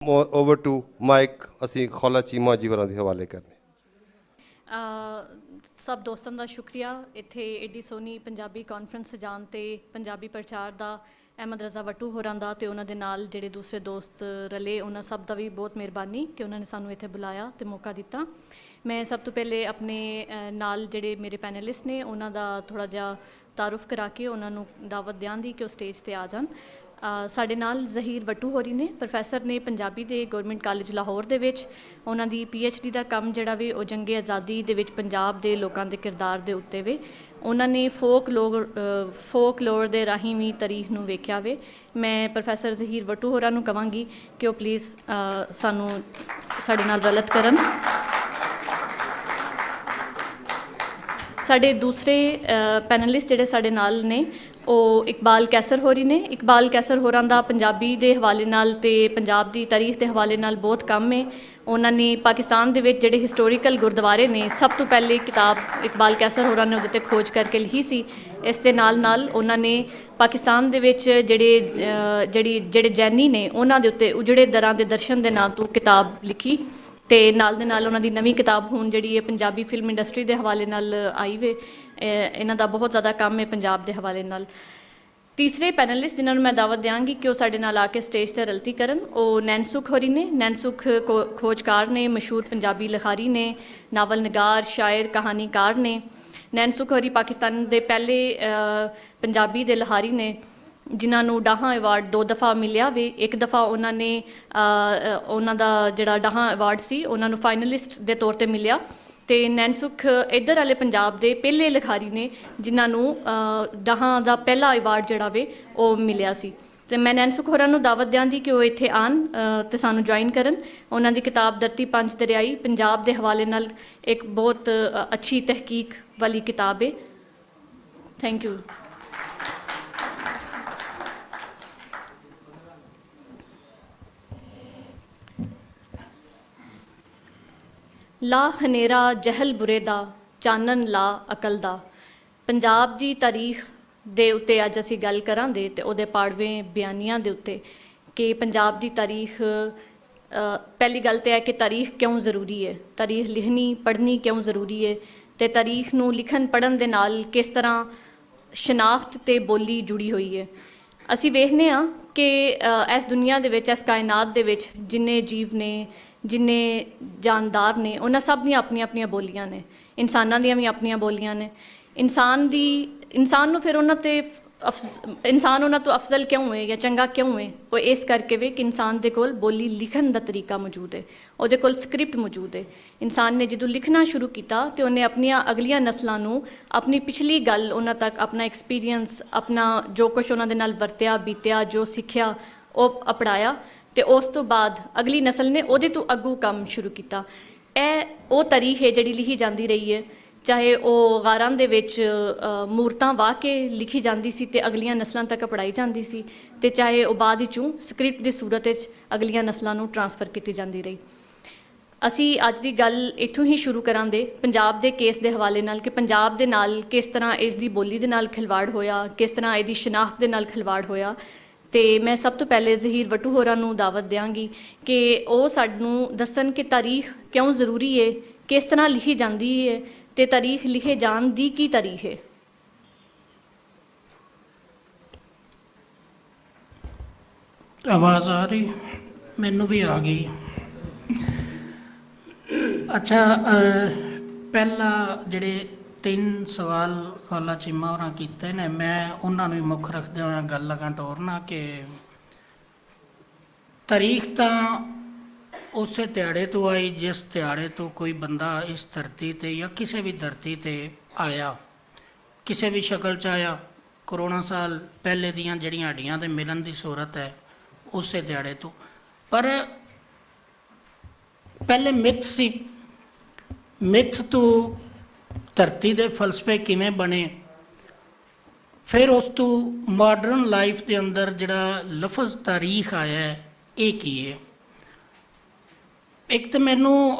Over to mic ਅਸੀਂ ਖੋਲਾ ਚੀਮਾ ਜੀ ਹੋਰਾਂ ਦੇ ਹਵਾਲੇ ਕਰਨੇ। ਸਭ ਦੋਸਤਾਂ ਦਾ ਸ਼ੁਕਰੀਆ ਇੱਥੇ ਏਡੀ ਸੋਹਣੀ ਪੰਜਾਬੀ ਕਾਨਫਰੰਸ ਸਜਾਉਣ ਤੇ ਪੰਜਾਬੀ ਪ੍ਰਚਾਰ ਦਾ ਅਹਿਮਦ ਰਜ਼ਾ ਵੱਟੂ ਹੋਰਾਂ ਦਾ ਤੇ ਉਹਨਾਂ ਦੇ ਨਾਲ ਜਿਹੜੇ ਦੂਸਰੇ ਦੋਸਤ ਰਲੇ ਉਹਨਾਂ ਸਭ ਦਾ ਵੀ ਬਹੁਤ ਮਿਹਰਬਾਨੀ ਕਿ ਉਹਨਾਂ ਨੇ ਸਾਨੂੰ ਇੱਥੇ ਬੁਲਾਇਆ ਤੇ ਮੌਕਾ ਦਿੱਤਾ। ਮੈਂ ਸਭ ਤੋਂ ਪਹਿਲੇ ਆਪਣੇ ਨਾਲ ਜਿਹੜੇ ਮੇਰੇ ਪੈਨਲਿਸਟ ਨੇ ਉਹਨਾਂ ਦਾ ਥੋੜ੍ਹਾ ਜਿਹਾ ਤਾਰੁਫ ਕਰਾ ਕੇ ਉਹਨਾਂ ਨੂੰ ਦਾਵਤ ਦਿਆਂ ਦੀ ਕਿ ਉਹ ਸਟੇਜ 'ਤੇ ਆ ਜਾਣ। ਸਾਡੇ ਨਾਲ ਜ਼ਹੀਰ ਵੱਟੂ ਹੋਰੀ ਨੇ ਪ੍ਰੋਫੈਸਰ ਨੇ ਪੰਜਾਬੀ ਦੇ ਗੌਰਮੈਂਟ ਕਾਲਜ ਲਾਹੌਰ ਦੇ ਵਿੱਚ। ਉਹਨਾਂ ਦੀ PhD ਦਾ ਕੰਮ ਜਿਹੜਾ ਵੀ ਉਹ ਜੰਗੇ ਆਜ਼ਾਦੀ ਦੇ ਵਿੱਚ ਪੰਜਾਬ ਦੇ ਲੋਕਾਂ ਦੇ ਕਿਰਦਾਰ ਦੇ ਉੱਤੇ ਵੇ। ਉਹਨਾਂ ਨੇ ਫੋਕ ਲੋਰ ਦੇ ਰਾਹੀਂ ਵੀ ਤਾਰੀਖ ਨੂੰ ਵੇਖਿਆ ਵੇ। ਮੈਂ ਪ੍ਰੋਫੈਸਰ ਜ਼ਹੀਰ ਵੱਟੂ ਹੋਰਾਂ ਨੂੰ ਕਹਾਂਗੀ ਕਿ ਉਹ ਪਲੀਜ਼ ਸਾਡੇ ਨਾਲ ਰਲਤ ਕਰਨ। ਸਾਡੇ ਦੂਸਰੇ ਪੈਨਲਿਸਟ ਜਿਹੜੇ ਸਾਡੇ ਨਾਲ ਨੇ ਉਹ ਇਕਬਾਲ ਕੈਸਰ ਹੋਰੀ ਨੇ। ਇਕਬਾਲ ਕੈਸਰ ਹੋਰਾਂ ਦਾ ਪੰਜਾਬੀ ਦੇ ਹਵਾਲੇ ਨਾਲ ਤੇ ਪੰਜਾਬ ਦੀ ਤਾਰੀਖ ਦੇ ਹਵਾਲੇ ਨਾਲ ਬਹੁਤ ਕੰਮ ਹੈ। ਉਹਨਾਂ ਨੇ ਪਾਕਿਸਤਾਨ ਦੇ ਵਿੱਚ ਜਿਹੜੇ ਹਿਸਟੋਰੀਕਲ ਗੁਰਦੁਆਰੇ ਨੇ ਸਭ ਤੋਂ ਪਹਿਲੇ ਕਿਤਾਬ ਇਕਬਾਲ ਕੈਸਰ ਹੋਰਾਂ ਨੇ ਉਹਦੇ 'ਤੇ ਖੋਜ ਕਰਕੇ ਲਿਖੀ ਸੀ। ਇਸ ਦੇ ਨਾਲ ਉਹਨਾਂ ਨੇ ਪਾਕਿਸਤਾਨ ਦੇ ਵਿੱਚ ਜਿਹੜੇ ਜੈਨੀ ਨੇ ਉਹਨਾਂ ਦੇ ਉੱਤੇ ਉਜੜੇ ਦਰਾਂ ਦੇ ਦਰਸ਼ਨ ਦੇ ਨਾਂ ਤੋਂ ਕਿਤਾਬ ਲਿਖੀ ਤੇ ਨਾਲ ਦੇ ਨਾਲ ਉਹਨਾਂ ਦੀ ਨਵੀਂ ਕਿਤਾਬ ਹੁਣ ਜਿਹੜੀ ਹੈ ਪੰਜਾਬੀ ਫਿਲਮ ਇੰਡਸਟਰੀ ਦੇ ਹਵਾਲੇ ਨਾਲ ਆਈ ਵੇ। ਇਹਨਾਂ ਦਾ ਬਹੁਤ ਜ਼ਿਆਦਾ ਕੰਮ ਹੈ ਪੰਜਾਬ ਦੇ ਹਵਾਲੇ ਨਾਲ। ਤੀਸਰੇ ਪੈਨਲਿਸਟ ਜਿਨ੍ਹਾਂ ਨੂੰ ਮੈਂ ਦਾਵਤ ਦਿਆਂਗੀ ਕਿ ਉਹ ਸਾਡੇ ਨਾਲ ਆ ਕੇ ਸਟੇਜ 'ਤੇ ਰਲਤੀ ਕਰਨ ਉਹ ਨੈਨਸੁਖ ਹੋਰੀ ਨੇ। ਨੈਨਸੁਖ ਖੋਜਕਾਰ ਨੇ, ਮਸ਼ਹੂਰ ਪੰਜਾਬੀ ਲਿਖਾਰੀ ਨੇ, ਨਾਵਲ ਨਿਗਾਰ, ਸ਼ਾਇਰ, ਕਹਾਣੀਕਾਰ ਨੇ। ਨੈਨਸੁਖ ਹੋਰੀ ਪਾਕਿਸਤਾਨ ਦੇ ਪਹਿਲੇ ਪੰਜਾਬੀ ਦੇ ਲਿਖਾਰੀ ਨੇ ਜਿਨ੍ਹਾਂ ਨੂੰ ਡਾਹਾਂ ਅਵਾਰਡ 2 ਦਫਾ ਮਿਲਿਆ ਵੇ। ਇੱਕ ਦਫਾ ਉਹਨਾਂ ਨੇ ਉਹਨਾਂ ਦਾ ਜਿਹੜਾ ਡਾਹਾਂ ਅਵਾਰਡ ਸੀ ਉਹਨਾਂ ਨੂੰ ਫਾਈਨਲਿਸਟ ਦੇ ਤੌਰ 'ਤੇ ਮਿਲਿਆ। ਤੇ ਨੈਨਸੁਖ ਇੱਧਰ ਵਾਲੇ ਪੰਜਾਬ ਦੇ ਪਹਿਲੇ ਲਿਖਾਰੀ ਨੇ ਜਿਨ੍ਹਾਂ ਨੂੰ ਡਾਹਾਂ ਦਾ ਪਹਿਲਾ ਅਵਾਰਡ ਜਿਹੜਾ ਵੇ ਉਹ ਮਿਲਿਆ ਸੀ। ਤੇ ਮੈਂ ਨੈਨਸੁਖ ਹੋਰਾਂ ਨੂੰ ਦਾਵਤ ਦਿਆਂਦੀ ਕਿ ਉਹ ਇੱਥੇ ਆਉਣ ਤੇ ਸਾਨੂੰ ਜੁਆਇਨ ਕਰਨ। ਉਹਨਾਂ ਦੀ ਕਿਤਾਬ ਧਰਤੀ ਪੰਜ ਦਰਿਆਈ ਪੰਜਾਬ ਦੇ ਹਵਾਲੇ ਨਾਲ ਇੱਕ ਬਹੁਤ ਅੱਛੀ ਤਹਿਕੀਕ ਵਾਲੀ ਕਿਤਾਬ ਹੈ। Thank you. ਲਾ ਹਨੇਰਾ ਜਹਲ ਬੁਰੇ ਦਾ ਚਾਨਣ ਲਾ ਅਕਲ ਦਾ। ਪੰਜਾਬ ਦੀ ਤਾਰੀਖ ਦੇ ਉੱਤੇ ਅੱਜ ਅਸੀਂ ਗੱਲ ਕਰਾਂਗੇ ਤੇ ਉਹਦੇ ਪਾੜਵੇਂ ਬਿਆਨੀਆਂ ਦੇ ਉੱਤੇ ਕਿ ਪੰਜਾਬ ਦੀ ਤਾਰੀਖ ਪਹਿਲੀ ਗੱਲ ਤਾਂ ਹੈ ਕਿ ਤਾਰੀਖ ਕਿਉਂ ਜ਼ਰੂਰੀ ਹੈ, ਤਾਰੀਖ ਲਿਖਣੀ ਪੜ੍ਹਨੀ ਕਿਉਂ ਜ਼ਰੂਰੀ ਹੈ ਤੇ ਤਾਰੀਖ ਨੂੰ ਲਿਖਣ ਪੜ੍ਹਨ ਦੇ ਨਾਲ ਕਿਸ ਤਰ੍ਹਾਂ ਸ਼ਨਾਖਤ ਤੇ ਬੋਲੀ ਜੁੜੀ ਹੋਈ ਹੈ। ਅਸੀਂ ਵੇਖਦੇ ਹਾਂ ਕਿ ਇਸ ਦੁਨੀਆ ਦੇ ਵਿੱਚ, ਇਸ ਕਾਇਨਾਤ ਦੇ ਵਿੱਚ ਜਿੰਨੇ ਜੀਵ ਨੇ, ਜਿੰਨੇ ਜਾਨਦਾਰ ਨੇ, ਉਹਨਾਂ ਸਭ ਦੀਆਂ ਆਪਣੀਆਂ ਆਪਣੀਆਂ ਬੋਲੀਆਂ ਨੇ। ਇਨਸਾਨਾਂ ਦੀਆਂ ਵੀ ਆਪਣੀਆਂ ਬੋਲੀਆਂ ਨੇ। ਇਨਸਾਨ ਨੂੰ ਫਿਰ ਇਨਸਾਨ ਉਹਨਾਂ ਤੋਂ ਅਫਜ਼ਲ ਕਿਉਂ ਹੈ ਜਾਂ ਚੰਗਾ ਕਿਉਂ ਹੈ? ਉਹ ਇਸ ਕਰਕੇ ਵੇ ਕਿ ਇਨਸਾਨ ਦੇ ਕੋਲ ਬੋਲੀ ਲਿਖਣ ਦਾ ਤਰੀਕਾ ਮੌਜੂਦ ਹੈ, ਉਹਦੇ ਕੋਲ ਸਕ੍ਰਿਪਟ ਮੌਜੂਦ ਹੈ। ਇਨਸਾਨ ਨੇ ਜਦੋਂ ਲਿਖਣਾ ਸ਼ੁਰੂ ਕੀਤਾ ਤੇ ਉਹਨੇ ਆਪਣੀਆਂ ਅਗਲੀਆਂ ਨਸਲਾਂ ਨੂੰ ਆਪਣੀ ਪਿਛਲੀ ਗੱਲ, ਉਹਨਾਂ ਤੱਕ ਆਪਣਾ ਐਕਸਪੀਰੀਅੰਸ, ਆਪਣਾ ਜੋ ਕੁਛ ਉਹਨਾਂ ਦੇ ਨਾਲ ਵਰਤਿਆ ਬੀਤਿਆ, ਜੋ ਸਿੱਖਿਆ ਉਹ ਅਪਣਾਇਆ ਤੇ ਉਸ ਤੋਂ ਬਾਅਦ ਅਗਲੀ ਨਸਲ ਨੇ ਉਹਦੇ ਤੋਂ ਅੱਗੂ ਕੰਮ ਸ਼ੁਰੂ ਕੀਤਾ। ਇਹ ਉਹ ਤਾਰੀਖ ਹੈ ਜਿਹੜੀ ਲਿਖੀ ਜਾਂਦੀ ਰਹੀ ਹੈ। ਚਾਹੇ ਉਹ ਗਾਰਾਂ ਦੇ ਵਿੱਚ ਮੂਰਤਾਂ ਵਾਹ ਕੇ ਲਿਖੀ ਜਾਂਦੀ ਸੀ ਤੇ ਅਗਲੀਆਂ ਨਸਲਾਂ ਤੱਕ ਪੜ੍ਹਾਈ ਜਾਂਦੀ ਸੀ, ਤੇ ਚਾਹੇ ਉਹ ਬਾਅਦ ਵਿੱਚੋਂ ਸਕ੍ਰਿਪਟ ਦੀ ਸੂਰਤ ਵਿੱਚ ਅਗਲੀਆਂ ਨਸਲਾਂ ਨੂੰ ਟਰਾਂਸਫਰ ਕੀਤੀ ਜਾਂਦੀ ਰਹੀ। ਅਸੀਂ ਅੱਜ ਦੀ ਗੱਲ ਇੱਥੋਂ ਹੀ ਸ਼ੁਰੂ ਕਰਾਂਗੇ ਪੰਜਾਬ ਦੇ ਕੇਸ ਦੇ ਹਵਾਲੇ ਨਾਲ ਕਿ ਪੰਜਾਬ ਦੇ ਨਾਲ ਕਿਸ ਤਰ੍ਹਾਂ ਇਸ ਦੀ ਬੋਲੀ ਦੇ ਨਾਲ ਖਿਲਵਾੜ ਹੋਇਆ, ਕਿਸ ਤਰ੍ਹਾਂ ਇਹਦੀ ਸ਼ਨਾਖਤ ਦੇ ਨਾਲ ਖਿਲਵਾੜ ਹੋਇਆ। ਤੇ ਮੈਂ ਸਭ ਤੋਂ ਪਹਿਲੇ ਜ਼ਹੀਰ ਵੱਟੂ ਹੋਰਾਂ ਨੂੰ ਦਾਵਤ ਦਿਆਂਗੀ ਕਿ ਉਹ ਸਾਨੂੰ ਦੱਸਣ ਕਿ ਤਾਰੀਖ ਕਿਉਂ ਜ਼ਰੂਰੀ ਹੈ, ਕਿਸ ਤਰ੍ਹਾਂ ਲਿਖੀ ਜਾਂਦੀ ਹੈ ਤੇ ਤਾਰੀਖ ਲਿਖੇ ਜਾਣ ਦੀ ਕੀ ਤਾਰੀਖ ਹੈ। ਆਵਾਜ਼ ਆ ਰਹੀ? ਮੈਨੂੰ ਵੀ ਆ ਗਈ। ਅੱਛਾ, ਪਹਿਲਾ ਜਿਹੜੇ 3 ਸਵਾਲ ਖੋਲਾ ਚੀਮਾ ਹੋਰਾਂ ਕੀਤੇ ਨੇ, ਮੈਂ ਉਹਨਾਂ ਨੂੰ ਮੁੱਖ ਰੱਖਦੇ ਹੋਇਆ ਗੱਲ ਲਗਾਂ ਟੋਰਨਾ ਕਿ ਤਾਰੀਖ ਤਾਂ ਉਸੇ ਦਿਹਾੜੇ ਤੋਂ ਆਈ ਜਿਸ ਦਿਹਾੜੇ ਤੋਂ ਕੋਈ ਬੰਦਾ ਇਸ ਧਰਤੀ 'ਤੇ ਜਾਂ ਕਿਸੇ ਵੀ ਧਰਤੀ 'ਤੇ ਆਇਆ, ਕਿਸੇ ਵੀ ਸ਼ਕਲ 'ਚ ਆਇਆ। ਕਰੋੜਾਂ ਸਾਲ ਪਹਿਲੇ ਦੀਆਂ ਜਿਹੜੀਆਂ ਹੱਡੀਆਂ ਦੇ ਮਿਲਣ ਦੀ ਸੂਰਤ ਹੈ ਉਸੇ ਦਿਹਾੜੇ ਤੋਂ। ਪਰ ਪਹਿਲੇ ਮਿੱਥ ਸੀ, ਮਿੱਥ ਤੋਂ ਧਰਤੀ ਦੇ ਫਲਸਫੇ ਕਿਵੇਂ ਬਣੇ, ਫਿਰ ਉਸ ਤੋਂ ਮਾਡਰਨ ਲਾਈਫ ਦੇ ਅੰਦਰ ਜਿਹੜਾ ਲਫ਼ਜ਼ ਤਾਰੀਖ ਆਇਆ ਇਹ ਕੀ ਹੈ। ਇੱਕ ਤਾਂ ਮੈਨੂੰ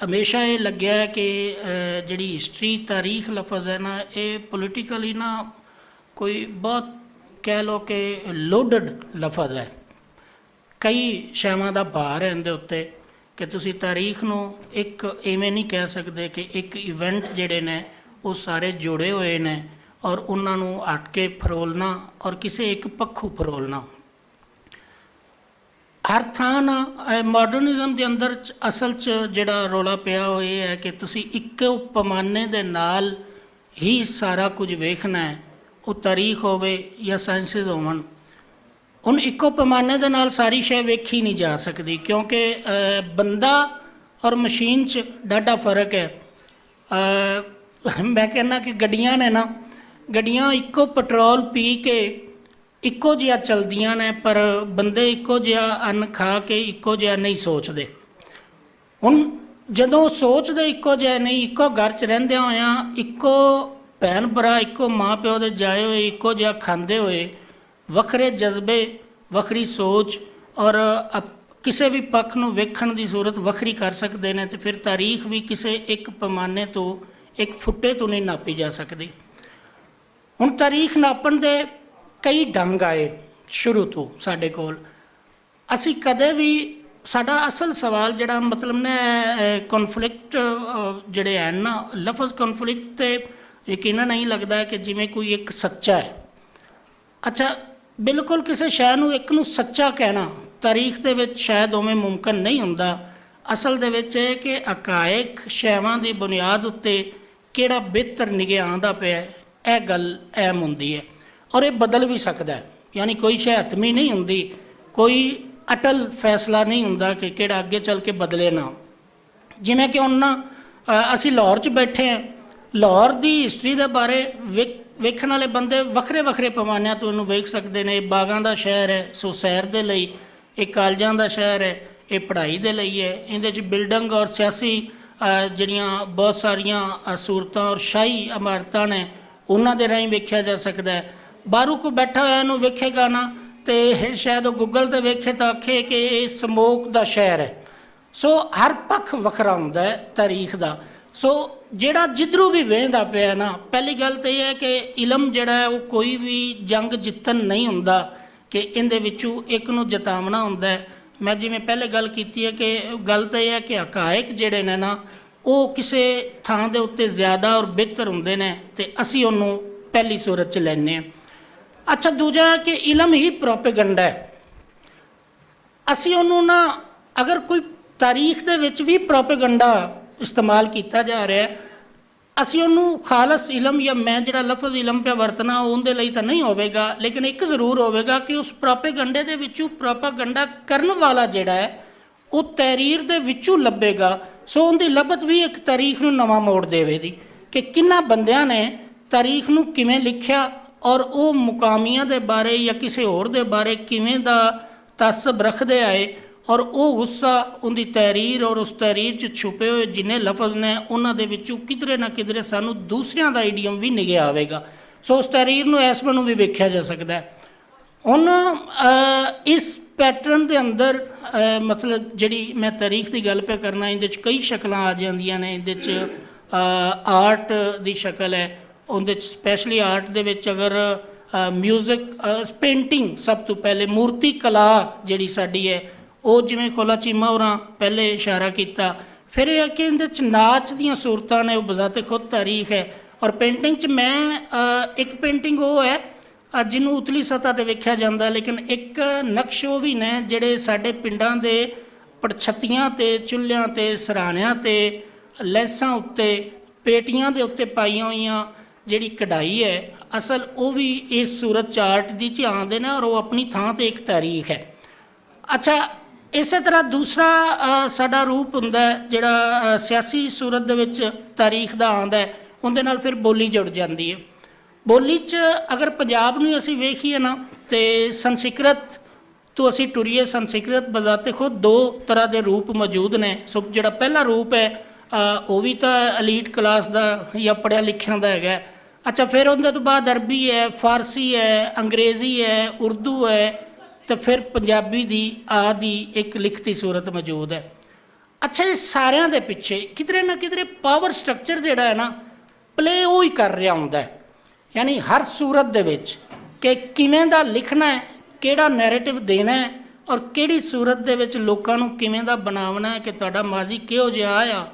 ਹਮੇਸ਼ਾ ਇਹ ਲੱਗਿਆ ਕਿ ਜਿਹੜੀ ਹਿਸਟਰੀ ਤਾਰੀਖ ਲਫ਼ਜ਼ ਹੈ ਨਾ, ਇਹ ਪੋਲੀਟੀਕਲੀ ਨਾ ਕੋਈ ਬਹੁਤ ਕਹਿ ਲਓ ਕਿ ਲੋਡਡ ਲਫ਼ਜ਼ ਹੈ। ਕਈ ਸ਼ੈਵਾਂ ਦਾ ਭਾਰ ਹੈ ਇਹਦੇ ਉੱਤੇ ਕਿ ਤੁਸੀਂ ਤਾਰੀਖ ਨੂੰ ਇੱਕ ਇਵੇਂ ਨਹੀਂ ਕਹਿ ਸਕਦੇ ਕਿ ਇੱਕ ਇਵੈਂਟ ਜਿਹੜੇ ਨੇ ਉਹ ਸਾਰੇ ਜੁੜੇ ਹੋਏ ਨੇ ਔਰ ਉਹਨਾਂ ਨੂੰ ਹਟ ਕੇ ਫਰੋਲਣਾ ਔਰ ਕਿਸੇ ਇੱਕ ਪੱਖੋਂ ਫਰੋਲਣਾ। ਹਰ ਥਾਂ ਨਾ ਮਾਡਰਨਿਜ਼ਮ ਦੇ ਅੰਦਰ ਅਸਲ 'ਚ ਜਿਹੜਾ ਰੌਲਾ ਪਿਆ ਉਹ ਇਹ ਹੈ ਕਿ ਤੁਸੀਂ ਇੱਕੋ ਪੈਮਾਨੇ ਦੇ ਨਾਲ ਹੀ ਸਾਰਾ ਕੁਝ ਵੇਖਣਾ ਹੈ, ਉਹ ਤਾਰੀਖ ਹੋਵੇ ਜਾਂ ਸਾਇੰਸਿਸ ਹੋਵਣ। ਹੁਣ ਇੱਕੋ ਪੈਮਾਨੇ ਦੇ ਨਾਲ ਸਾਰੀ ਸ਼ੈ ਵੇਖੀ ਨਹੀਂ ਜਾ ਸਕਦੀ ਕਿਉਂਕਿ ਬੰਦਾ ਔਰ ਮਸ਼ੀਨ 'ਚ ਡਾਢਾ ਫਰਕ ਹੈ। ਮੈਂ ਕਹਿੰਦਾ ਕਿ ਗੱਡੀਆਂ ਨੇ ਨਾ, ਗੱਡੀਆਂ ਇੱਕੋ ਪੈਟਰੋਲ ਪੀ ਕੇ ਇੱਕੋ ਜਿਹਾ ਚਲਦੀਆਂ ਨੇ, ਪਰ ਬੰਦੇ ਇੱਕੋ ਜਿਹਾ ਅੰਨ ਖਾ ਕੇ ਇੱਕੋ ਜਿਹਾ ਨਹੀਂ ਸੋਚਦੇ। ਹੁਣ ਜਦੋਂ ਸੋਚਦੇ ਇੱਕੋ ਜਿਹਾ ਨਹੀਂ, ਇੱਕੋ ਘਰ 'ਚ ਰਹਿੰਦਿਆਂ ਹੋਇਆਂ ਇੱਕੋ ਭੈਣ ਭਰਾ ਇੱਕੋ ਮਾਂ ਪਿਓ ਦੇ ਜਾਏ ਹੋਏ ਇੱਕੋ ਜਿਹਾ ਖਾਂਦੇ ਹੋਏ ਵੱਖਰੇ ਜਜ਼ਬੇ, ਵੱਖਰੀ ਸੋਚ ਔਰ ਕਿਸੇ ਵੀ ਪੱਖ ਨੂੰ ਵੇਖਣ ਦੀ ਸੂਰਤ ਵੱਖਰੀ ਕਰ ਸਕਦੇ ਨੇ, ਤੇ ਫਿਰ ਤਾਰੀਖ ਵੀ ਕਿਸੇ ਇੱਕ ਪੈਮਾਨੇ ਤੋਂ, ਇੱਕ ਫੁੱਟੇ ਤੋਂ ਨਹੀਂ ਨਾਪੀ ਜਾ ਸਕਦੀ। ਹੁਣ ਤਾਰੀਖ ਨਾਪਣ ਦੇ ਕਈ ਢੰਗ ਆਏ ਸ਼ੁਰੂ ਤੋਂ ਸਾਡੇ ਕੋਲ। ਅਸੀਂ ਕਦੇ ਵੀ, ਸਾਡਾ ਅਸਲ ਸਵਾਲ ਜਿਹੜਾ ਮਤਲਬ ਨੇ ਕਨਫਲਿਕਟ ਜਿਹੜੇ ਹਨ ਨਾ, ਲਫ਼ਜ਼ ਕਨਫਲਿਕਟ ਤੇ ਯਕੀਨਨ ਨਹੀਂ ਲੱਗਦਾ ਕਿ ਜਿਵੇਂ ਕੋਈ ਇੱਕ ਸੱਚਾ ਹੈ। ਅੱਛਾ, ਬਿਲਕੁਲ ਕਿਸੇ ਸ਼ੈ ਨੂੰ ਇੱਕ ਨੂੰ ਸੱਚਾ ਕਹਿਣਾ ਤਾਰੀਖ ਦੇ ਵਿੱਚ ਸ਼ਾਇਦ ਉਵੇਂ ਮੁਮਕਿਨ ਨਹੀਂ ਹੁੰਦਾ। ਅਸਲ ਦੇ ਵਿੱਚ ਇਹ ਕਿ ਹਕਾਇਕ ਸ਼ੈਵਾਂ ਦੀ ਬੁਨਿਆਦ ਉੱਤੇ ਕਿਹੜਾ ਬਿਹਤਰ ਨਿਗਾਹ ਆਉਂਦਾ ਪਿਆ, ਇਹ ਗੱਲ ਅਹਿਮ ਹੁੰਦੀ ਹੈ ਔਰ ਇਹ ਬਦਲ ਵੀ ਸਕਦਾ ਹੈ। ਯਾਨੀ ਕੋਈ ਸ਼ੈ ਹਤਮੀ ਨਹੀਂ ਹੁੰਦੀ, ਕੋਈ ਅਟਲ ਫੈਸਲਾ ਨਹੀਂ ਹੁੰਦਾ ਕਿ ਕਿਹੜਾ ਅੱਗੇ ਚੱਲ ਕੇ ਬਦਲੇ ਨਾ। ਜਿਵੇਂ ਕਿ ਹੁਣ ਨਾ ਅਸੀਂ ਲਾਹੌਰ 'ਚ ਬੈਠੇ ਹਾਂ, ਲਾਹੌਰ ਦੀ ਹਿਸਟਰੀ ਦੇ ਬਾਰੇ ਵੇਖਣ ਵਾਲੇ ਬੰਦੇ ਵੱਖਰੇ ਵੱਖਰੇ ਪੈਮਾਨਿਆਂ ਤੋਂ ਇਹਨੂੰ ਵੇਖ ਸਕਦੇ ਨੇ। ਇਹ ਬਾਗਾਂ ਦਾ ਸ਼ਹਿਰ ਹੈ, ਸੋ ਸੈਰ ਦੇ ਲਈ, ਇਹ ਕਾਲਜਾਂ ਦਾ ਸ਼ਹਿਰ ਹੈ, ਇਹ ਪੜ੍ਹਾਈ ਦੇ ਲਈ ਹੈ। ਇਹਦੇ 'ਚ ਬਿਲਡਿੰਗ ਔਰ ਸਿਆਸੀ ਜਿਹੜੀਆਂ ਬਹੁਤ ਸਾਰੀਆਂ ਸਹੂਲਤਾਂ ਔਰ ਸ਼ਾਹੀ ਇਮਾਰਤਾਂ ਨੇ, ਉਹਨਾਂ ਦੇ ਰਾਹੀਂ ਵੇਖਿਆ ਜਾ ਸਕਦਾ ਹੈ। ਬਾਹਰੋਂ ਕੋਈ ਬੈਠਾ ਹੋਇਆ ਇਹਨੂੰ ਵੇਖੇਗਾ ਨਾ, ਤੇ ਸ਼ਾਇਦ ਉਹ ਗੂਗਲ 'ਤੇ ਵੇਖੇ ਤਾਂ ਆਖੇ ਕਿ ਇਹ ਸਮੋਕ ਦਾ ਸ਼ਹਿਰ ਹੈ। ਸੋ ਹਰ ਪੱਖ ਵੱਖਰਾ ਹੁੰਦਾ ਹੈ ਤਾਰੀਖ ਦਾ। ਸੋ ਜਿਹੜਾ ਜਿੱਧਰੋਂ ਵੀ ਵੇਖਦਾ ਪਿਆ ਨਾ, ਪਹਿਲੀ ਗੱਲ ਤਾਂ ਇਹ ਹੈ ਕਿ ਇਲਮ ਜਿਹੜਾ ਹੈ ਉਹ ਕੋਈ ਵੀ ਜੰਗ ਜਿੱਤਣ ਨਹੀਂ ਹੁੰਦਾ, ਕਿ ਇਹਦੇ ਵਿੱਚੋਂ ਇੱਕ ਨੂੰ ਜਿਤਾਉਣਾ ਹੁੰਦਾ ਹੈ। ਮੈਂ ਜਿਵੇਂ ਪਹਿਲੇ ਗੱਲ ਕੀਤੀ ਹੈ ਕਿ ਗੱਲ ਤਾਂ ਇਹ ਹੈ ਕਿ ਹਕਾਇਕ ਜਿਹੜੇ ਨੇ ਨਾ, ਉਹ ਕਿਸੇ ਥਾਂ ਦੇ ਉੱਤੇ ਜ਼ਿਆਦਾ ਔਰ ਬਿਹਤਰ ਹੁੰਦੇ ਨੇ, ਤੇ ਅਸੀਂ ਉਹਨੂੰ ਪਹਿਲੀ ਸੂਰਤ 'ਚ ਲੈਂਦੇ ਹਾਂ। ਅੱਛਾ, ਦੂਜਾ ਕਿ ਇਲਮ ਹੀ ਪ੍ਰੋਪੇਗੰਡਾ ਹੈ। ਅਸੀਂ ਉਹਨੂੰ ਨਾ, ਅਗਰ ਕੋਈ ਤਾਰੀਖ ਦੇ ਵਿੱਚ ਵੀ ਪ੍ਰੋਪੇਗੰਡਾ ਇਸਤੇਮਾਲ ਕੀਤਾ ਜਾ ਰਿਹਾ, ਅਸੀਂ ਉਹਨੂੰ ਖਾਲਸ ਇਲਮ, ਜਾਂ ਮੈਂ ਜਿਹੜਾ ਲਫ਼ਜ਼ ਇਲਮ ਪਿਆ ਵਰਤਣਾ ਉਹਦੇ ਲਈ ਤਾਂ ਨਹੀਂ ਹੋਵੇਗਾ, ਲੇਕਿਨ ਇੱਕ ਜ਼ਰੂਰ ਹੋਵੇਗਾ ਕਿ ਉਸ ਪ੍ਰੋਪੇਗੰਡੇ ਦੇ ਵਿੱਚੋਂ ਪ੍ਰੋਪੇਗੰਡਾ ਕਰਨ ਵਾਲਾ ਜਿਹੜਾ ਹੈ ਉਹ ਤਹਿਰੀਰ ਦੇ ਵਿੱਚੋਂ ਲੱਭੇਗਾ। ਸੋ ਉਹਦੀ ਲੱਭਤ ਵੀ ਇੱਕ ਤਾਰੀਖ ਨੂੰ ਨਵਾਂ ਮੋੜ ਦੇਵੇਗੀ ਕਿ ਕਿੰਨਾ ਬੰਦਿਆਂ ਨੇ ਤਾਰੀਖ ਨੂੰ ਕਿਵੇਂ ਲਿਖਿਆ ਔਰ ਉਹ ਮੁਕਾਮੀਆਂ ਦੇ ਬਾਰੇ ਜਾਂ ਕਿਸੇ ਹੋਰ ਦੇ ਬਾਰੇ ਕਿਵੇਂ ਦਾ ਤਸੱਸੁਬ ਰੱਖਦੇ ਆਏ, ਔਰ ਉਹ ਗੁੱਸਾ ਉਹਦੀ ਤਹਿਰੀਰ ਔਰ ਉਸ ਤਹਿਰੀਰ 'ਚ ਛੁਪੇ ਹੋਏ ਜਿੰਨੇ ਲਫ਼ਜ਼ ਨੇ ਉਹਨਾਂ ਦੇ ਵਿੱਚੋਂ ਕਿਧਰੇ ਨਾ ਕਿਧਰੇ ਸਾਨੂੰ ਦੂਸਰਿਆਂ ਦਾ ਈਡੀਅਮ ਵੀ ਨਿਗਿਆ ਆਵੇਗਾ। ਸੋ ਉਸ ਤਹਿਰੀਰ ਨੂੰ ਇਸ ਨੂੰ ਵੀ ਵੇਖਿਆ ਜਾ ਸਕਦਾ ਹੈ। ਹੁਣ ਇਸ ਪੈਟਰਨ ਦੇ ਅੰਦਰ ਮਤਲਬ ਜਿਹੜੀ ਮੈਂ ਤਾਰੀਖ ਦੀ ਗੱਲ ਪਿਆ ਕਰਨਾ, ਇਹਦੇ 'ਚ ਕਈ ਸ਼ਕਲਾਂ ਆ ਜਾਂਦੀਆਂ ਨੇ। ਇਹਦੇ 'ਚ ਆਰਟ ਦੀ ਸ਼ਕਲ ਹੈ, ਉਹਦੇ 'ਚ ਸਪੈਸ਼ਲੀ ਆਰਟ ਦੇ ਵਿੱਚ ਅਗਰ ਮਿਊਜ਼ਿਕ, ਪੇਂਟਿੰਗ, ਸਭ ਤੋਂ ਪਹਿਲੇ ਮੂਰਤੀ ਕਲਾ ਜਿਹੜੀ ਸਾਡੀ ਹੈ ਉਹ, ਜਿਵੇਂ ਖੋਲਾ ਚੀਮਾ ਹੋਰਾਂ ਪਹਿਲੇ ਇਸ਼ਾਰਾ ਕੀਤਾ। ਫਿਰ ਇਹ ਹੈ ਕਿ ਇਹਦੇ 'ਚ ਨਾਚ ਦੀਆਂ ਸੂਰਤਾਂ ਨੇ, ਉਹ ਬਜ਼ਾਤੇ ਖੁਦ ਤਾਰੀਖ ਹੈ। ਔਰ ਪੇਂਟਿੰਗ 'ਚ ਮੈਂ ਇੱਕ ਪੇਂਟਿੰਗ ਉਹ ਹੈ ਜਿਹਨੂੰ ਉਤਲੀ ਸਤ੍ਹਾ 'ਤੇ ਵੇਖਿਆ ਜਾਂਦਾ, ਲੇਕਿਨ ਇੱਕ ਨਕਸ਼ ਉਹ ਵੀ ਨੇ ਜਿਹੜੇ ਸਾਡੇ ਪਿੰਡਾਂ ਦੇ ਪੜਛੱਤੀਆਂ 'ਤੇ, ਚੁੱਲ੍ਹਿਆਂ 'ਤੇ, ਸਰਾਣਿਆਂ 'ਤੇ, ਲੈਸਾਂ ਉੱਤੇ, ਪੇਟੀਆਂ ਦੇ ਉੱਤੇ ਪਾਈਆਂ ਹੋਈਆਂ ਜਿਹੜੀ ਕਢਾਈ ਹੈ, ਅਸਲ ਉਹ ਵੀ ਇਸ ਸੂਰਤ 'ਚ ਆਰਟ ਦੀ 'ਚ ਆਉਂਦੇ ਨੇ ਔਰ ਉਹ ਆਪਣੀ ਥਾਂ 'ਤੇ ਇੱਕ ਤਾਰੀਖ ਹੈ। ਅੱਛਾ, ਇਸੇ ਤਰ੍ਹਾਂ ਦੂਸਰਾ ਸਾਡਾ ਰੂਪ ਹੁੰਦਾ ਜਿਹੜਾ ਸਿਆਸੀ ਸੂਰਤ ਦੇ ਵਿੱਚ ਤਾਰੀਖ ਦਾ ਆਉਂਦਾ, ਉਹਦੇ ਨਾਲ ਫਿਰ ਬੋਲੀ ਜੁੜ ਜਾਂਦੀ ਹੈ। ਬੋਲੀ 'ਚ ਅਗਰ ਪੰਜਾਬ ਨੂੰ ਅਸੀਂ ਵੇਖੀਏ ਨਾ, ਤੇ ਸੰਸਕ੍ਰਿਤ ਤੋਂ ਅਸੀਂ ਟੁਰੀਏ, ਸੰਸਕ੍ਰਿਤ ਬਜ਼ਾਤੇ ਖੁਦ ਦੋ ਤਰ੍ਹਾਂ ਦੇ ਰੂਪ ਮੌਜੂਦ ਨੇ। ਸੋ ਜਿਹੜਾ ਪਹਿਲਾ ਰੂਪ ਹੈ ਉਹ ਵੀ ਤਾਂ ਅਲੀਟ ਕਲਾਸ ਦਾ ਜਾਂ ਪੜ੍ਹਿਆ ਲਿਖਿਆ ਦਾ ਹੈਗਾ। ਅੱਛਾ, ਫਿਰ ਉਹਦੇ ਤੋਂ ਬਾਅਦ ਅਰਬੀ ਹੈ, ਫਾਰਸੀ ਹੈ, ਅੰਗਰੇਜ਼ੀ ਹੈ, ਉਰਦੂ ਹੈ, ਤੇ ਫਿਰ ਪੰਜਾਬੀ ਦੀ ਆਦਿ ਇੱਕ ਲਿਖਤੀ ਸੂਰਤ ਮੌਜੂਦ ਹੈ। ਅੱਛਾ, ਇਹ ਸਾਰਿਆਂ ਦੇ ਪਿੱਛੇ ਕਿਧਰੇ ਨਾ ਕਿਧਰੇ ਪਾਵਰ ਸਟਰਕਚਰ ਜਿਹੜਾ ਹੈ ਨਾ, ਪਲੇ ਉਹ ਹੀ ਕਰ ਰਿਹਾ ਹੁੰਦਾ ਹੈ। ਯਾਨੀ ਹਰ ਸੂਰਤ ਦੇ ਵਿੱਚ ਕਿ ਕਿਵੇਂ ਦਾ ਲਿਖਣਾ ਹੈ, ਕਿਹੜਾ ਨੈਰੇਟਿਵ ਦੇਣਾ ਹੈ, ਔਰ ਕਿਹੜੀ ਸੂਰਤ ਦੇ ਵਿੱਚ ਲੋਕਾਂ ਨੂੰ ਕਿਵੇਂ ਦਾ ਬਣਾਉਣਾ ਹੈ ਕਿ ਤੁਹਾਡਾ ਮਾਜ਼ੀ ਕਿਹੋ ਜਿਹਾ ਆ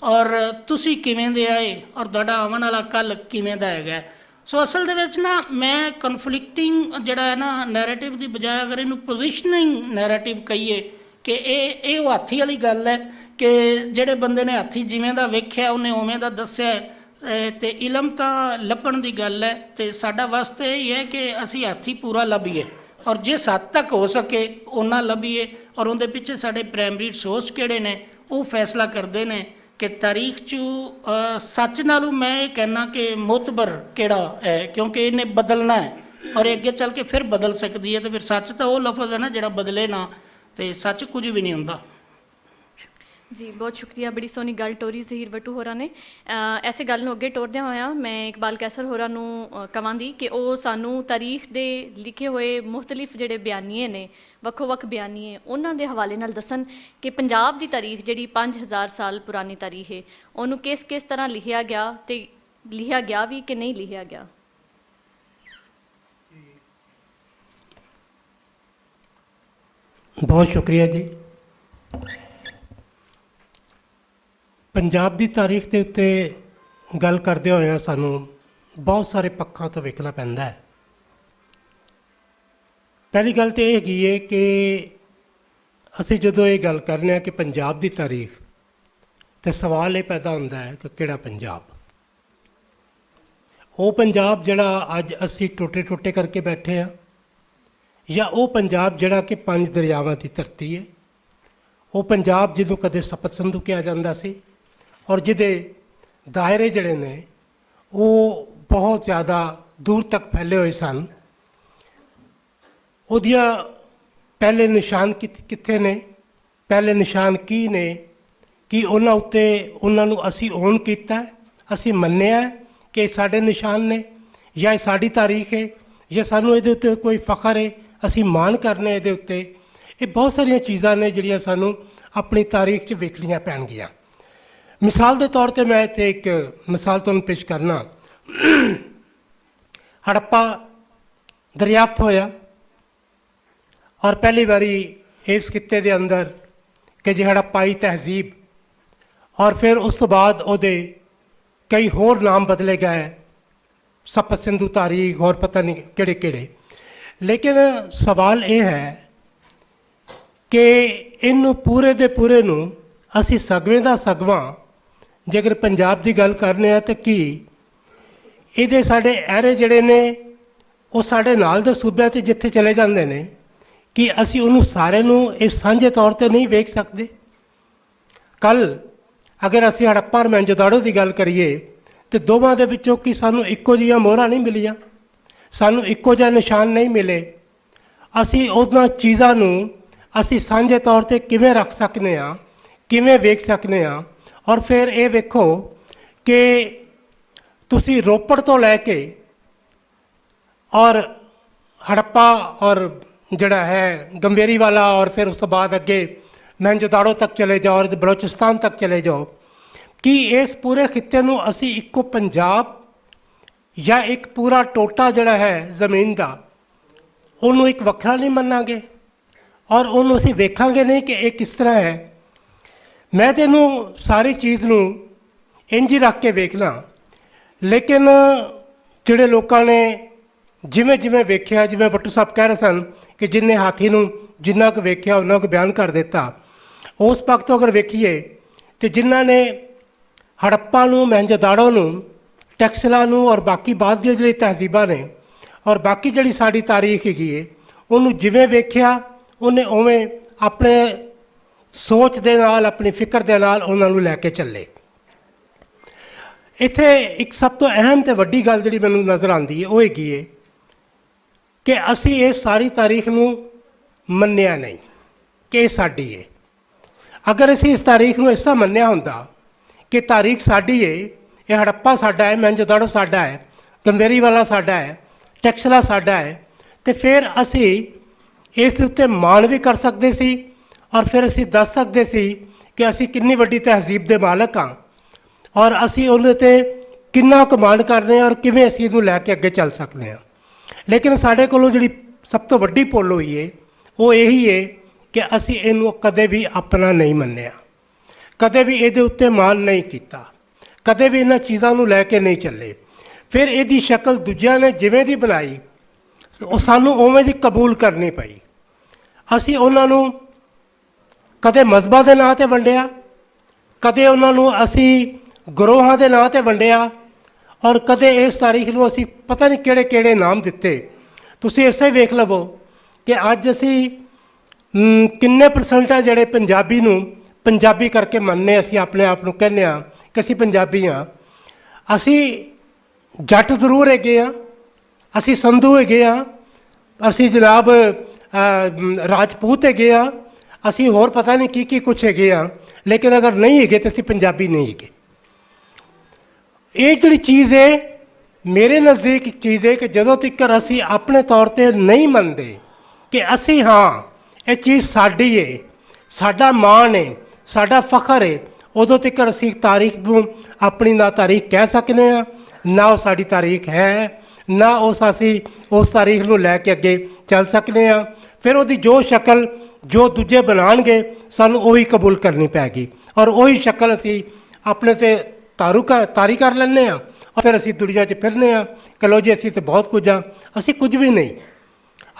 ਔਰ ਤੁਸੀਂ ਕਿਵੇਂ ਦੇ ਆਏ ਔਰ ਤੁਹਾਡਾ ਆਉਣ ਵਾਲਾ ਕੱਲ ਕਿਵੇਂ ਦਾ ਹੈਗਾ। ਸੋ ਅਸਲ ਦੇ ਵਿੱਚ ਨਾ ਮੈਂ ਕਨਫਲਿਕਟਿੰਗ ਜਿਹੜਾ ਹੈ ਨਾ ਨੈਰੇਟਿਵ ਦੀ ਬਜਾਏ ਅਗਰ ਇਹਨੂੰ ਪੋਜੀਸ਼ਨਿੰਗ ਨੈਰੇਟਿਵ ਕਹੀਏ ਕਿ ਇਹ ਉਹ ਹਾਥੀ ਵਾਲੀ ਗੱਲ ਹੈ ਕਿ ਜਿਹੜੇ ਬੰਦੇ ਨੇ ਹਾਥੀ ਜਿਵੇਂ ਦਾ ਵੇਖਿਆ ਉਹਨੇ ਉਵੇਂ ਦਾ ਦੱਸਿਆ ਤੇ ਇਲਮ ਤਾਂ ਲੱਭਣ ਦੀ ਗੱਲ ਹੈ ਤੇ ਸਾਡਾ ਵਾਸਤੇ ਇਹ ਹੈ ਕਿ ਅਸੀਂ ਹਾਥੀ ਪੂਰਾ ਲੱਭੀਏ ਔਰ ਜਿਸ ਹੱਦ ਤੱਕ ਹੋ ਸਕੇ ਉਹਨਾਂ ਲੱਭੀਏ ਔਰ ਉਹਦੇ ਪਿੱਛੇ ਸਾਡੇ ਪ੍ਰਾਇਮਰੀ ਸੋਰਸ ਕਿਹੜੇ ਨੇ ਉਹ ਫੈਸਲਾ ਕਰਦੇ ਨੇ ਕਿ ਤਾਰੀਖ 'ਚ ਸੱਚ ਨਾਲੋਂ ਮੈਂ ਇਹ ਕਹਿਣਾ ਕਿ ਮੁਤਬਰ ਕਿਹੜਾ ਹੈ ਕਿਉਂਕਿ ਇਹਨੇ ਬਦਲਣਾ ਹੈ ਔਰ ਅੱਗੇ ਚੱਲ ਕੇ ਫਿਰ ਬਦਲ ਸਕਦੀ ਹੈ ਤੇ ਫਿਰ ਸੱਚ ਤਾਂ ਉਹ ਲਫ਼ਜ਼ ਹੈ ਨਾ ਜਿਹੜਾ ਬਦਲੇ ਨਾ ਤੇ ਸੱਚ ਕੁਝ ਵੀ ਨਹੀਂ ਹੁੰਦਾ। ਜੀ ਬਹੁਤ ਸ਼ੁਕਰੀਆ, ਬੜੀ ਸੋਹਣੀ ਗੱਲ ਟੋਰੀ ਜ਼ਹੀਰ ਵੱਟੂ ਹੋਰਾਂ ਨੇ। ਐਸੇ ਗੱਲ ਨੂੰ ਅੱਗੇ ਟੋਰਦਿਆਂ ਹੋਇਆਂ ਮੈਂ ਇਕਬਾਲ ਕੈਸਰ ਹੋਰਾਂ ਨੂੰ ਕਹਾਂਗੀ ਕਿ ਉਹ ਸਾਨੂੰ ਤਾਰੀਖ ਦੇ ਲਿਖੇ ਹੋਏ ਮੁਖਤਲਿਫ ਜਿਹੜੇ ਬਿਆਨੀਏ ਨੇ, ਵੱਖੋ ਵੱਖ ਬਿਆਨੀਏ, ਉਹਨਾਂ ਦੇ ਹਵਾਲੇ ਨਾਲ ਦੱਸਣ ਕਿ ਪੰਜਾਬ ਦੀ ਤਾਰੀਖ ਜਿਹੜੀ 5000 ਸਾਲ ਪੁਰਾਣੀ ਤਾਰੀਖ ਹੈ ਉਹਨੂੰ ਕਿਸ ਕਿਸ ਤਰ੍ਹਾਂ ਲਿਖਿਆ ਗਿਆ ਤੇ ਲਿਖਿਆ ਗਿਆ ਵੀ ਕਿ ਨਹੀਂ ਲਿਖਿਆ ਗਿਆ। ਬਹੁਤ ਸ਼ੁਕਰੀਆ ਜੀ। ਪੰਜਾਬ ਦੀ ਤਾਰੀਖ ਦੇ ਉੱਤੇ ਗੱਲ ਕਰਦੇ ਹੋਇਆਂ ਸਾਨੂੰ ਬਹੁਤ ਸਾਰੇ ਪੱਖਾਂ ਤੋਂ ਵੇਖਣਾ ਪੈਂਦਾ ਹੈ। ਪਹਿਲੀ ਗੱਲ ਤਾਂ ਇਹ ਹੈਗੀ ਹੈ ਕਿ ਅਸੀਂ ਜਦੋਂ ਇਹ ਗੱਲ ਕਰਨੇ ਆ ਕਿ ਪੰਜਾਬ ਦੀ ਤਾਰੀਖ, ਤਾਂ ਸਵਾਲ ਇਹ ਪੈਦਾ ਹੁੰਦਾ ਹੈ ਕਿ ਕਿਹੜਾ ਪੰਜਾਬ? ਉਹ ਪੰਜਾਬ ਜਿਹੜਾ ਅੱਜ ਅਸੀਂ ਟੋਟੇ ਟੋਟੇ ਕਰਕੇ ਬੈਠੇ ਆ, ਜਾਂ ਉਹ ਪੰਜਾਬ ਜਿਹੜਾ ਕਿ 5 ਦਰਿਆਵਾਂ ਦੀ ਧਰਤੀ ਹੈ? ਉਹ ਪੰਜਾਬ ਜਿਹਨੂੰ ਕਦੇ ਸਪਤ ਸਿੰਧੂ ਕਿਹਾ ਜਾਂਦਾ ਸੀ ਔਰ ਜਿਹਦੇ ਦਾਇਰੇ ਜਿਹੜੇ ਨੇ ਉਹ ਬਹੁਤ ਜ਼ਿਆਦਾ ਦੂਰ ਤੱਕ ਫੈਲੇ ਹੋਏ ਸਨ। ਉਹਦੀਆਂ ਪਹਿਲੇ ਨਿਸ਼ਾਨ ਕਿੱਥੇ ਨੇ, ਪਹਿਲੇ ਨਿਸ਼ਾਨ ਕੀ ਨੇ, ਕਿ ਉਹਨਾਂ ਉੱਤੇ ਉਹਨਾਂ ਨੂੰ ਅਸੀਂ ਓਨ ਕੀਤਾ, ਅਸੀਂ ਮੰਨਿਆ ਕਿ ਸਾਡੇ ਨਿਸ਼ਾਨ ਨੇ, ਜਾਂ ਇਹ ਸਾਡੀ ਤਾਰੀਖ ਹੈ, ਜਾਂ ਸਾਨੂੰ ਇਹਦੇ ਉੱਤੇ ਕੋਈ ਫਖਰ ਹੈ, ਅਸੀਂ ਮਾਣ ਕਰਨੇ ਇਹਦੇ ਉੱਤੇ। ਇਹ ਬਹੁਤ ਸਾਰੀਆਂ ਚੀਜ਼ਾਂ ਨੇ ਜਿਹੜੀਆਂ ਸਾਨੂੰ ਆਪਣੀ ਤਾਰੀਖ 'ਚ ਵੇਖਣੀਆਂ ਪੈਣਗੀਆਂ। ਮਿਸਾਲ ਦੇ ਤੌਰ 'ਤੇ ਮੈਂ ਇੱਥੇ ਇੱਕ ਮਿਸਾਲ ਤੁਹਾਨੂੰ ਪੇਸ਼ ਕਰਨਾ। ਹੜੱਪਾ ਦਰਿਆਫਤ ਹੋਇਆ ਔਰ ਪਹਿਲੀ ਵਾਰੀ ਇਸ ਖਿੱਤੇ ਦੇ ਅੰਦਰ ਕਿ ਜੇ ਹੜੱਪਾਈ ਤਹਿਜ਼ੀਬ, ਔਰ ਫਿਰ ਉਸ ਤੋਂ ਬਾਅਦ ਉਹਦੇ ਕਈ ਹੋਰ ਨਾਮ ਬਦਲੇ ਗਏ, ਸਪਤ ਸਿੰਧੂ ਤਾਰੀਖ ਔਰ ਪਤਾ ਨਹੀਂ ਕਿਹੜੇ ਕਿਹੜੇ। ਲੇਕਿਨ ਸਵਾਲ ਇਹ ਹੈ ਕਿ ਇਹਨੂੰ ਪੂਰੇ ਦੇ ਪੂਰੇ ਨੂੰ ਅਸੀਂ ਸਗਵੇਂ ਦਾ ਸਗਵਾਂ ਜੇਕਰ ਪੰਜਾਬ ਦੀ ਗੱਲ ਕਰਨੇ ਆ ਤਾਂ ਕੀ ਇਹਦੇ ਸਾਡੇ ਐਰੇ ਜਿਹੜੇ ਨੇ ਉਹ ਸਾਡੇ ਨਾਲ ਦੇ ਸੂਬਿਆਂ 'ਚ ਜਿੱਥੇ ਚਲੇ ਜਾਂਦੇ ਨੇ, ਕਿ ਅਸੀਂ ਉਹਨੂੰ ਸਾਰੇ ਨੂੰ ਇਹ ਸਾਂਝੇ ਤੌਰ 'ਤੇ ਨਹੀਂ ਵੇਖ ਸਕਦੇ? ਕੱਲ੍ਹ ਅਗਰ ਅਸੀਂ ਹੜੱਪਾ ਔਰ ਮੋਹਨਜੋਦਾੜੋ ਦੀ ਗੱਲ ਕਰੀਏ ਤਾਂ ਦੋਵਾਂ ਦੇ ਵਿੱਚੋਂ ਕਿ ਸਾਨੂੰ ਇੱਕੋ ਜਿਹੀਆਂ ਮੋਹਰਾਂ ਨਹੀਂ ਮਿਲੀਆਂ, ਸਾਨੂੰ ਇੱਕੋ ਜਿਹਾ ਨਿਸ਼ਾਨ ਨਹੀਂ ਮਿਲੇ। ਅਸੀਂ ਉਹਨਾਂ ਚੀਜ਼ਾਂ ਨੂੰ ਅਸੀਂ ਸਾਂਝੇ ਤੌਰ 'ਤੇ ਕਿਵੇਂ ਰੱਖ ਸਕਦੇ ਹਾਂ, ਕਿਵੇਂ ਵੇਖ ਸਕਦੇ ਹਾਂ? ਔਰ ਫਿਰ ਇਹ ਵੇਖੋ ਕਿ ਤੁਸੀਂ ਰੋਪੜ ਤੋਂ ਲੈ ਕੇ ਔਰ ਹੜੱਪਾ ਔਰ ਜਿਹੜਾ ਹੈ ਗੰਭੀਰੀ ਵਾਲਾ ਔਰ ਫਿਰ ਉਸ ਤੋਂ ਬਾਅਦ ਅੱਗੇ ਮੋਹਨਜੋਦਾੜੋ ਤੱਕ ਚਲੇ ਜਾਓ ਔਰ ਬਲੋਚਿਸਤਾਨ ਤੱਕ ਚਲੇ ਜਾਓ, ਕਿ ਇਸ ਪੂਰੇ ਖਿੱਤੇ ਨੂੰ ਅਸੀਂ ਇੱਕੋ ਪੰਜਾਬ ਜਾਂ ਇੱਕ ਪੂਰਾ ਟੋਟਾ ਜਿਹੜਾ ਹੈ ਜ਼ਮੀਨ ਦਾ, ਉਹਨੂੰ ਇੱਕ ਵੱਖਰਾ ਨਹੀਂ ਮੰਨਾਂਗੇ ਔਰ ਉਹਨੂੰ ਅਸੀਂ ਵੇਖਾਂਗੇ ਨਹੀਂ ਕਿ ਇਹ ਕਿਸ ਤਰ੍ਹਾਂ ਹੈ? ਮੈਂ ਤੈਨੂੰ ਸਾਰੀ ਚੀਜ਼ ਨੂੰ ਇੰਝ ਹੀ ਰੱਖ ਕੇ ਵੇਖਣਾ। ਲੇਕਿਨ ਜਿਹੜੇ ਲੋਕਾਂ ਨੇ ਜਿਵੇਂ ਜਿਵੇਂ ਵੇਖਿਆ, ਜਿਵੇਂ ਵੱਟੂ ਸਾਹਿਬ ਕਹਿ ਰਹੇ ਸਨ ਕਿ ਜਿੰਨੇ ਹਾਥੀ ਨੂੰ ਜਿੰਨਾ ਕੁ ਵੇਖਿਆ ਉਹਨਾਂ ਕੁ ਬਿਆਨ ਕਰ ਦਿੱਤਾ, ਉਸ ਵਕਤ ਤੋਂ ਅਗਰ ਵੇਖੀਏ ਤੇ ਜਿਨ੍ਹਾਂ ਨੇ ਹੜੱਪਾ ਨੂੰ, ਮੋਹਨਜੋਦਾੜੋ ਨੂੰ, ਟੈਕਸਲਾ ਨੂੰ ਔਰ ਬਾਕੀ ਬਾਅਦ ਦੀਆਂ ਜਿਹੜੀ ਤਹਿਜ਼ੀਬਾਂ ਨੇ ਔਰ ਬਾਕੀ ਜਿਹੜੀ ਸਾਡੀ ਤਾਰੀਖ ਹੈਗੀ ਹੈ, ਉਹਨੂੰ ਜਿਵੇਂ ਵੇਖਿਆ ਉਹਨੇ ਉਵੇਂ ਆਪਣੇ ਸੋਚ ਦੇ ਨਾਲ, ਆਪਣੀ ਫਿਕਰ ਦੇ ਨਾਲ ਉਹਨਾਂ ਨੂੰ ਲੈ ਕੇ ਚੱਲੇ। ਇੱਥੇ ਇੱਕ ਸਭ ਤੋਂ ਅਹਿਮ ਤੇ ਵੱਡੀ ਗੱਲ ਜਿਹੜੀ ਮੈਨੂੰ ਨਜ਼ਰ ਆਉਂਦੀ ਹੈ ਉਹ ਹੈਗੀ ਹੈ ਕਿ ਅਸੀਂ ਇਹ ਸਾਰੀ ਤਾਰੀਖ ਨੂੰ ਮੰਨਿਆ ਨਹੀਂ ਕਿ ਇਹ ਸਾਡੀ ਹੈ। ਅਗਰ ਅਸੀਂ ਇਸ ਤਾਰੀਖ ਨੂੰ ਐਸਾ ਮੰਨਿਆ ਹੁੰਦਾ ਕਿ ਤਾਰੀਖ ਸਾਡੀ ਹੈ, ਇਹ ਹੜੱਪਾ ਸਾਡਾ ਹੈ, ਮੋਹਨਜੋਦਾੜੋ ਸਾਡਾ ਹੈ, ਗੰਭੀਰੀ ਵਾਲਾ ਸਾਡਾ ਹੈ, ਟੈਕਸਲਾ ਸਾਡਾ ਹੈ, ਤੇ ਫਿਰ ਅਸੀਂ ਇਸ ਦੇ ਉੱਤੇ ਮਾਣ ਵੀ ਕਰ ਸਕਦੇ ਸੀ ਔਰ ਫਿਰ ਅਸੀਂ ਦੱਸ ਸਕਦੇ ਸੀ ਕਿ ਅਸੀਂ ਕਿੰਨੀ ਵੱਡੀ ਤਹਿਜ਼ੀਬ ਦੇ ਮਾਲਕ ਹਾਂ ਔਰ ਅਸੀਂ ਉਹਦੇ 'ਤੇ ਕਿੰਨਾ ਕਮਾਂਡ ਕਰ ਰਹੇ ਹਾਂ ਔਰ ਕਿਵੇਂ ਅਸੀਂ ਇਹਨੂੰ ਲੈ ਕੇ ਅੱਗੇ ਚੱਲ ਸਕਦੇ ਹਾਂ। ਲੇਕਿਨ ਸਾਡੇ ਕੋਲੋਂ ਜਿਹੜੀ ਸਭ ਤੋਂ ਵੱਡੀ ਭੁੱਲ ਹੋਈ ਹੈ ਉਹ ਇਹੀ ਹੈ ਕਿ ਅਸੀਂ ਇਹਨੂੰ ਕਦੇ ਵੀ ਆਪਣਾ ਨਹੀਂ ਮੰਨਿਆ, ਕਦੇ ਵੀ ਇਹਦੇ ਉੱਤੇ ਮਾਣ ਨਹੀਂ ਕੀਤਾ, ਕਦੇ ਵੀ ਇਹਨਾਂ ਚੀਜ਼ਾਂ ਨੂੰ ਲੈ ਕੇ ਨਹੀਂ ਚੱਲੇ। ਫਿਰ ਇਹਦੀ ਸ਼ਕਲ ਦੂਜਿਆਂ ਨੇ ਜਿਵੇਂ ਦੀ ਬਣਾਈ ਉਹ ਸਾਨੂੰ ਉਵੇਂ ਦੀ ਕਬੂਲ ਕਰਨੀ ਪਈ। ਅਸੀਂ ਉਹਨਾਂ ਨੂੰ ਕਦੇ ਮਜ਼ਹਬਾਂ ਦੇ ਨਾਂ 'ਤੇ ਵੰਡਿਆ, ਕਦੇ ਉਹਨਾਂ ਨੂੰ ਅਸੀਂ ਗਰੋਹਾਂ ਦੇ ਨਾਂ 'ਤੇ ਵੰਡਿਆ, ਔਰ ਕਦੇ ਇਸ ਤਾਰੀਖ ਨੂੰ ਅਸੀਂ ਪਤਾ ਨਹੀਂ ਕਿਹੜੇ ਕਿਹੜੇ ਨਾਮ ਦਿੱਤੇ। ਤੁਸੀਂ ਇਸੇ ਵੇਖ ਲਵੋ ਕਿ ਅੱਜ ਅਸੀਂ ਕਿੰਨੇ ਪਰਸੈਂਟ ਆ ਜਿਹੜੇ ਪੰਜਾਬੀ ਨੂੰ ਪੰਜਾਬੀ ਕਰਕੇ ਮੰਨਦੇ, ਅਸੀਂ ਆਪਣੇ ਆਪ ਨੂੰ ਕਹਿੰਦੇ ਹਾਂ ਕਿ ਅਸੀਂ ਪੰਜਾਬੀ ਹਾਂ। ਅਸੀਂ ਜੱਟ ਜ਼ਰੂਰ ਹੈਗੇ ਹਾਂ, ਅਸੀਂ ਸੰਧੂ ਹੈਗੇ ਹਾਂ, ਅਸੀਂ ਜਨਾਬ ਰਾਜਪੂਤ ਹੈਗੇ ਹਾਂ, ਅਸੀਂ ਹੋਰ ਪਤਾ ਨਹੀਂ ਕੀ ਕੁਛ ਹੈਗੇ ਹਾਂ, ਲੇਕਿਨ ਅਗਰ ਨਹੀਂ ਹੈਗੇ ਤਾਂ ਅਸੀਂ ਪੰਜਾਬੀ ਨਹੀਂ ਹੈਗੇ। ਇਹ ਜਿਹੜੀ ਚੀਜ਼ ਹੈ ਮੇਰੇ ਨਜ਼ਦੀਕ ਇੱਕ ਚੀਜ਼ ਹੈ ਕਿ ਜਦੋਂ ਤੱਕ ਅਸੀਂ ਆਪਣੇ ਤੌਰ 'ਤੇ ਨਹੀਂ ਮੰਨਦੇ ਕਿ ਅਸੀਂ ਹਾਂ ਇਹ ਚੀਜ਼ ਸਾਡੀ ਹੈ, ਸਾਡਾ ਮਾਣ ਹੈ, ਸਾਡਾ ਫਖਰ ਹੈ, ਉਦੋਂ ਤੱਕ ਅਸੀਂ ਤਾਰੀਖ ਨੂੰ ਆਪਣੀ ਨਾ ਤਾਰੀਖ ਕਹਿ ਸਕਦੇ ਹਾਂ, ਨਾ ਉਹ ਸਾਡੀ ਤਾਰੀਖ ਹੈ, ਨਾ ਅਸੀਂ ਉਸ ਤਾਰੀਖ ਨੂੰ ਲੈ ਕੇ ਅੱਗੇ ਚੱਲ ਸਕਦੇ ਹਾਂ। ਫਿਰ ਉਹਦੀ ਜੋ ਸ਼ਕਲ ਜੋ ਦੂਜੇ ਬਣਾਉਣਗੇ ਸਾਨੂੰ ਉਹੀ ਕਬੂਲ ਕਰਨੀ ਪੈਗੀ, ਔਰ ਉਹੀ ਸ਼ਕਲ ਅਸੀਂ ਆਪਣੇ 'ਤੇ ਤਾਰੀ ਕਰ ਲੈਂਦੇ ਹਾਂ, ਔਰ ਫਿਰ ਅਸੀਂ ਦੁਨੀਆ 'ਚ ਫਿਰਨੇ ਹਾਂ ਕਿ ਲਓ ਜੀ ਅਸੀਂ ਤਾਂ ਬਹੁਤ ਕੁਝ ਹਾਂ। ਅਸੀਂ ਕੁਝ ਵੀ ਨਹੀਂ।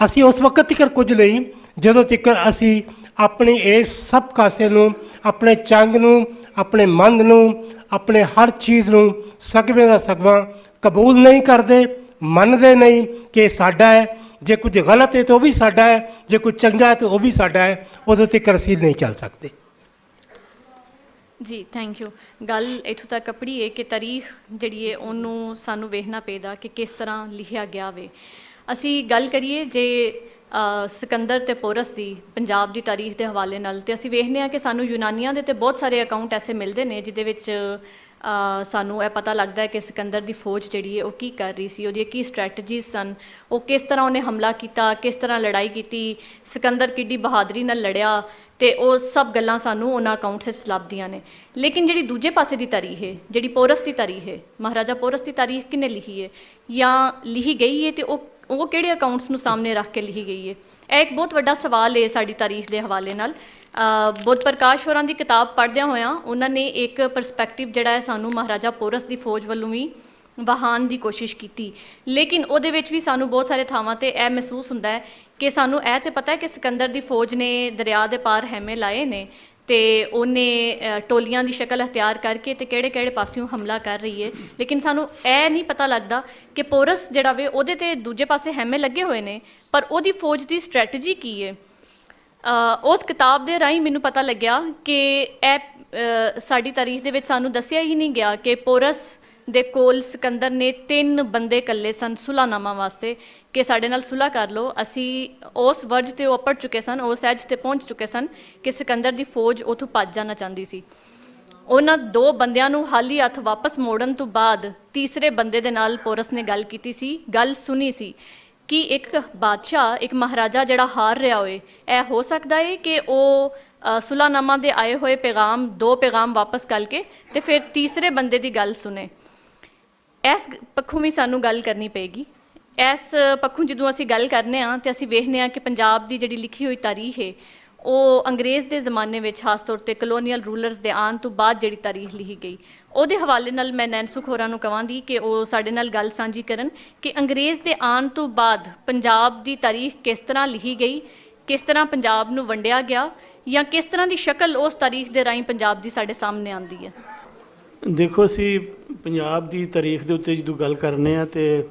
ਅਸੀਂ ਉਸ ਵਕਤ ਤੱਕ ਕੁਝ ਨਹੀਂ ਜਦੋਂ ਤੱਕ ਅਸੀਂ ਆਪਣੀ ਇਸ ਸਭ ਕਾਸੇ ਨੂੰ, ਆਪਣੇ ਚੰਗ ਨੂੰ, ਆਪਣੇ ਮਨ ਨੂੰ, ਆਪਣੇ ਹਰ ਚੀਜ਼ ਨੂੰ ਸਗਵੇਂ ਦਾ ਸਗਵਾਂ ਕਬੂਲ ਨਹੀਂ ਕਰਦੇ, ਮੰਨਦੇ ਨਹੀਂ ਕਿ ਇਹ ਸਾਡਾ ਹੈ। ਜੇ ਕੁਝ ਗਲਤ ਹੈ ਤਾਂ ਉਹ ਵੀ ਸਾਡਾ ਹੈ, ਜੇ ਕੁਝ ਚੰਗਾ ਹੈ ਤਾਂ ਉਹ ਵੀ ਸਾਡਾ ਹੈ। ਉਦੋਂ ਤੱਕ ਅਸੀਂ ਨਹੀਂ ਚੱਲ ਸਕਦੇ। ਜੀ ਥੈਂਕ ਯੂ। ਗੱਲ ਇੱਥੋਂ ਤੱਕ ਕੱਪੜੀ ਹੈ ਕਿ ਤਾਰੀਖ ਜਿਹੜੀ ਹੈ ਉਹਨੂੰ ਸਾਨੂੰ ਵੇਖਣਾ ਪਏਗਾ ਕਿ ਕਿਸ ਤਰ੍ਹਾਂ ਲਿਖਿਆ ਗਿਆ ਵੇ। ਅਸੀਂ ਗੱਲ ਕਰੀਏ ਜੇ ਸਿਕੰਦਰ ਤੇ ਪੋਰਸ ਦੀ ਪੰਜਾਬ ਦੀ ਤਾਰੀਖ ਦੇ ਹਵਾਲੇ ਨਾਲ, ਤੇ ਅਸੀਂ ਵੇਖਦੇ ਹਾਂ ਕਿ ਸਾਨੂੰ ਯੂਨਾਨੀਆਂ ਦੇ ਤੇ ਬਹੁਤ ਸਾਰੇ ਅਕਾਊਂਟ ਐਸੇ ਮਿਲਦੇ ਨੇ ਜਿਹਦੇ ਵਿੱਚ ਸਾਨੂੰ ਇਹ ਪਤਾ ਲੱਗਦਾ ਹੈ ਕਿ ਸਿਕੰਦਰ ਦੀ ਫੌਜ ਜਿਹੜੀ ਹੈ ਉਹ ਕੀ ਕਰ ਰਹੀ ਸੀ, ਉਹਦੀਆਂ ਕੀ ਸਟ੍ਰੈਟਜੀਜ਼ ਸਨ, ਉਹ ਕਿਸ ਤਰ੍ਹਾਂ ਉਹਨੇ ਹਮਲਾ ਕੀਤਾ, ਕਿਸ ਤਰ੍ਹਾਂ ਲੜਾਈ ਕੀਤੀ, ਸਿਕੰਦਰ ਕਿੱਡੀ ਬਹਾਦਰੀ ਨਾਲ ਲੜਿਆ, ਤੇ ਉਹ ਸਭ ਗੱਲਾਂ ਸਾਨੂੰ ਉਹਨਾਂ ਅਕਾਊਂਟਸ ਵਿੱਚ ਲੱਭਦੀਆਂ ਨੇ। ਲੇਕਿਨ ਜਿਹੜੀ ਦੂਜੇ ਪਾਸੇ ਦੀ ਤਾਰੀਖ ਹੈ, ਜਿਹੜੀ ਪੋਰਸ ਦੀ ਤਾਰੀਖ ਹੈ, ਮਹਾਰਾਜਾ ਪੋਰਸ ਦੀ ਤਾਰੀਖ ਕਿਹਨੇ ਲਿਖੀ ਹੈ ਜਾਂ ਲਿਖੀ ਗਈ ਹੈ, ਤੇ ਉਹ ਕਿਹੜੇ ਅਕਾਊਂਟਸ ਨੂੰ ਸਾਹਮਣੇ ਰੱਖ ਕੇ ਲਿਖੀ ਗਈ ਹੈ? ਇਹ ਇੱਕ ਬਹੁਤ ਵੱਡਾ ਸਵਾਲ ਹੈ ਸਾਡੀ ਤਾਰੀਖ ਦੇ ਹਵਾਲੇ ਨਾਲ। ਬੁੱਧ ਪ੍ਰਕਾਸ਼ ਹੋਰਾਂ ਦੀ ਕਿਤਾਬ ਪੜ੍ਹਦਿਆਂ ਹੋਇਆਂ ਉਹਨਾਂ ਨੇ ਇੱਕ ਪਰਸਪੈਕਟਿਵ ਜਿਹੜਾ ਹੈ ਸਾਨੂੰ ਮਹਾਰਾਜਾ ਪੋਰਸ ਦੀ ਫੌਜ ਵੱਲੋਂ ਵੀ ਵਹਾਉਣ ਦੀ ਕੋਸ਼ਿਸ਼ ਕੀਤੀ, ਲੇਕਿਨ ਉਹਦੇ ਵਿੱਚ ਵੀ ਸਾਨੂੰ ਬਹੁਤ ਸਾਰੇ ਥਾਵਾਂ 'ਤੇ ਇਹ ਮਹਿਸੂਸ ਹੁੰਦਾ ਹੈ ਕਿ ਸਾਨੂੰ ਇਹ ਤਾਂ ਪਤਾ ਹੈ ਕਿ ਸਿਕੰਦਰ ਦੀ ਫੌਜ ਨੇ ਦਰਿਆ ਦੇ ਪਾਰ ਹੈਮੇ ਲਾਏ ਨੇ, ਤੇ ਉਹਨੇ ਟੋਲੀਆਂ ਦੀ ਸ਼ਕਲ ਅਖਤਿਆਰ ਕਰਕੇ ਤੇ ਕਿਹੜੇ ਕਿਹੜੇ ਪਾਸਿਓਂ ਹਮਲਾ ਕਰ ਰਹੀ ਹੈ, ਲੇਕਿਨ ਸਾਨੂੰ ਇਹ ਨਹੀਂ ਪਤਾ ਲੱਗਦਾ ਕਿ ਪੋਰਸ ਜਿਹੜਾ ਵੇ ਉਹਦੇ 'ਤੇ ਦੂਜੇ ਪਾਸੇ ਹੈਮੇ ਲੱਗੇ ਹੋਏ ਨੇ, ਪਰ ਉਹਦੀ ਫੌਜ ਦੀ ਸਟ੍ਰੈਟਜੀ ਕੀ ਹੈ। ਉਸ ਕਿਤਾਬ ਦੇ ਰਾਹੀਂ ਮੈਨੂੰ ਪਤਾ ਲੱਗਿਆ ਕਿ ਇਹ ਸਾਡੀ ਤਾਰੀਖ ਦੇ ਵਿੱਚ ਸਾਨੂੰ ਦੱਸਿਆ ਹੀ ਨਹੀਂ ਗਿਆ ਕਿ ਪੋਰਸ ਦੇ ਕੋਲ ਸਿਕੰਦਰ ਨੇ 3 ਬੰਦੇ ਇਕੱਲੇ ਸਨ ਸੁਲਾਹਨਾਮਾ ਵਾਸਤੇ ਕਿ ਸਾਡੇ ਨਾਲ ਸੁਲ੍ਹਾ ਕਰ ਲਓ। ਅਸੀਂ ਉਸ ਵਰਜ 'ਤੇ ਉਹ ਅਪੜ ਚੁੱਕੇ ਸਨ, ਉਸ ਐਜ 'ਤੇ ਪਹੁੰਚ ਚੁੱਕੇ ਸਨ ਕਿ ਸਿਕੰਦਰ ਦੀ ਫੌਜ ਉੱਥੋਂ ਭੱਜ ਜਾਣਾ ਚਾਹੁੰਦੀ ਸੀ। ਉਹਨਾਂ 2 ਬੰਦਿਆਂ ਨੂੰ ਹਾਲੀ ਹੱਥ ਵਾਪਸ ਮੋੜਨ ਤੋਂ ਬਾਅਦ ਤੀਸਰੇ ਬੰਦੇ ਦੇ ਨਾਲ ਪੋਰਸ ਨੇ ਗੱਲ ਕੀਤੀ ਸੀ, ਗੱਲ ਸੁਣੀ ਸੀ ਕਿ ਇੱਕ ਬਾਦਸ਼ਾਹ, ਇੱਕ ਮਹਾਰਾਜਾ ਜਿਹੜਾ ਹਾਰ ਰਿਹਾ ਹੋਏ, ਇਹ ਹੋ ਸਕਦਾ ਹੈ ਕਿ ਉਹ ਸੁਲਾਹਨਾਮਾ ਦੇ ਆਏ ਹੋਏ ਪੈਗਾਮ 2 ਪੈਗਾਮ ਵਾਪਸ ਕਰਕੇ ਤੇ ਫਿਰ ਤੀਸਰੇ ਬੰਦੇ ਦੀ ਗੱਲ ਸੁਣੇ। ਇਸ ਪੱਖੋਂ ਵੀ ਸਾਨੂੰ ਗੱਲ ਕਰਨੀ ਪਏਗੀ। ਇਸ ਪੱਖੋਂ ਜਦੋਂ ਅਸੀਂ ਗੱਲ ਕਰਨੇ ਹਾਂ ਤੇ ਅਸੀਂ ਵੇਖਦੇ ਹਾਂ ਕਿ ਪੰਜਾਬ ਦੀ ਜਿਹੜੀ ਲਿਖੀ ਹੋਈ ਤਾਰੀਖ ਹੈ ਉਹ ਅੰਗਰੇਜ਼ ਦੇ ਜ਼ਮਾਨੇ ਵਿੱਚ, ਖਾਸ ਤੌਰ 'ਤੇ ਕਲੋਨੀਅਲ ਰੂਲਰਸ ਦੇ ਆਉਣ ਤੋਂ ਬਾਅਦ ਜਿਹੜੀ ਤਾਰੀਖ ਲਿਖੀ ਗਈ, ਉਹਦੇ ਹਵਾਲੇ ਨਾਲ ਮੈਂ ਨੈਨਸੁਖ ਹੋਰਾਂ ਨੂੰ ਕਹਾਂਗੀ ਕਿ ਉਹ ਸਾਡੇ ਨਾਲ ਗੱਲ ਸਾਂਝੀ ਕਰਨ ਕਿ ਅੰਗਰੇਜ਼ ਦੇ ਆਉਣ ਤੋਂ ਬਾਅਦ ਪੰਜਾਬ ਦੀ ਤਾਰੀਖ ਕਿਸ ਤਰ੍ਹਾਂ ਲਿਖੀ ਗਈ, ਕਿਸ ਤਰ੍ਹਾਂ ਪੰਜਾਬ ਨੂੰ ਵੰਡਿਆ ਗਿਆ, ਜਾਂ ਕਿਸ ਤਰ੍ਹਾਂ ਦੀ ਸ਼ਕਲ ਉਸ ਤਾਰੀਖ ਦੇ ਰਾਹੀਂ ਪੰਜਾਬ ਦੀ ਸਾਡੇ ਸਾਹਮਣੇ ਆਉਂਦੀ ਹੈ। ਦੇਖੋ, ਅਸੀਂ ਪੰਜਾਬ ਦੀ ਤਾਰੀਖ ਦੇ ਉੱਤੇ ਜਦੋਂ ਗੱਲ ਕਰਨੇ ਆ ਤੇ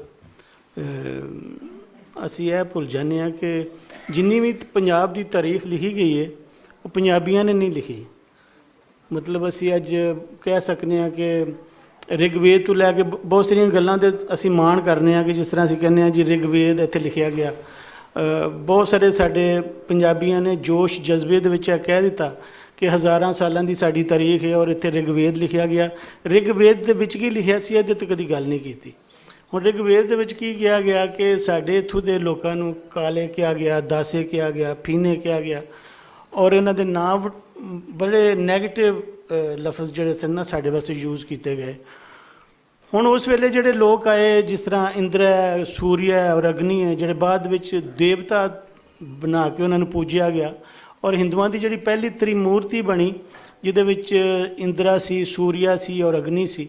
ਅਸੀਂ ਇਹ ਭੁੱਲ ਜਾਂਦੇ ਹਾਂ ਕਿ ਜਿੰਨੀ ਵੀ ਪੰਜਾਬ ਦੀ ਤਾਰੀਖ ਲਿਖੀ ਗਈ ਹੈ ਉਹ ਪੰਜਾਬੀਆਂ ਨੇ ਨਹੀਂ ਲਿਖੀ। ਮਤਲਬ ਅਸੀਂ ਅੱਜ ਕਹਿ ਸਕਦੇ ਹਾਂ ਕਿ ਰਿਗਵੇਦ ਤੋਂ ਲੈ ਕੇ ਬਹੁਤ ਸਾਰੀਆਂ ਗੱਲਾਂ ਦੇ ਅਸੀਂ ਮਾਣ ਕਰਨੇ ਹਾਂ ਕਿ ਜਿਸ ਤਰ੍ਹਾਂ ਅਸੀਂ ਕਹਿੰਦੇ ਹਾਂ ਜੀ ਰਿਗਵੇਦ ਇੱਥੇ ਲਿਖਿਆ ਗਿਆ। ਬਹੁਤ ਸਾਰੇ ਸਾਡੇ ਪੰਜਾਬੀਆਂ ਨੇ ਜੋਸ਼ ਜਜ਼ਬੇ ਦੇ ਵਿੱਚ ਇਹ ਕਹਿ ਦਿੱਤਾ ਕਿ ਹਜ਼ਾਰਾਂ ਸਾਲਾਂ ਦੀ ਸਾਡੀ ਤਾਰੀਖ ਹੈ ਔਰ ਇੱਥੇ ਰਿਗਵੇਦ ਲਿਖਿਆ ਗਿਆ। ਰਿਗਵੇਦ ਦੇ ਵਿੱਚ ਕੀ ਲਿਖਿਆ ਸੀ ਇਹਦੇ 'ਤੇ ਕਦੀ ਗੱਲ ਨਹੀਂ ਕੀਤੀ। ਹੁਣ ਰਿਗਵੇਦ ਦੇ ਵਿੱਚ ਕੀ ਕਿਹਾ ਗਿਆ ਕਿ ਸਾਡੇ ਇੱਥੋਂ ਦੇ ਲੋਕਾਂ ਨੂੰ ਕਾਲੇ ਕਿਹਾ ਗਿਆ, ਦਾਸੇ ਕਿਹਾ ਗਿਆ, ਫੀਨੇ ਕਿਹਾ ਗਿਆ, ਔਰ ਇਹਨਾਂ ਦੇ ਨਾਮ ਬੜੇ ਨੈਗੇਟਿਵ ਲਫ਼ਜ਼ ਜਿਹੜੇ ਸਨ ਨਾ ਸਾਡੇ ਵਾਸਤੇ ਯੂਜ਼ ਕੀਤੇ ਗਏ। ਹੁਣ ਉਸ ਵੇਲੇ ਜਿਹੜੇ ਲੋਕ ਆਏ, ਜਿਸ ਤਰ੍ਹਾਂ ਇੰਦਰ ਹੈ, ਸੂਰਿਆ ਹੈ ਔਰ ਅਗਨੀ ਹੈ, ਜਿਹੜੇ ਬਾਅਦ ਵਿੱਚ ਦੇਵਤਾ ਬਣਾ ਕੇ ਉਹਨਾਂ ਨੂੰ ਪੂਜਿਆ ਗਿਆ, ਔਰ ਹਿੰਦੂਆਂ ਦੀ ਜਿਹੜੀ ਪਹਿਲੀ ਤ੍ਰਿਮੂਰਤੀ ਬਣੀ ਜਿਹਦੇ ਵਿੱਚ ਇੰਦਰਾ ਸੀ, ਸੂਰਿਆ ਸੀ ਔਰ ਅਗਨੀ ਸੀ,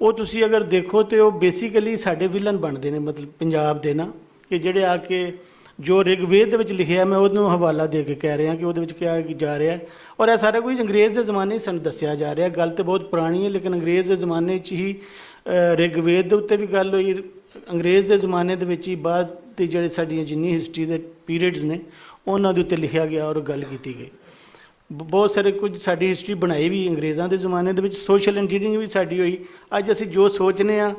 ਉਹ ਤੁਸੀਂ ਅਗਰ ਦੇਖੋ ਤੇ ਉਹ ਬੇਸਿਕਲੀ ਸਾਡੇ ਵਿਲਨ ਬਣਦੇ ਨੇ, ਮਤਲਬ ਪੰਜਾਬ ਦੇ ਨਾ, ਕਿ ਜਿਹੜੇ ਆ ਕੇ ਜੋ ਰਿਗਵੇਦ ਦੇ ਵਿੱਚ ਲਿਖਿਆ, ਮੈਂ ਉਹਨੂੰ ਹਵਾਲਾ ਦੇ ਕੇ ਕਹਿ ਰਿਹਾ ਕਿ ਉਹਦੇ ਵਿੱਚ ਕਿਹਾ ਜਾ ਰਿਹਾ, ਔਰ ਇਹ ਸਾਰਾ ਕੁਝ ਅੰਗਰੇਜ਼ ਦੇ ਜ਼ਮਾਨੇ 'ਚ ਸਾਨੂੰ ਦੱਸਿਆ ਜਾ ਰਿਹਾ। ਗੱਲ ਤਾਂ ਬਹੁਤ ਪੁਰਾਣੀ ਹੈ, ਲੇਕਿਨ ਅੰਗਰੇਜ਼ ਦੇ ਜ਼ਮਾਨੇ 'ਚ ਹੀ ਰਿਗਵੇਦ ਦੇ ਉੱਤੇ ਵੀ ਗੱਲ ਹੋਈ, ਅੰਗਰੇਜ਼ ਦੇ ਜ਼ਮਾਨੇ ਦੇ ਵਿੱਚ ਹੀ ਬਾਅਦ ਦੀ ਜਿਹੜੇ ਸਾਡੀਆਂ ਜਿੰਨੀ ਹਿਸਟਰੀ ਦੇ ਪੀਰੀਅਡਸ ਨੇ ਉਹਨਾਂ ਦੇ ਉੱਤੇ ਲਿਖਿਆ ਗਿਆ ਔਰ ਗੱਲ ਕੀਤੀ ਗਈ। ਬਹੁਤ ਸਾਰੇ ਕੁਝ ਸਾਡੀ ਹਿਸਟਰੀ ਬਣਾਈ ਵੀ ਅੰਗਰੇਜ਼ਾਂ ਦੇ ਜ਼ਮਾਨੇ ਦੇ ਵਿੱਚ, ਸੋਸ਼ਲ ਇੰਜੀਨੀਅਰਿੰਗ ਵੀ ਸਾਡੀ ਹੋਈ। ਅੱਜ ਅਸੀਂ ਜੋ ਸੋਚਦੇ ਹਾਂ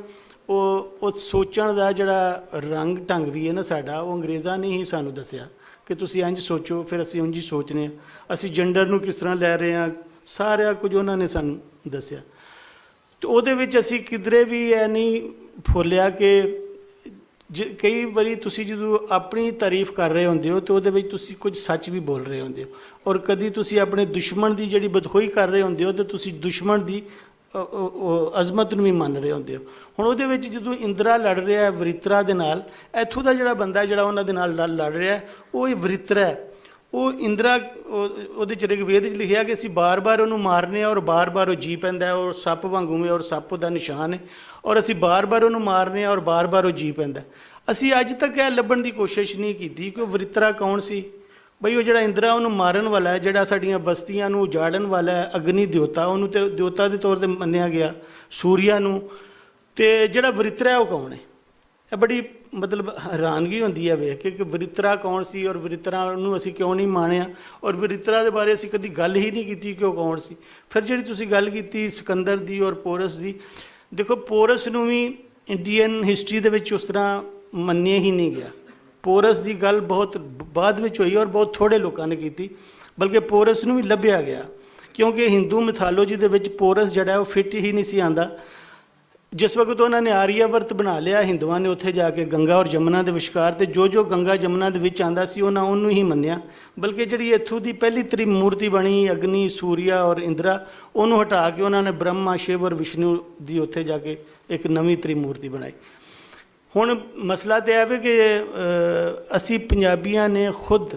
ਉਹ ਸੋਚਣ ਦਾ ਜਿਹੜਾ ਰੰਗ ਢੰਗ ਵੀ ਹੈ ਨਾ ਸਾਡਾ, ਉਹ ਅੰਗਰੇਜ਼ਾਂ ਨੇ ਹੀ ਸਾਨੂੰ ਦੱਸਿਆ ਕਿ ਤੁਸੀਂ ਇੰਝ ਸੋਚੋ, ਫਿਰ ਅਸੀਂ ਉਂਝ ਹੀ ਸੋਚਦੇ ਹਾਂ। ਅਸੀਂ ਜੈਂਡਰ ਨੂੰ ਕਿਸ ਤਰ੍ਹਾਂ ਲੈ ਰਹੇ ਹਾਂ, ਸਾਰਾ ਕੁਝ ਉਹਨਾਂ ਨੇ ਸਾਨੂੰ ਦੱਸਿਆ। ਤੇ ਉਹਦੇ ਵਿੱਚ ਅਸੀਂ ਕਿਧਰੇ ਵੀ ਇਹ ਨਹੀਂ ਫੋਲਿਆ ਕਿ ਕਈ ਵਾਰੀ ਤੁਸੀਂ ਜਦੋਂ ਆਪਣੀ ਤਾਰੀਫ ਕਰ ਰਹੇ ਹੁੰਦੇ ਹੋ ਤਾਂ ਉਹਦੇ ਵਿੱਚ ਤੁਸੀਂ ਕੁਝ ਸੱਚ ਵੀ ਬੋਲ ਰਹੇ ਹੁੰਦੇ ਹੋ, ਔਰ ਕਦੀ ਤੁਸੀਂ ਆਪਣੇ ਦੁਸ਼ਮਣ ਦੀ ਜਿਹੜੀ ਬਦਖੋਈ ਕਰ ਰਹੇ ਹੁੰਦੇ ਹੋ ਤਾਂ ਤੁਸੀਂ ਦੁਸ਼ਮਣ ਦੀ ਅਜ਼ਮਤ ਨੂੰ ਵੀ ਮੰਨ ਰਹੇ ਹੁੰਦੇ ਹੋ। ਹੁਣ ਉਹਦੇ ਵਿੱਚ ਜਦੋਂ ਇੰਦਰਾ ਲੜ ਰਿਹਾ ਹੈ ਵਰਿਤਰਾ ਦੇ ਨਾਲ, ਇੱਥੋਂ ਦਾ ਜਿਹੜਾ ਬੰਦਾ ਜਿਹੜਾ ਉਹਨਾਂ ਦੇ ਨਾਲ ਲੜ ਰਿਹਾ ਉਹ ਇਹ ਵਰਿਤਰਾ ਹੈ। ਉਹ ਇੰਦਰਾ ਉਹਦੇ 'ਚ ਰਿਗਵੇਦ 'ਚ ਲਿਖਿਆ ਕਿ ਅਸੀਂ ਬਾਰ-ਬਾਰ ਉਹਨੂੰ ਮਾਰਨੇ ਆ ਔਰ ਬਾਰ-ਬਾਰ ਉਹ ਜੀ ਪੈਂਦਾ ਔਰ ਸੱਪ ਵਾਂਗੂ ਹੈ ਔਰ ਸੱਪ ਉਹਦਾ ਨਿਸ਼ਾਨ ਹੈ, ਔਰ ਅਸੀਂ ਬਾਰ-ਬਾਰ ਉਹਨੂੰ ਮਾਰਨੇ ਆ ਔਰ ਬਾਰ-ਬਾਰ ਉਹ ਜੀ ਪੈਂਦਾ। ਅਸੀਂ ਅੱਜ ਤੱਕ ਇਹ ਲੱਭਣ ਦੀ ਕੋਸ਼ਿਸ਼ ਨਹੀਂ ਕੀਤੀ ਕਿ ਉਹ ਵਰਿਤਰਾ ਕੌਣ ਸੀ। ਬਈ ਉਹ ਜਿਹੜਾ ਇੰਦਰਾ ਉਹਨੂੰ ਮਾਰਨ ਵਾਲਾ ਹੈ, ਜਿਹੜਾ ਸਾਡੀਆਂ ਬਸਤੀਆਂ ਨੂੰ ਉਜਾੜਨ ਵਾਲਾ ਹੈ, ਅਗਨੀ ਦਿਓਤਾ, ਉਹਨੂੰ ਤੇ ਦਿਓਤਾ ਦੇ ਤੌਰ 'ਤੇ ਮੰਨਿਆ ਗਿਆ, ਸੂਰਿਆ ਨੂੰ, ਤੇ ਜਿਹੜਾ ਵਰਿਤਰਾ ਉਹ ਕੌਣ ਹੈ। ਇਹ ਬੜੀ ਮਤਲਬ ਹੈਰਾਨਗੀ ਹੁੰਦੀ ਹੈ ਵੇਖ ਕੇ ਕਿ ਵਰਿਤਰਾ ਕੌਣ ਸੀ ਔਰ ਵਰਿਤਰਾ ਨੂੰ ਅਸੀਂ ਕਿਉਂ ਨਹੀਂ ਮਾਣਿਆ, ਔਰ ਵਰਿਤਰਾ ਦੇ ਬਾਰੇ ਅਸੀਂ ਕਦੀ ਗੱਲ ਹੀ ਨਹੀਂ ਕੀਤੀ ਕਿ ਉਹ ਕੌਣ ਸੀ। ਫਿਰ ਜਿਹੜੀ ਤੁਸੀਂ ਗੱਲ ਕੀਤੀ ਸਿਕੰਦਰ ਦੀ ਔਰ ਪੋਰਸ ਦੀ, ਦੇਖੋ ਪੋਰਸ ਨੂੰ ਵੀ ਇੰਡੀਅਨ ਹਿਸਟਰੀ ਦੇ ਵਿੱਚ ਉਸ ਤਰ੍ਹਾਂ ਮੰਨਿਆ ਹੀ ਨਹੀਂ ਗਿਆ। ਪੋਰਸ ਦੀ ਗੱਲ ਬਹੁਤ ਬਾਅਦ ਵਿੱਚ ਹੋਈ ਔਰ ਬਹੁਤ ਥੋੜ੍ਹੇ ਲੋਕਾਂ ਨੇ ਕੀਤੀ, ਬਲਕਿ ਪੋਰਸ ਨੂੰ ਵੀ ਲੱਭਿਆ ਗਿਆ ਕਿਉਂਕਿ ਹਿੰਦੂ ਮਿਥਾਲੋਜੀ ਦੇ ਵਿੱਚ ਪੋਰਸ ਜਿਹੜਾ ਉਹ ਫਿੱਟ ਹੀ ਨਹੀਂ ਸੀ ਆਉਂਦਾ। ਜਿਸ ਵਕਤ ਉਹਨਾਂ ਨੇ ਆਰੀਆਵਰਤ ਬਣਾ ਲਿਆ ਹਿੰਦੂਆਂ ਨੇ, ਉੱਥੇ ਜਾ ਕੇ ਗੰਗਾ ਔਰ ਜਮਨਾ ਦੇ ਵਿਚਕਾਰ, ਤੇ ਜੋ ਗੰਗਾ ਜਮਨਾ ਦੇ ਵਿੱਚ ਆਉਂਦਾ ਸੀ ਉਹਨਾਂ ਉਹਨੂੰ ਹੀ ਮੰਨਿਆ। ਬਲਕਿ ਜਿਹੜੀ ਇੱਥੋਂ ਦੀ ਪਹਿਲੀ ਤ੍ਰਿਮੂਰਤੀ ਬਣੀ ਅਗਨੀ, ਸੂਰਿਆ ਔਰ ਇੰਦਰਾ, ਉਹਨੂੰ ਹਟਾ ਕੇ ਉਹਨਾਂ ਨੇ ਬ੍ਰਹਮਾ, ਸ਼ਿਵ ਔਰ ਵਿਸ਼ਨੂੰ ਦੀ ਉੱਥੇ ਜਾ ਕੇ ਇੱਕ ਨਵੀਂ ਤ੍ਰਿਮੂਰਤੀ ਬਣਾਈ। ਹੁਣ ਮਸਲਾ ਤਾਂ ਇਹ ਹੈ ਕਿ ਅਸੀਂ ਪੰਜਾਬੀਆਂ ਨੇ ਖੁਦ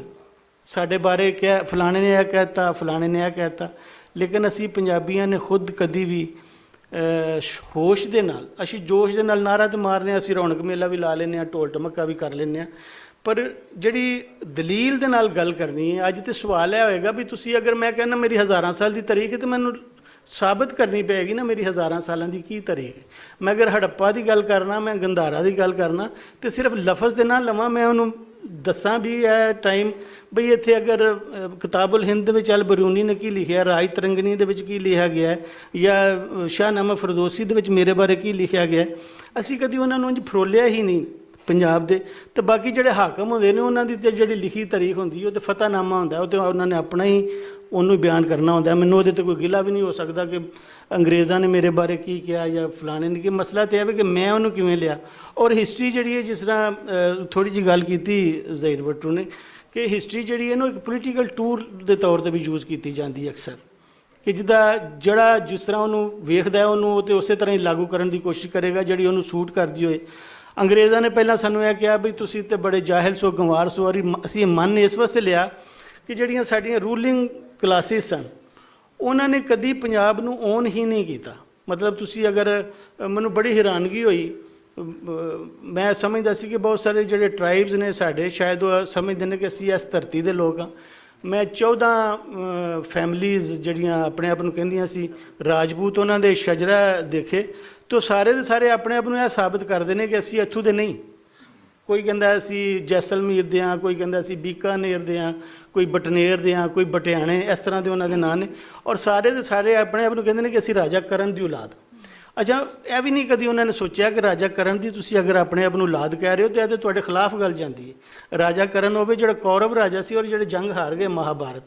ਸਾਡੇ ਬਾਰੇ ਕਿਹਾ ਫਲਾਣੇ ਨੇ ਇਹ ਕਹਿਤਾ, ਫਲਾਣੇ ਨੇ ਇਹ ਕਹਿਤਾ, ਲੇਕਿਨ ਅਸੀਂ ਪੰਜਾਬੀਆਂ ਨੇ ਖੁਦ ਕਦੀ ਵੀ ਹੋਸ਼ ਦੇ ਨਾਲ, ਅਸੀਂ ਜੋਸ਼ ਦੇ ਨਾਲ ਨਾਅਰਾ ਤਾਂ ਮਾਰਦੇ ਹਾਂ, ਅਸੀਂ ਰੌਣਕ ਮੇਲਾ ਵੀ ਲਾ ਲੈਂਦੇ ਹਾਂ, ਢੋਲ ਢਮੱਕਾ ਵੀ ਕਰ ਲੈਂਦੇ ਹਾਂ, ਪਰ ਜਿਹੜੀ ਦਲੀਲ ਦੇ ਨਾਲ ਗੱਲ ਕਰਨੀ ਹੈ, ਅੱਜ ਤਾਂ ਸਵਾਲ ਇਹ ਹੋਏਗਾ ਵੀ ਤੁਸੀਂ ਅਗਰ ਮੈਂ ਕਹਿੰਦਾ ਮੇਰੀ ਹਜ਼ਾਰਾਂ ਸਾਲ ਦੀ ਤਾਰੀਖ ਹੈ ਤਾਂ ਮੈਨੂੰ ਸਾਬਤ ਕਰਨੀ ਪਏਗੀ ਨਾ ਮੇਰੀ ਹਜ਼ਾਰਾਂ ਸਾਲਾਂ ਦੀ ਕੀ ਤਾਰੀਖ ਹੈ। ਮੈਂ ਅਗਰ ਹੜੱਪਾ ਦੀ ਗੱਲ ਕਰਨਾ, ਮੈਂ ਗੰਧਾਰਾ ਦੀ ਗੱਲ ਕਰਨਾ, ਤੇ ਸਿਰਫ ਲਫ਼ਜ਼ ਦੇ ਨਾਲ ਲਵਾਂ, ਮੈਂ ਉਹਨੂੰ ਦੱਸਾਂ ਵੀ ਇਹ ਟਾਈਮ ਬਈ ਇੱਥੇ ਅਗਰ ਕਿਤਾਬੁਲ ਹਿੰਦ ਦੇ ਵਿੱਚ ਅਲ ਬਰੂਨੀ ਨੇ ਕੀ ਲਿਖਿਆ, ਰਾਜ ਤਰੰਗਣੀ ਦੇ ਵਿੱਚ ਕੀ ਲਿਖਿਆ ਗਿਆ ਹੈ, ਜਾਂ ਸ਼ਾਹਨਾਮਾ ਫਰਦੋਸੀ ਦੇ ਵਿੱਚ ਮੇਰੇ ਬਾਰੇ ਕੀ ਲਿਖਿਆ ਗਿਆ, ਅਸੀਂ ਕਦੀ ਉਹਨਾਂ ਨੂੰ ਫਰੋਲਿਆ ਹੀ ਨਹੀਂ ਪੰਜਾਬ ਦੇ। ਤੇ ਬਾਕੀ ਜਿਹੜੇ ਹਾਕਮ ਹੁੰਦੇ ਨੇ ਉਹਨਾਂ ਦੀ ਤੇ ਜਿਹੜੀ ਲਿਖੀ ਤਾਰੀਖ ਹੁੰਦੀ ਉਹ ਤੇ ਫਤਹਨਾਮਾ ਹੁੰਦਾ, ਉਹ ਤੇ ਉਹਨਾਂ ਨੇ ਆਪਣਾ ਹੀ ਉਹਨੂੰ ਬਿਆਨ ਕਰਨਾ ਹੁੰਦਾ। ਮੈਨੂੰ ਉਹਦੇ 'ਤੇ ਕੋਈ ਗਿਲਾ ਵੀ ਨਹੀਂ ਹੋ ਸਕਦਾ ਕਿ ਅੰਗਰੇਜ਼ਾਂ ਨੇ ਮੇਰੇ ਬਾਰੇ ਕੀ ਕਿਹਾ ਜਾਂ ਫਲਾਣੇ ਨੇ, ਕਿ ਮਸਲਾ ਤਾਂ ਇਹ ਹੈ ਕਿ ਮੈਂ ਉਹਨੂੰ ਕਿਵੇਂ ਲਿਆ। ਔਰ ਹਿਸਟਰੀ ਜਿਹੜੀ ਹੈ, ਜਿਸ ਤਰ੍ਹਾਂ ਥੋੜ੍ਹੀ ਜਿਹੀ ਗੱਲ ਕੀਤੀ ਜ਼ਹੀਰ ਭੱਟੂ ਨੇ, ਕਿ ਹਿਸਟਰੀ ਜਿਹੜੀ ਹੈ ਨਾ ਇੱਕ ਪੋਲੀਟੀਕਲ ਟੂਲ ਦੇ ਤੌਰ 'ਤੇ ਵੀ ਯੂਜ਼ ਕੀਤੀ ਜਾਂਦੀ ਹੈ ਅਕਸਰ, ਕਿ ਜਿਹੜਾ ਜਿਸ ਤਰ੍ਹਾਂ ਉਹਨੂੰ ਵੇਖਦਾ ਉਹਨੂੰ ਉਹ ਤੇ ਉਸੇ ਤਰ੍ਹਾਂ ਹੀ ਲਾਗੂ ਕਰਨ ਦੀ ਕੋਸ਼ਿਸ਼ ਕਰੇਗਾ ਜਿਹੜੀ ਉਹਨੂੰ ਸੂਟ ਕਰਦੀ ਹੋਏ। ਅੰਗਰੇਜ਼ਾਂ ਨੇ ਪਹਿਲਾਂ ਸਾਨੂੰ ਇਹ ਕਿਹਾ ਵੀ ਤੁਸੀਂ ਤੇ ਬੜੇ ਜਾਹਿਲ ਸੋ, ਗੰਵਾਰ ਸੋ, ਔਰ ਅਸੀਂ ਇਹ ਮੰਨ ਇਸ ਵਾਸਤੇ ਲਿਆ ਕਿ ਜਿਹੜੀਆਂ ਸਾਡੀਆਂ ਰੂਲਿੰਗ ਕਲਾਸਿਸ ਸਨ ਉਹਨਾਂ ਨੇ ਕਦੀ ਪੰਜਾਬ ਨੂੰ ਓਨ ਹੀ ਨਹੀਂ ਕੀਤਾ। ਮਤਲਬ ਤੁਸੀਂ ਅਗਰ, ਮੈਨੂੰ ਬੜੀ ਹੈਰਾਨਗੀ ਹੋਈ, ਮੈਂ ਸਮਝਦਾ ਸੀ ਕਿ ਬਹੁਤ ਸਾਰੇ ਜਿਹੜੇ ਟਰਾਈਬਸ ਨੇ ਸਾਡੇ, ਸ਼ਾਇਦ ਉਹ ਸਮਝਦੇ ਨੇ ਕਿ ਅਸੀਂ ਇਸ ਧਰਤੀ ਦੇ ਲੋਕ ਹਾਂ। ਮੈਂ 14 ਫੈਮਲੀਜ਼ ਜਿਹੜੀਆਂ ਆਪਣੇ ਆਪ ਨੂੰ ਕਹਿੰਦੀਆਂ ਸੀ ਰਾਜਪੂਤ, ਉਹਨਾਂ ਦੇ ਸ਼ਜਰਾ ਦੇਖੇ ਤਾਂ ਸਾਰੇ ਦੇ ਸਾਰੇ ਆਪਣੇ ਆਪ ਨੂੰ ਇਹ ਸਾਬਤ ਕਰਦੇ ਨੇ ਕਿ ਅਸੀਂ ਇੱਥੋਂ ਦੇ ਨਹੀਂ। ਕੋਈ ਕਹਿੰਦਾ ਅਸੀਂ ਜੈਸਲਮੀਰ ਦੇ ਹਾਂ, ਕੋਈ ਕਹਿੰਦਾ ਅਸੀਂ ਬੀਕਾਨੇਰ ਦੇ ਹਾਂ, ਕੋਈ ਬਟਨੇਰ ਦੇ ਹਾਂ, ਕੋਈ ਬਟਿਆਣੇ, ਇਸ ਤਰ੍ਹਾਂ ਦੇ ਉਹਨਾਂ ਦੇ ਨਾਂ ਨੇ, ਔਰ ਸਾਰੇ ਦੇ ਸਾਰੇ ਆਪਣੇ ਆਪ ਨੂੰ ਕਹਿੰਦੇ ਨੇ ਕਿ ਅਸੀਂ ਰਾਜਾ ਕਰਨ ਦੀ ਔਲਾਦ। ਅੱਛਾ, ਇਹ ਵੀ ਨਹੀਂ ਕਦੀ ਉਹਨਾਂ ਨੇ ਸੋਚਿਆ ਕਿ ਰਾਜਾ ਕਰਨ ਦੀ ਤੁਸੀਂ ਅਗਰ ਆਪਣੇ ਆਪ ਨੂੰ ਔਲਾਦ ਕਹਿ ਰਹੇ ਹੋ ਤਾਂ ਇਹ ਤਾਂ ਤੁਹਾਡੇ ਖਿਲਾਫ ਗੱਲ ਜਾਂਦੀ ਹੈ। ਰਾਜਾ ਕਰਨ ਹੋਵੇ ਜਿਹੜਾ ਕੌਰਵ ਰਾਜਾ ਸੀ ਔਰ ਜਿਹੜੇ ਜੰਗ ਹਾਰ ਗਏ ਮਹਾਭਾਰਤ,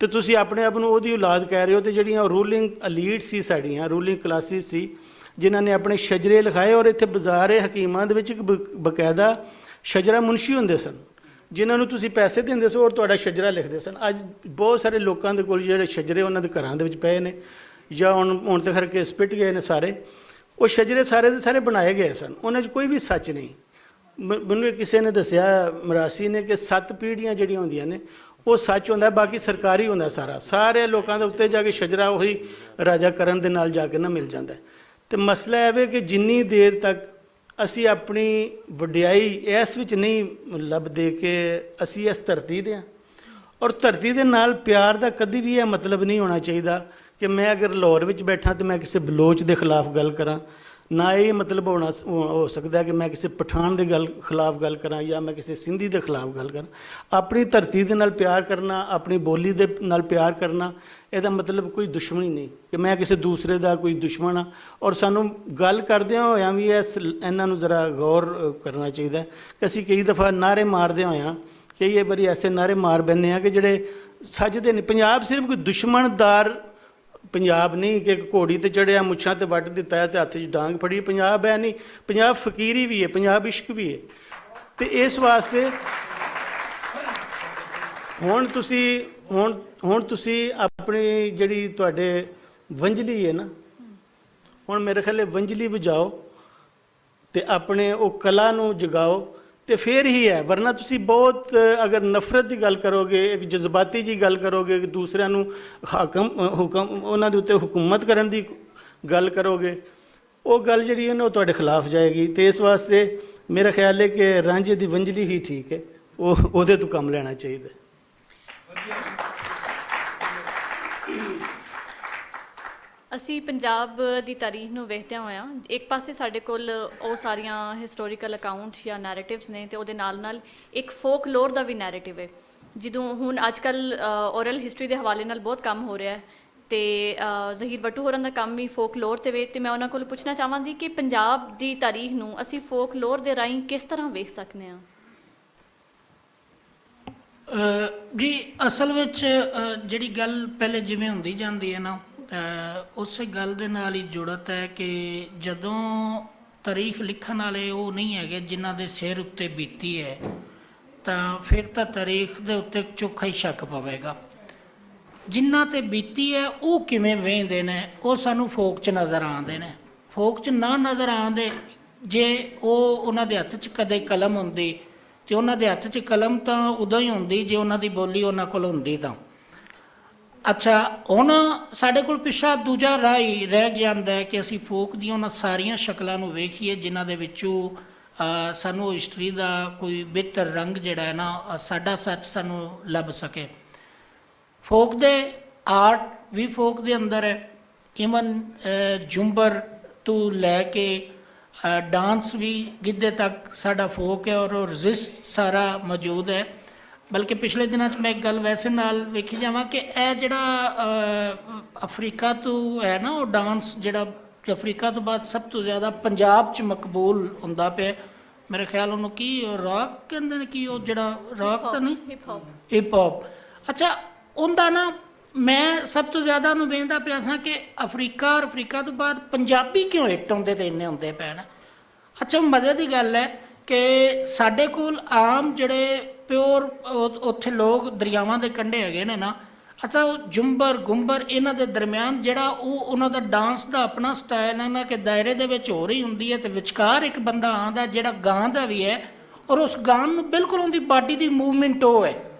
ਤੇ ਤੁਸੀਂ ਆਪਣੇ ਆਪ ਨੂੰ ਉਹਦੀ ਔਲਾਦ ਕਹਿ ਰਹੇ ਹੋ। ਤੇ ਜਿਹੜੀਆਂ ਰੂਲਿੰਗ ਅਲੀਟ ਸੀ ਸਾਡੀਆਂ, ਰੂਲਿੰਗ ਕਲਾਸਿਸ ਸੀ, ਜਿਨ੍ਹਾਂ ਨੇ ਆਪਣੇ ਸ਼ਜਰੇ ਲਿਖਾਏ, ਔਰ ਇੱਥੇ ਬਾਜ਼ਾਰ ਹਕੀਮਾਂ ਦੇ ਵਿੱਚ ਇੱਕ ਬਕਾਇਦਾ ਸ਼ਜਰਾ ਮੁਨਸ਼ੀ ਹੁੰਦੇ ਸਨ ਜਿਨ੍ਹਾਂ ਨੂੰ ਤੁਸੀਂ ਪੈਸੇ ਦਿੰਦੇ ਸੋ ਔਰ ਤੁਹਾਡਾ ਸ਼ਜਰਾ ਲਿਖਦੇ ਸਨ। ਅੱਜ ਬਹੁਤ ਸਾਰੇ ਲੋਕਾਂ ਦੇ ਕੋਲ ਜਿਹੜੇ ਸ਼ਜਰੇ ਉਹਨਾਂ ਦੇ ਘਰਾਂ ਦੇ ਵਿੱਚ ਪਏ ਨੇ, ਜਾਂ ਹੁਣ ਤੇ ਕਰਕੇ ਸਪਿਟ ਗਏ ਨੇ ਸਾਰੇ। ਉਹ ਸ਼ਜਰੇ ਸਾਰੇ ਦੇ ਸਾਰੇ ਬਣਾਏ ਗਏ ਸਨ, ਉਹਨਾਂ 'ਚ ਕੋਈ ਵੀ ਸੱਚ ਨਹੀਂ। ਮੈਨੂੰ ਕਿਸੇ ਨੇ ਦੱਸਿਆ, ਮਰਾਸੀ ਨੇ, ਕਿ 7 ਪੀੜ੍ਹੀਆਂ ਜਿਹੜੀਆਂ ਹੁੰਦੀਆਂ ਨੇ ਉਹ ਸੱਚ ਹੁੰਦਾ, ਬਾਕੀ ਸਰਕਾਰੀ ਹੁੰਦਾ ਸਾਰਾ। ਸਾਰੇ ਲੋਕਾਂ ਦੇ ਉੱਤੇ ਜਾ ਕੇ ਸ਼ਜਰਾ ਉਹੀ ਰਾਜਾ ਕਰਨ ਦੇ ਨਾਲ ਜਾ ਕੇ ਨਾ ਮਿਲ ਜਾਂਦਾ। ਤੇ ਮਸਲਾ ਇਹ ਵੇ ਕਿ ਜਿੰਨੀ ਦੇਰ ਤੱਕ ਅਸੀਂ ਆਪਣੀ ਵਡਿਆਈ ਇਸ ਵਿੱਚ ਨਹੀਂ ਲੱਭਦੇ ਕਿ ਅਸੀਂ ਇਸ ਧਰਤੀ ਦੇ ਹਾਂ, ਔਰ ਧਰਤੀ ਦੇ ਨਾਲ ਪਿਆਰ ਦਾ ਕਦੀ ਵੀ ਇਹ ਮਤਲਬ ਨਹੀਂ ਹੋਣਾ ਚਾਹੀਦਾ ਕਿ ਮੈਂ ਅਗਰ ਲਾਹੌਰ ਵਿੱਚ ਬੈਠਾ ਤੇ ਮੈਂ ਕਿਸੇ ਬਲੋਚ ਦੇ ਖਿਲਾਫ ਗੱਲ ਕਰਾਂ, ਨਾ ਇਹ ਮਤਲਬ ਹੋ ਸਕਦਾ ਕਿ ਮੈਂ ਕਿਸੇ ਪਠਾਨ ਦੇ ਖਿਲਾਫ ਗੱਲ ਕਰਾਂ ਜਾਂ ਮੈਂ ਕਿਸੇ ਸਿੰਧੀ ਦੇ ਖਿਲਾਫ ਗੱਲ ਕਰਾਂ। ਆਪਣੀ ਧਰਤੀ ਦੇ ਨਾਲ ਪਿਆਰ ਕਰਨਾ, ਆਪਣੀ ਬੋਲੀ ਦੇ ਨਾਲ ਪਿਆਰ ਕਰਨਾ, ਇਹਦਾ ਮਤਲਬ ਕੋਈ ਦੁਸ਼ਮਣੀ ਨਹੀਂ ਕਿ ਮੈਂ ਕਿਸੇ ਦੂਸਰੇ ਦਾ ਕੋਈ ਦੁਸ਼ਮਣ ਹਾਂ। ਔਰ ਸਾਨੂੰ ਗੱਲ ਕਰਦਿਆਂ ਹੋਇਆਂ ਵੀ ਇਹਨਾਂ ਨੂੰ ਜ਼ਰਾ ਗੌਰ ਕਰਨਾ ਚਾਹੀਦਾ ਕਿ ਅਸੀਂ ਕਈ ਦਫਾ ਨਾਅਰੇ ਮਾਰਦੇ ਹੋਇਆਂ ਕਈ ਵਾਰੀ ਐਸੇ ਨਾਅਰੇ ਮਾਰ ਬੈਠੇ ਹਾਂ ਕਿ ਜਿਹੜੇ ਸੱਜਦੇ ਨਹੀਂ। ਪੰਜਾਬ ਸਿਰਫ ਕੋਈ ਦੁਸ਼ਮਣਦਾਰ ਪੰਜਾਬ ਨਹੀਂ ਕਿ ਘੋੜੀ ਤੇ ਚੜਿਆ, ਮੁੱਛਾਂ ਤੇ ਵੱਢ ਦਿੱਤਾ ਹੈ ਤੇ ਹੱਥ 'ਚ ਡਾਂਗ ਫੜੀ। ਪੰਜਾਬ ਹੈ ਨਹੀਂ, ਪੰਜਾਬ ਫਕੀਰੀ ਵੀ ਹੈ, ਪੰਜਾਬ ਇਸ਼ਕ ਵੀ ਹੈ। ਤੇ ਇਸ ਵਾਸਤੇ ਹੁਣ ਤੁਸੀਂ ਆਪਣੀ ਜਿਹੜੀ ਤੁਹਾਡੇ ਵੰਜਲੀ ਹੈ ਨਾ, ਹੁਣ ਮੇਰੇ ਖਿਆਲ ਵੰਜਲੀ ਵਜਾਓ ਤੇ ਆਪਣੇ ਉਹ ਕਲਾ ਨੂੰ ਜਗਾਓ ਤੇ ਫਿਰ ਹੀ ਹੈ। ਵਰਨਾ ਤੁਸੀਂ ਬਹੁਤ ਅਗਰ ਨਫ਼ਰਤ ਦੀ ਗੱਲ ਕਰੋਗੇ, ਇੱਕ ਜਜ਼ਬਾਤੀ ਜੀ ਗੱਲ ਕਰੋਗੇ, ਕਿ ਦੂਸਰਿਆਂ ਨੂੰ ਹੁਕਮ ਉਹਨਾਂ ਦੇ ਉੱਤੇ ਹੁਕੂਮਤ ਕਰਨ ਦੀ ਗੱਲ ਕਰੋਗੇ, ਉਹ ਗੱਲ ਜਿਹੜੀ ਹੈ ਨਾ ਉਹ ਤੁਹਾਡੇ ਖਿਲਾਫ ਜਾਏਗੀ। ਤੇ ਇਸ ਵਾਸਤੇ ਮੇਰਾ ਖਿਆਲ ਹੈ ਕਿ ਰਾਂਝੇ ਦੀ ਵੰਜਲੀ ਹੀ ਠੀਕ ਹੈ, ਉਹਦੇ ਤੋਂ ਕੰਮ ਲੈਣਾ ਚਾਹੀਦਾ। ਅਸੀਂ ਪੰਜਾਬ ਦੀ ਤਾਰੀਖ ਨੂੰ ਵੇਖਦਿਆਂ ਹੋਇਆਂ ਇੱਕ ਪਾਸੇ ਸਾਡੇ ਕੋਲ ਉਹ ਸਾਰੀਆਂ ਹਿਸਟੋਰੀਕਲ ਅਕਾਊਂਟ ਜਾਂ ਨੈਰੇਟਿਵਸ ਨੇ ਤੇ ਉਹਦੇ ਨਾਲ ਨਾਲ ਇੱਕ ਫੋਕ ਲੋਰ ਦਾ ਵੀ ਨੈਰੇਟਿਵ ਹੈ। ਜਦੋਂ ਹੁਣ ਅੱਜ ਕੱਲ੍ਹ ਓਰਲ ਹਿਸਟਰੀ ਦੇ ਹਵਾਲੇ ਨਾਲ ਬਹੁਤ ਕੰਮ ਹੋ ਰਿਹਾ ਹੈ ਤੇ ਜ਼ਹੀਰ ਵੱਟੂ ਹੋਰਾਂ ਦਾ ਕੰਮ ਵੀ ਫੋਕ ਲੋਰ ਤੇ ਵੇ। ਤੇ ਮੈਂ ਉਹਨਾਂ ਕੋਲ ਪੁੱਛਣਾ ਚਾਹਾਂਗੀ ਕਿ ਪੰਜਾਬ ਦੀ ਤਾਰੀਖ ਨੂੰ ਅਸੀਂ ਫੋਕ ਲੋਰ ਦੇ ਰਾਹੀਂ ਕਿਸ ਤਰ੍ਹਾਂ ਵੇਖ ਸਕਦੇ ਹਾਂ? ਜੀ ਅਸਲ ਵਿੱਚ ਜਿਹੜੀ ਗੱਲ ਪਹਿਲੇ ਜਿਵੇਂ ਹੁੰਦੀ ਜਾਂਦੀ ਹੈ ਨਾ, ਉਸੇ ਗੱਲ ਦੇ ਨਾਲ ਹੀ ਜੁੜਤ ਹੈ ਕਿ ਜਦੋਂ ਤਾਰੀਖ ਲਿਖਣ ਵਾਲੇ ਉਹ ਨਹੀਂ ਹੈਗੇ ਜਿਨ੍ਹਾਂ ਦੇ ਸਿਰ ਉੱਤੇ ਬੀਤੀ ਹੈ, ਤਾਂ ਫਿਰ ਤਾਂ ਤਾਰੀਖ ਦੇ ਉੱਤੇ ਚੋਖਾ ਹੀ ਸ਼ੱਕ ਪਵੇਗਾ। ਜਿਨ੍ਹਾਂ 'ਤੇ ਬੀਤੀ ਹੈ ਉਹ ਕਿਵੇਂ ਵੇਖਦੇ ਨੇ, ਉਹ ਸਾਨੂੰ ਫੋਕ 'ਚ ਨਜ਼ਰ ਆਉਂਦੇ ਨੇ। ਫੋਕ 'ਚ ਨਾ ਨਜ਼ਰ ਆਉਂਦੇ ਜੇ ਉਹ ਉਹਨਾਂ ਦੇ ਹੱਥ 'ਚ ਕਦੇ ਕਲਮ ਹੁੰਦੀ, ਤੇ ਉਹਨਾਂ ਦੇ ਹੱਥ 'ਚ ਕਲਮ ਤਾਂ ਉਦੋਂ ਹੀ ਹੁੰਦੀ ਜੇ ਉਹਨਾਂ ਦੀ ਬੋਲੀ ਉਹਨਾਂ ਕੋਲ ਹੁੰਦੀ ਤਾਂ। ਅੱਛਾ, ਹੁਣ ਸਾਡੇ ਕੋਲ ਪਿੱਛਾ ਦੂਜਾ ਰਾਹ ਹੀ ਰਹਿ ਜਾਂਦਾ ਹੈ ਕਿ ਅਸੀਂ ਫੋਕ ਦੀਆਂ ਉਹਨਾਂ ਸਾਰੀਆਂ ਸ਼ਕਲਾਂ ਨੂੰ ਵੇਖੀਏ ਜਿਨ੍ਹਾਂ ਦੇ ਵਿੱਚੋਂ ਸਾਨੂੰ ਹਿਸਟਰੀ ਦਾ ਕੋਈ ਬਿਹਤਰ ਰੰਗ ਜਿਹੜਾ ਹੈ ਨਾ, ਸਾਡਾ ਸੱਚ ਸਾਨੂੰ ਲੱਭ ਸਕੇ। ਫੋਕ ਦੇ ਆਰਟ ਵੀ ਫੋਕ ਦੇ ਅੰਦਰ ਹੈ, ਈਵਨ ਝੁੰਮਰ ਤੋਂ ਲੈ ਕੇ ਡਾਂਸ ਵੀ, ਗਿੱਧੇ ਤੱਕ ਸਾਡਾ ਫੋਕ ਹੈ ਔਰ ਉਹ ਰਜਿਸਟ ਸਾਰਾ ਮੌਜੂਦ ਹੈ। ਬਲਕਿ ਪਿਛਲੇ ਦਿਨਾਂ 'ਚ ਮੈਂ ਇੱਕ ਗੱਲ ਵੈਸੇ ਨਾਲ ਵੇਖੀ ਜਾਵਾਂ ਕਿ ਇਹ ਜਿਹੜਾ ਅਫਰੀਕਾ ਤੋਂ ਹੈ ਨਾ, ਉਹ ਡਾਂਸ ਜਿਹੜਾ ਅਫਰੀਕਾ ਤੋਂ ਬਾਅਦ ਸਭ ਤੋਂ ਜ਼ਿਆਦਾ ਪੰਜਾਬ 'ਚ ਮਕਬੂਲ ਹੁੰਦਾ ਪਿਆ। ਮੇਰੇ ਖਿਆਲ ਉਹਨੂੰ ਕੀ ਰਾਕ ਕਹਿੰਦੇ ਨੇ, ਕੀ ਉਹ ਜਿਹੜਾ ਰਾਕ ਤਾਂ ਨਹੀਂ, ਹਿਪ ਹੌਪ। ਅੱਛਾ, ਉਹਦਾ ਨਾ ਮੈਂ ਸਭ ਤੋਂ ਜ਼ਿਆਦਾ ਉਹਨੂੰ ਵੇਖਦਾ ਪਿਆ ਸਾਂ ਕਿ ਅਫਰੀਕਾ ਔਰ ਅਫਰੀਕਾ ਤੋਂ ਬਾਅਦ ਪੰਜਾਬੀ ਕਿਉਂ ਹਿੱਟ ਹੁੰਦੇ ਤੇ ਇੰਨੇ ਹੁੰਦੇ ਪਏ ਨੇ। ਅੱਛਾ, ਮਜ਼ੇ ਦੀ ਗੱਲ ਹੈ ਕਿ ਸਾਡੇ ਕੋਲ ਆਮ ਜਿਹੜੇ ਪਿਓਰ ਉੱਥੇ ਲੋਕ ਦਰਿਆਵਾਂ ਦੇ ਕੰਢੇ ਹੈਗੇ ਨੇ ਨਾ, ਅੱਛਾ ਉਹ ਝੁੰਮਰ ਗੁੰਬਰ ਇਹਨਾਂ ਦੇ ਦਰਮਿਆਨ ਜਿਹੜਾ ਉਹਨਾਂ ਦਾ ਡਾਂਸ ਦਾ ਆਪਣਾ ਸਟਾਈਲ ਹੈ ਨਾ, ਕਿ ਦਾਇਰੇ ਦੇ ਵਿੱਚ ਹੋ ਰਹੀ ਹੁੰਦੀ ਹੈ ਤੇ ਵਿਚਕਾਰ ਇੱਕ ਬੰਦਾ ਆਉਂਦਾ ਜਿਹੜਾ ਗਾਉਂਦਾ ਵੀ ਹੈ ਔਰ ਉਸ ਗਾਣ ਨੂੰ ਬਿਲਕੁਲ ਉਹਦੀ ਬਾਡੀ ਦੀ ਮੂਵਮੈਂਟ ਉਹ ਹੈ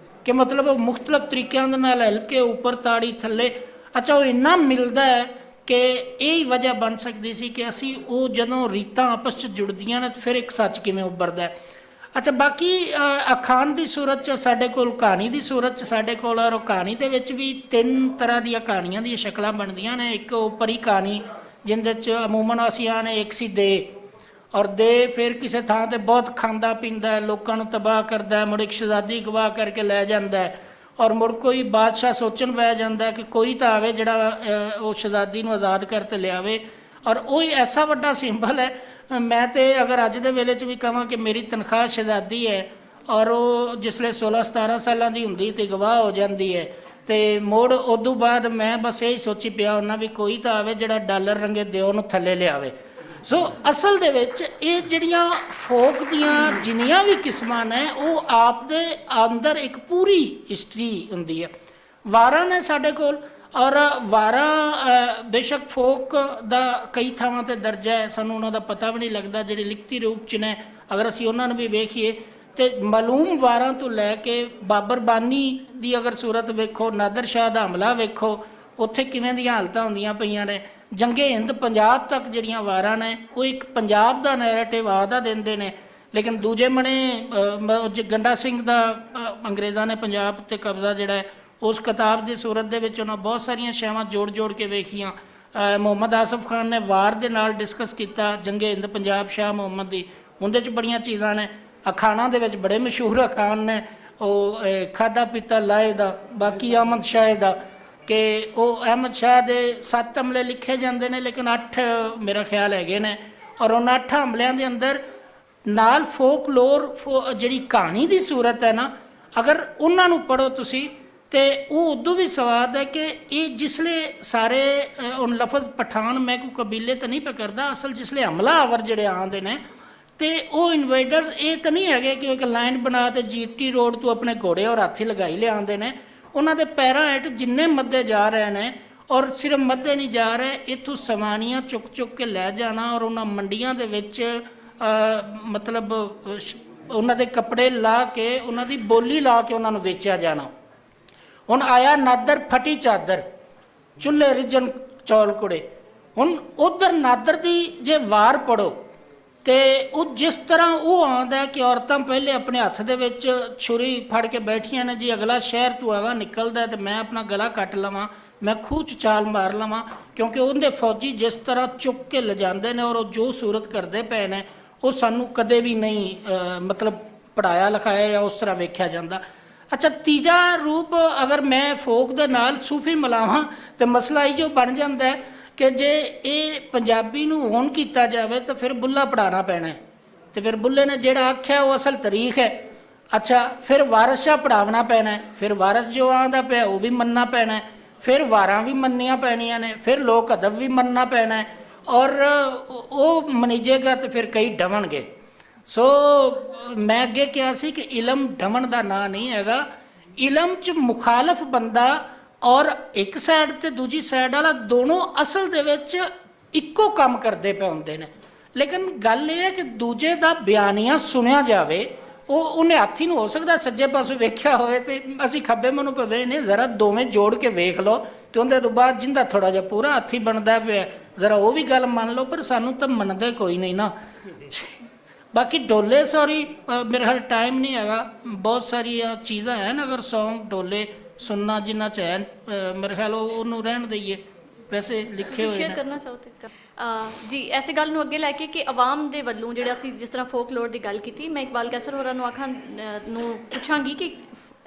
ਕਿ ਮਤਲਬ ਉਹ ਮੁਖਤਲਿਫ ਤਰੀਕਿਆਂ ਦੇ ਨਾਲ ਹਿਲ ਕੇ ਉੱਪਰ ਤਾੜੀ ਥੱਲੇ। ਅੱਛਾ, ਉਹ ਇੰਨਾ ਮਿਲਦਾ ਹੈ ਕਿ ਇਹ ਹੀ ਵਜ੍ਹਾ ਬਣ ਸਕਦੀ ਸੀ ਕਿ ਅਸੀਂ ਉਹ ਜਦੋਂ ਰੀਤਾਂ ਆਪਸ 'ਚ ਜੁੜਦੀਆਂ ਨੇ ਤਾਂ ਫਿਰ ਇੱਕ ਸੱਚ ਕਿਵੇਂ ਉੱਭਰਦਾ। ਅੱਛਾ, ਬਾਕੀ ਅਖਾਣ ਦੀ ਸੂਰਤ 'ਚ ਸਾਡੇ ਕੋਲ, ਕਹਾਣੀ ਦੀ ਸੂਰਤ 'ਚ ਸਾਡੇ ਕੋਲ, ਔਰ ਕਹਾਣੀ ਦੇ ਵਿੱਚ ਵੀ 3 ਤਰ੍ਹਾਂ ਦੀਆਂ ਕਹਾਣੀਆਂ ਦੀਆਂ ਸ਼ਕਲਾਂ ਬਣਦੀਆਂ ਨੇ। ਇੱਕ ਉਹ ਪਰੀ ਕਹਾਣੀ ਜਿਹਦੇ 'ਚ ਅਮੂਮਨ ਅਸੀਂ ਆਨੇ ਇੱਕ ਸੀ ਦੇ, ਔਰ ਦੇ ਫਿਰ ਕਿਸੇ ਥਾਂ 'ਤੇ ਬਹੁਤ ਖਾਂਦਾ ਪੀਂਦਾ, ਲੋਕਾਂ ਨੂੰ ਤਬਾਹ ਕਰਦਾ, ਮੁੜ ਇੱਕ ਸ਼ਹਿਜ਼ਾਦੀ ਗਵਾਹ ਕਰਕੇ ਲੈ ਜਾਂਦਾ ਔਰ ਮੁੜ ਕੋਈ ਬਾਦਸ਼ਾਹ ਸੋਚਣ ਪੈ ਜਾਂਦਾ ਕਿ ਕੋਈ ਤਾਂ ਆਵੇ ਜਿਹੜਾ ਉਹ ਸ਼ਹਿਜ਼ਾਦੀ ਨੂੰ ਆਜ਼ਾਦ ਕਰ ਤੇ ਲਿਆਵੇ। ਔਰ ਉਹ ਹੀ ਐਸਾ ਵੱਡਾ ਸਿੰਬਲ ਹੈ। ਮੈਂ ਤੇ ਅਗਰ ਅੱਜ ਦੇ ਵੇਲੇ 'ਚ ਵੀ ਕਹਾਂ ਕਿ ਮੇਰੀ ਤਨਖਾਹ ਸ਼ਹਿਜ਼ਾਦੀ ਹੈ ਔਰ ਉਹ ਜਿਸਲੇ 16-17 ਸਾਲਾਂ ਦੀ ਹੁੰਦੀ ਤੇ ਗਵਾਹ ਹੋ ਜਾਂਦੀ ਹੈ, ਤੇ ਮੁੜ ਉਦੋਂ ਬਾਅਦ ਮੈਂ ਬਸ ਇਹੀ ਸੋਚੀ ਪਿਆ ਉਹਨਾਂ ਵੀ ਕੋਈ ਤਾਂ ਆਵੇ ਜਿਹੜਾ ਡਾਲਰ ਰੰਗੇ ਦਿਓ ਨੂੰ ਥੱਲੇ ਲਿਆਵੇ। ਸੋ ਅਸਲ ਦੇ ਵਿੱਚ ਇਹ ਜਿਹੜੀਆਂ ਫੋਕ ਦੀਆਂ ਜਿੰਨੀਆਂ ਵੀ ਕਿਸਮਾਂ ਨੇ ਉਹ ਆਪ ਦੇ ਅੰਦਰ ਇੱਕ ਪੂਰੀ ਹਿਸਟਰੀ ਹੁੰਦੀ ਹੈ। ਵਾਰਾਂ ਨੇ ਸਾਡੇ ਕੋਲ, ਔਰ ਵਾਰਾਂ ਬੇਸ਼ੱਕ ਫੋਕ ਦਾ ਕਈ ਥਾਵਾਂ 'ਤੇ ਦਰਜਾ ਹੈ, ਸਾਨੂੰ ਉਹਨਾਂ ਦਾ ਪਤਾ ਵੀ ਨਹੀਂ ਲੱਗਦਾ। ਜਿਹੜੇ ਲਿਖਤੀ ਰੂਪ 'ਚ ਨੇ ਅਗਰ ਅਸੀਂ ਉਹਨਾਂ ਨੂੰ ਵੀ ਵੇਖੀਏ ਤੇ ਮਾਲੂਮ ਵਾਰਾਂ ਤੋਂ ਲੈ ਕੇ ਬਾਬਰ ਬਾਨੀ ਦੀ ਅਗਰ ਸੂਰਤ ਵੇਖੋ, ਨਾਦਰ ਸ਼ਾਹ ਦਾ ਹਮਲਾ ਵੇਖੋ, ਉੱਥੇ ਕਿਵੇਂ ਦੀਆਂ ਹਾਲਤਾਂ ਹੁੰਦੀਆਂ ਪਈਆਂ ਨੇ। ਜੰਗੇ ਹਿੰਦ ਪੰਜਾਬ ਤੱਕ ਜਿਹੜੀਆਂ ਵਾਰਾਂ ਨੇ ਉਹ ਇੱਕ ਪੰਜਾਬ ਦਾ ਨੈਰੇਟਿਵ ਆਦਾ ਦਿੰਦੇ ਨੇ, ਲੇਕਿਨ ਦੂਜੇ ਮਣੇ ਗੰਡਾ ਸਿੰਘ ਦਾ ਅੰਗਰੇਜ਼ਾਂ ਨੇ ਪੰਜਾਬ 'ਤੇ ਕਬਜ਼ਾ ਜਿਹੜਾ ਹੈ, ਉਸ ਕਿਤਾਬ ਦੀ ਸੂਰਤ ਦੇ ਵਿੱਚ ਉਹਨਾਂ ਬਹੁਤ ਸਾਰੀਆਂ ਸ਼ੈਵਾਂ ਜੋੜ ਕੇ ਵੇਖੀਆਂ। ਮੁਹੰਮਦ ਆਸਫ ਖਾਨ ਨੇ ਵਾਰ ਦੇ ਨਾਲ ਡਿਸਕਸ ਕੀਤਾ ਜੰਗੇ ਹਿੰਦ ਪੰਜਾਬ ਸ਼ਾਹ ਮੁਹੰਮਦ ਦੀ, ਉਹਦੇ 'ਚ ਬੜੀਆਂ ਚੀਜ਼ਾਂ ਨੇ। ਅਖਾਣਾਂ ਦੇ ਵਿੱਚ ਬੜੇ ਮਸ਼ਹੂਰ ਅਖਾਣ ਨੇ, ਉਹ ਖਾਦਾ ਪੀਤਾ ਲਾਏ ਦਾ, ਬਾਕੀ ਅਹਿਮਦ ਸ਼ਾਹ ਦਾ, ਕਿ ਉਹ ਅਹਿਮਦ ਸ਼ਾਹ ਦੇ 7 ਹਮਲੇ ਲਿਖੇ ਜਾਂਦੇ ਨੇ, ਲੇਕਿਨ 8 ਮੇਰਾ ਖਿਆਲ ਹੈਗੇ ਨੇ। ਔਰ ਉਹਨਾਂ 8 ਹਮਲਿਆਂ ਦੇ ਅੰਦਰ ਨਾਲ ਫੋਕਲੋਰ ਜਿਹੜੀ ਕਹਾਣੀ ਦੀ ਸੂਰਤ ਹੈ ਨਾ, ਅਗਰ ਉਹਨਾਂ ਨੂੰ ਪੜ੍ਹੋ ਤੁਸੀਂ ਤੇ ਉਹ ਉਦੋਂ ਵੀ ਸਵਾਦ ਹੈ ਕਿ ਇਹ ਜਿਸਲੇ ਸਾਰੇ ਹੁਣ ਲਫ਼ਜ਼ ਪਠਾਨ ਮੈਂ ਕੋਈ ਕਬੀਲੇ ਤਾਂ ਨਹੀਂ ਪਾ ਕਰਦਾ, ਅਸਲ ਜਿਸਲੇ ਹਮਲਾ ਆਵਰ ਜਿਹੜੇ ਆਉਂਦੇ ਨੇ ਤੇ ਉਹ ਇਨਵੇਡਰਸ ਇਹ ਤਾਂ ਨਹੀਂ ਹੈਗੇ ਕਿ ਇੱਕ ਲਾਈਨ ਬਣਾ ਤੇ ਜੀਟੀ ਰੋਡ ਤੋਂ ਆਪਣੇ ਘੋੜੇ ਔਰ ਹਾਥੀ ਲਗਾਈ ਲਿਆਉਂਦੇ ਨੇ। ਉਹਨਾਂ ਦੇ ਪੈਰਾਂ ਹੇਠ ਜਿੰਨੇ ਮੱਦੇ ਜਾ ਰਹੇ ਨੇ, ਔਰ ਸਿਰਫ ਮੱਦੇ ਨਹੀਂ ਜਾ ਰਹੇ, ਇੱਥੋਂ ਸਵਾਨੀਆਂ ਚੁੱਕ ਕੇ ਲੈ ਜਾਣਾ ਔਰ ਉਹਨਾਂ ਮੰਡੀਆਂ ਦੇ ਵਿੱਚ ਮਤਲਬ ਉਹਨਾਂ ਦੇ ਕੱਪੜੇ ਲਾ ਕੇ, ਉਹਨਾਂ ਦੀ ਬੋਲੀ ਲਾ ਕੇ ਉਹਨਾਂ ਨੂੰ ਵੇਚਿਆ ਜਾਣਾ। ਹੁਣ ਆਇਆ ਨਾਦਰ ਫਟੀ ਚਾਦਰ, ਚੁੱਲ੍ਹੇ ਰਿੱਝਣ ਚੌਲ ਕੁੜੇ। ਹੁਣ ਉਧਰ ਨਾਦਰ ਦੀ ਜੇ ਵਾਰ ਪੜੋ ਤੇ ਉਹ ਜਿਸ ਤਰ੍ਹਾਂ ਉਹ ਆਉਂਦਾ ਕਿ ਔਰਤਾਂ ਪਹਿਲੇ ਆਪਣੇ ਹੱਥ ਦੇ ਵਿੱਚ ਛੁਰੀ ਫੜ ਕੇ ਬੈਠੀਆਂ ਨੇ, ਜੀ ਅਗਲਾ ਸ਼ਹਿਰ ਤੋਂ ਆਵਾ ਨਿਕਲਦਾ ਤੇ ਮੈਂ ਆਪਣਾ ਗਲਾ ਕੱਟ ਲਵਾਂ, ਮੈਂ ਖੂਹ 'ਚ ਛਾਲ ਮਾਰ ਲਵਾਂ, ਕਿਉਂਕਿ ਉਹਦੇ ਫੌਜੀ ਜਿਸ ਤਰ੍ਹਾਂ ਚੁੱਕ ਕੇ ਲਿਜਾਂਦੇ ਨੇ ਔਰ ਉਹ ਜੋ ਸੂਰਤ ਕਰਦੇ ਪਏ ਨੇ ਉਹ ਸਾਨੂੰ ਕਦੇ ਵੀ ਨਹੀਂ ਮਤਲਬ ਪੜ੍ਹਾਇਆ ਲਿਖਾਇਆ ਜਾਂ ਉਸ ਤਰ੍ਹਾਂ ਵੇਖਿਆ ਜਾਂਦਾ। ਅੱਛਾ, ਤੀਜਾ ਰੂਪ ਅਗਰ ਮੈਂ ਫੋਕ ਦੇ ਨਾਲ ਸੂਫੀ ਮਿਲਾਵਾਂ ਤੇ ਮਸਲਾ ਇਹ ਜੋ ਬਣ ਜਾਂਦਾ ਹੈ ਕਿ ਜੇ ਇਹ ਪੰਜਾਬੀ ਨੂੰ ਹੁਣ ਕੀਤਾ ਜਾਵੇ ਤਾਂ ਫਿਰ ਬੁੱਲਾ ਪੜ੍ਹਾਉਣਾ ਪੈਣਾ ਹੈ, ਤੇ ਫਿਰ ਬੁੱਲੇ ਨੇ ਜਿਹੜਾ ਆਖਿਆ ਉਹ ਅਸਲ ਤਾਰੀਖ ਹੈ। ਅੱਛਾ, ਫਿਰ ਵਾਰਸ ਸ਼ਾਹ ਪੜ੍ਹਾਉਣਾ ਪੈਣਾ ਹੈ, ਫਿਰ ਵਾਰਸ ਜੋ ਆਉਂਦਾ ਪਿਆ ਉਹ ਵੀ ਮੰਨਣਾ ਪੈਣਾ ਹੈ, ਫਿਰ ਵਾਰਾਂ ਵੀ ਮੰਨੀਆਂ ਪੈਣੀਆਂ ਨੇ, ਫਿਰ ਲੋਕ ਅਦਬ ਵੀ ਮੰਨਣਾ ਪੈਣਾ ਹੈ, ਔਰ ਉਹ ਮਨੀਜੇਗਾ ਤੇ ਫਿਰ ਕਈ ਡਵਣਗੇ। ਸੋ ਮੈਂ ਅੱਗੇ ਕਿਹਾ ਸੀ ਕਿ ਇਲਮ ਡਵਣ ਦਾ ਨਾਂ ਨਹੀਂ ਹੈਗਾ, ਇਲਮ 'ਚ ਮੁਖਾਲਫ ਬੰਦਾ ਔਰ ਇੱਕ ਸਾਈਡ ਤੇ ਦੂਜੀ ਸਾਈਡ ਵਾਲਾ ਦੋਨੋਂ ਅਸਲ ਦੇ ਵਿੱਚ ਇੱਕੋ ਕੰਮ ਕਰਦੇ ਪਏ ਹੁੰਦੇ ਨੇ, ਲੇਕਿਨ ਗੱਲ ਇਹ ਹੈ ਕਿ ਦੂਜੇ ਦਾ ਬਿਆਨੀਆ ਸੁਣਿਆ ਜਾਵੇ। ਉਹਨੇ ਹਾਥੀ ਨੂੰ ਹੋ ਸਕਦਾ ਸੱਜੇ ਪਾਸੋਂ ਵੇਖਿਆ ਹੋਵੇ ਤੇ ਅਸੀਂ ਖੱਬੇ ਮਨੂੰ ਪਵੇ ਨੇ, ਜ਼ਰਾ ਦੋਵੇਂ ਜੋੜ ਕੇ ਵੇਖ ਲਓ ਤੇ ਉਹਦੇ ਤੋਂ ਬਾਅਦ ਜਿੰਦਾ ਥੋੜਾ ਜਿਹਾ ਪੂਰਾ ਹਾਥੀ ਬਣਦਾ ਪਿਆ, ਜ਼ਰਾ ਉਹ ਵੀ ਗੱਲ ਮੰਨ ਲਓ, ਪਰ ਸਾਨੂੰ ਤਾਂ ਮੰਨਦੇ ਕੋਈ ਨਹੀਂ ਨਾ। ਬਾਕੀ ਡੋਲੇ ਸੌਰੀ ਮੇਰੇ ਹਾਲ ਟਾਈਮ ਨਹੀਂ ਹੈਗਾ, ਬਹੁਤ ਸਾਰੀਆਂ ਚੀਜ਼ਾਂ ਹਨ, ਅਗਰ ਸੌਂਗ ਡੋਲੇ ਸੁਣਨਾ ਜਿੰਨਾ ਚਾਹਨ ਮੇਰੇ ਖਿਆਲ ਉਹਨੂੰ ਰਹਿਣ ਦਈਏ, ਵੈਸੇ ਲਿਖੇ ਹੋਏ ਸ਼ੇਅਰ ਨੇ। ਕਰਨਾ ਚਾਹੋ ਤੇ ਜੀ ਐਸੇ ਗੱਲ ਨੂੰ ਅੱਗੇ ਲੈ ਕੇ ਕਿ ਆਵਾਮ ਦੇ ਵੱਲੋਂ ਜਿਹੜਾ ਅਸੀਂ ਜਿਸ ਤਰ੍ਹਾਂ ਫੋਕਲੋਰ ਦੀ ਗੱਲ ਕੀਤੀ, ਮੈਂ ਇਕਬਾਲ ਕੈਸਰ ਹੋਰਾਂ ਨੂੰ ਨੂੰ ਪੁੱਛਾਂਗੀ ਕਿ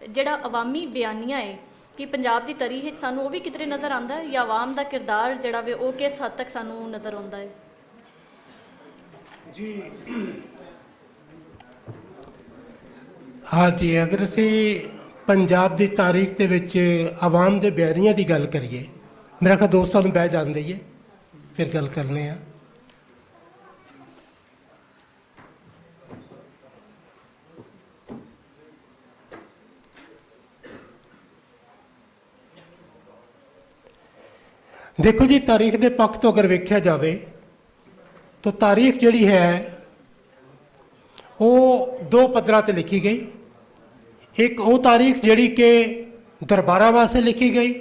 ਜਿਹੜਾ ਅਵਾਮੀ ਬਿਆਨੀਆ ਹੈ ਕਿ ਪੰਜਾਬ ਦੀ ਤਾਰੀਖ ਵਿੱਚ ਸਾਨੂੰ ਉਹ ਵੀ ਕਿਧਰੇ ਨਜ਼ਰ ਆਉਂਦਾ ਹੈ, ਜਾਂ ਆਵਾਮ ਦਾ ਕਿਰਦਾਰ ਜਿਹੜਾ ਵੇ ਉਹ ਕਿਸ ਹੱਦ ਤੱਕ ਸਾਨੂੰ ਨਜ਼ਰ ਆਉਂਦਾ ਹੈ? ਜੀ ਹਾਂ ਜੀ, ਅਗਰ ਅਸੀਂ ਪੰਜਾਬ ਦੀ ਤਾਰੀਖ ਦੇ ਵਿੱਚ ਆਵਾਮ ਦੇ ਬਿਆਨੀਆਂ ਦੀ ਗੱਲ ਕਰੀਏ, ਮੇਰਾ ਖਿਆਲ ਦੋਸਤਾਂ ਨੂੰ ਬਹਿ ਜਾਣ ਦਈਏ ਫਿਰ ਗੱਲ ਕਰਨੇ ਆ। ਦੇਖੋ ਜੀ, ਤਾਰੀਖ ਦੇ ਪੱਖ ਤੋਂ ਅਗਰ ਵੇਖਿਆ ਜਾਵੇ ਤਾਂ ਤਾਰੀਖ ਜਿਹੜੀ ਹੈ ਉਹ ਦੋ ਪੱਧਰਾਂ ਤੇ ਲਿਖੀ ਗਈ। ਇੱਕ ਉਹ ਤਾਰੀਖ ਜਿਹੜੀ ਕਿ ਦਰਬਾਰਾਂ ਵਾਸਤੇ ਲਿਖੀ ਗਈ,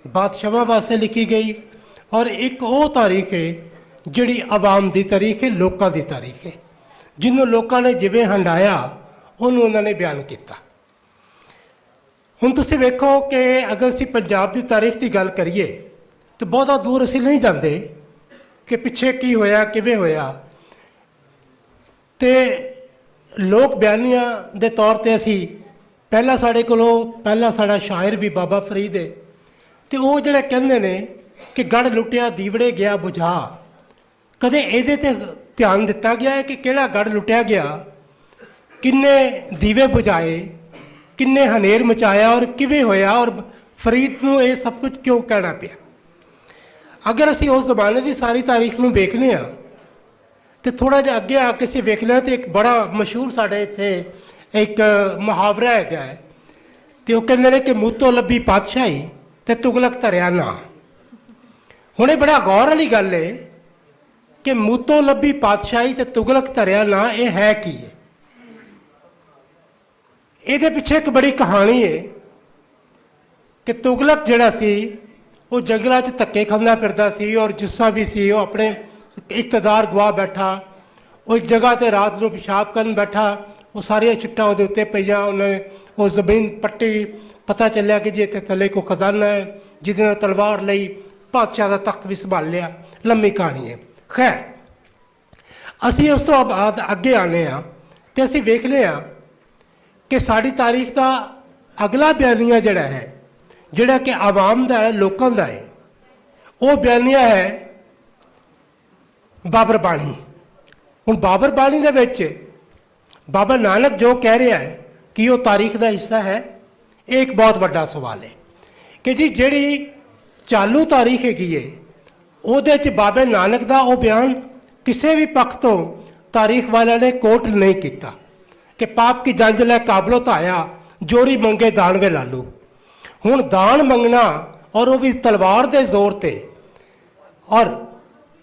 ਬਾਦਸ਼ਾਹਾਂ ਵਾਸਤੇ ਲਿਖੀ ਗਈ, ਔਰ ਇੱਕ ਉਹ ਤਾਰੀਖ ਹੈ ਜਿਹੜੀ ਆਵਾਮ ਦੀ ਤਾਰੀਖ ਹੈ, ਲੋਕਾਂ ਦੀ ਤਾਰੀਖ ਹੈ, ਜਿਹਨੂੰ ਲੋਕਾਂ ਨੇ ਜਿਵੇਂ ਹੰਡਾਇਆ ਉਹਨੂੰ ਉਹਨਾਂ ਨੇ ਬਿਆਨ ਕੀਤਾ। ਹੁਣ ਤੁਸੀਂ ਵੇਖੋ ਕਿ ਅਗਰ ਅਸੀਂ ਪੰਜਾਬ ਦੀ ਤਾਰੀਖ ਦੀ ਗੱਲ ਕਰੀਏ ਤਾਂ ਬਹੁਤਾ ਦੂਰ ਅਸੀਂ ਨਹੀਂ ਜਾਂਦੇ ਕਿ ਪਿੱਛੇ ਕੀ ਹੋਇਆ, ਕਿਵੇਂ ਹੋਇਆ। ਤੇ ਲੋਕ ਬਿਆਨੀਆਂ ਦੇ ਤੌਰ ਤੇ ਅਸੀਂ ਪਹਿਲਾਂ ਪਹਿਲਾ ਸਾਡਾ ਸ਼ਾਇਰ ਵੀ ਬਾਬਾ ਫਰੀਦ ਹੈ, ਤੇ ਉਹ ਜਿਹੜੇ ਕਹਿੰਦੇ ਨੇ ਕਿ ਗੜ ਲੁੱਟਿਆ ਦੀਵੜੇ ਗਿਆ ਬੁਝਾ। ਕਦੇ ਇਹਦੇ ਤੇ ਧਿਆਨ ਦਿੱਤਾ ਗਿਆ ਹੈ ਕਿ ਕਿਹੜਾ ਗੜ ਲੁੱਟਿਆ ਗਿਆ, ਕਿੰਨੇ ਦੀਵੇ ਬੁਝਾਏ, ਕਿੰਨੇ ਹਨੇਰ ਮਚਾਇਆ ਔਰ ਕਿਵੇਂ ਹੋਇਆ, ਔਰ ਫਰੀਦ ਨੂੰ ਇਹ ਸਭ ਕੁਝ ਕਿਉਂ ਕਹਿਣਾ ਪਿਆ? ਅਗਰ ਅਸੀਂ ਉਸ ਜ਼ਮਾਨੇ ਦੀ ਸਾਰੀ ਤਾਰੀਖ ਨੂੰ ਵੇਖਦੇ ਹਾਂ ਤੇ ਥੋੜਾ ਜਿਹਾ ਅੱਗੇ ਆ ਕੇ ਅਸੀਂ ਵੇਖ ਲਿਆ ਤੇ ਇੱਕ ਬੜਾ ਮਸ਼ਹੂਰ ਸਾਡੇ ਇੱਥੇ ਇੱਕ ਮੁਹਾਵਰਾ ਹੈਗਾ ਹੈ, ਤੇ ਉਹ ਕਹਿੰਦੇ ਨੇ ਕਿ ਮੂਤੋਂ ਲੱਭੀ ਪਾਤਸ਼ਾਹੀ ਤੇ ਤੁਗਲਕ ਧਰਿਆ ਨਾ। ਹੁਣ ਇਹ ਬੜਾ ਗੌਰ ਵਾਲੀ ਗੱਲ ਹੈ ਕਿ ਮੂਤੋਂ ਲੱਭੀ ਪਾਤਸ਼ਾਹੀ ਤੇ ਤੁਗਲਕ ਧਰਿਆ ਨਾ, ਇਹ ਹੈ ਕੀ ਹੈ? ਇਹਦੇ ਪਿੱਛੇ ਇੱਕ ਬੜੀ ਕਹਾਣੀ ਹੈ ਕਿ ਤੁਗਲਕ ਜਿਹੜਾ ਸੀ ਉਹ ਜੰਗਲਾਂ 'ਚ ਧੱਕੇ ਖਾਂਦਾ ਫਿਰਦਾ ਸੀ, ਔਰ ਜਿੱਸਾ ਵੀ ਸੀ ਉਹ ਆਪਣੇ ਇਕਤਦਾਰ ਗਵਾ ਬੈਠਾ। ਉਹ ਇੱਕ ਜਗ੍ਹਾ ਤੇ ਰਾਤ ਨੂੰ ਪਿਸ਼ਾਬ ਕਰਨ ਬੈਠਾ, ਉਹ ਸਾਰੀਆਂ ਚਿੱਟਾਂ ਉਹਦੇ ਉੱਤੇ ਪਈਆਂ, ਉਹਨੇ ਉਹ ਜ਼ਮੀਨ ਪੱਟੀ, ਪਤਾ ਚੱਲਿਆ ਕਿ ਜੀ ਇੱਥੇ ਥੱਲੇ ਕੋ ਖਜ਼ਾਨਾ ਹੈ, ਜਿਹਦੇ ਨਾਲ ਤਲਵਾਰ ਲਈ ਬਾਦਸ਼ਾਹ ਦਾ ਤਖਤ ਵੀ ਸੰਭਾਲ ਲਿਆ। ਲੰਮੀ ਕਹਾਣੀ ਹੈ। ਖੈਰ, ਅਸੀਂ ਉਸ ਤੋਂ ਬਾਅਦ ਅੱਗੇ ਆਨੇ ਆ ਤੇ ਅਸੀਂ ਵੇਖ ਲਿਆ ਕਿ ਸਾਡੀ ਤਾਰੀਖ ਦਾ ਅਗਲਾ ਬਿਆਨੀਆ ਜਿਹੜਾ ਹੈ, ਜਿਹੜਾ ਕਿ ਆਵਾਮ ਦਾ ਹੈ, ਲੋਕਾਂ ਦਾ ਹੈ, ਉਹ ਬਿਆਨੀਆ ਹੈ ਬਾਬਰ ਬਾਣੀ। ਹੁਣ ਬਾਬਰ ਬਾਣੀ ਦੇ ਵਿੱਚ ਬਾਬਾ ਨਾਨਕ ਜੋ ਕਹਿ ਰਿਹਾ ਹੈ ਕਿ ਉਹ ਤਾਰੀਖ ਦਾ ਹਿੱਸਾ ਹੈ, ਇਹ ਇੱਕ ਬਹੁਤ ਵੱਡਾ ਸਵਾਲ ਹੈ ਕਿ ਜੀ ਜਿਹੜੀ ਚਾਲੂ ਤਾਰੀਖ ਹੈਗੀ ਹੈ ਉਹਦੇ 'ਚ ਬਾਬੇ ਨਾਨਕ ਦਾ ਉਹ ਬਿਆਨ ਕਿਸੇ ਵੀ ਪੱਖ ਤੋਂ ਤਾਰੀਖ ਵਾਲਿਆਂ ਨੇ ਕੋਟ ਨਹੀਂ ਕੀਤਾ ਕਿ ਪਾਪ ਕੀ ਜੰਜ ਲੈ ਕਾਬਲੋ ਧਾਇਆ, ਜੋਰੀ ਮੰਗੇ ਦਾਨ ਵੇ ਲਾਲੂ। ਹੁਣ ਦਾਨ ਮੰਗਣਾ ਔਰ ਉਹ ਵੀ ਤਲਵਾਰ ਦੇ ਜ਼ੋਰ ਤੇ, ਔਰ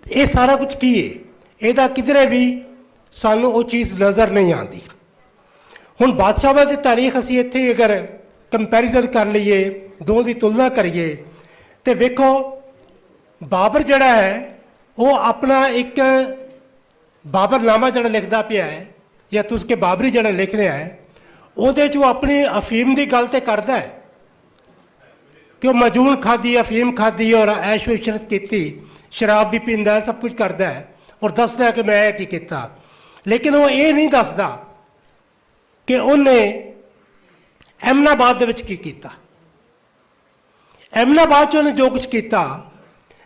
ਇਹ ਸਾਰਾ ਕੁਝ ਕੀ ਹੈ, ਇਹਦਾ ਕਿਧਰੇ ਵੀ ਸਾਨੂੰ ਉਹ ਚੀਜ਼ ਨਜ਼ਰ ਨਹੀਂ ਆਉਂਦੀ। ਹੁਣ ਬਾਦਸ਼ਾਹਾਂ ਦੀ ਤਾਰੀਖ ਅਸੀਂ ਇੱਥੇ ਅਗਰ ਕੰਪੈਰੀਜ਼ਨ ਕਰ ਲਈਏ, ਦੋ ਦੀ ਤੁਲਨਾ ਕਰੀਏ, ਤੇ ਵੇਖੋ ਬਾਬਰ ਜਿਹੜਾ ਹੈ ਉਹ ਆਪਣਾ ਇੱਕ ਬਾਬਰਨਾਮਾ ਜਿਹੜਾ ਲਿਖਦਾ ਪਿਆ ਹੈ, ਜਾਂ ਤੁਸੀਂ ਕਿ ਬਾਬਰੀ ਜਿਹੜਾ ਲਿਖ ਰਿਹਾ ਹੈ, ਉਹਦੇ 'ਚ ਉਹ ਆਪਣੀ ਅਫੀਮ ਦੀ ਗੱਲ ਤੇ ਕਰਦਾ ਹੈ ਕਿ ਉਹ ਮਜੂਨ ਖਾਦੀ, ਅਫੀਮ ਖਾਦੀ ਔਰ ਐਸ਼ੋ ਇਸ਼ਰਤ ਕੀਤੀ, ਸ਼ਰਾਬ ਵੀ ਪੀਂਦਾ, ਸਭ ਕੁਝ ਕਰਦਾ ਹੈ, ਔਰ ਦੱਸਦਾ ਕਿ ਮੈਂ ਇਹ ਕੀ ਕੀਤਾ। ਲੇਕਿਨ ਉਹ ਇਹ ਨਹੀਂ ਦੱਸਦਾ ਕਿ ਉਹਨੇ ਐਮਨਾਬਾਦ ਦੇ ਵਿੱਚ ਕੀ ਕੀਤਾ। ਐਮਨਾਬਾਦ 'ਚ ਉਹਨੇ ਜੋ ਕੁਝ ਕੀਤਾ,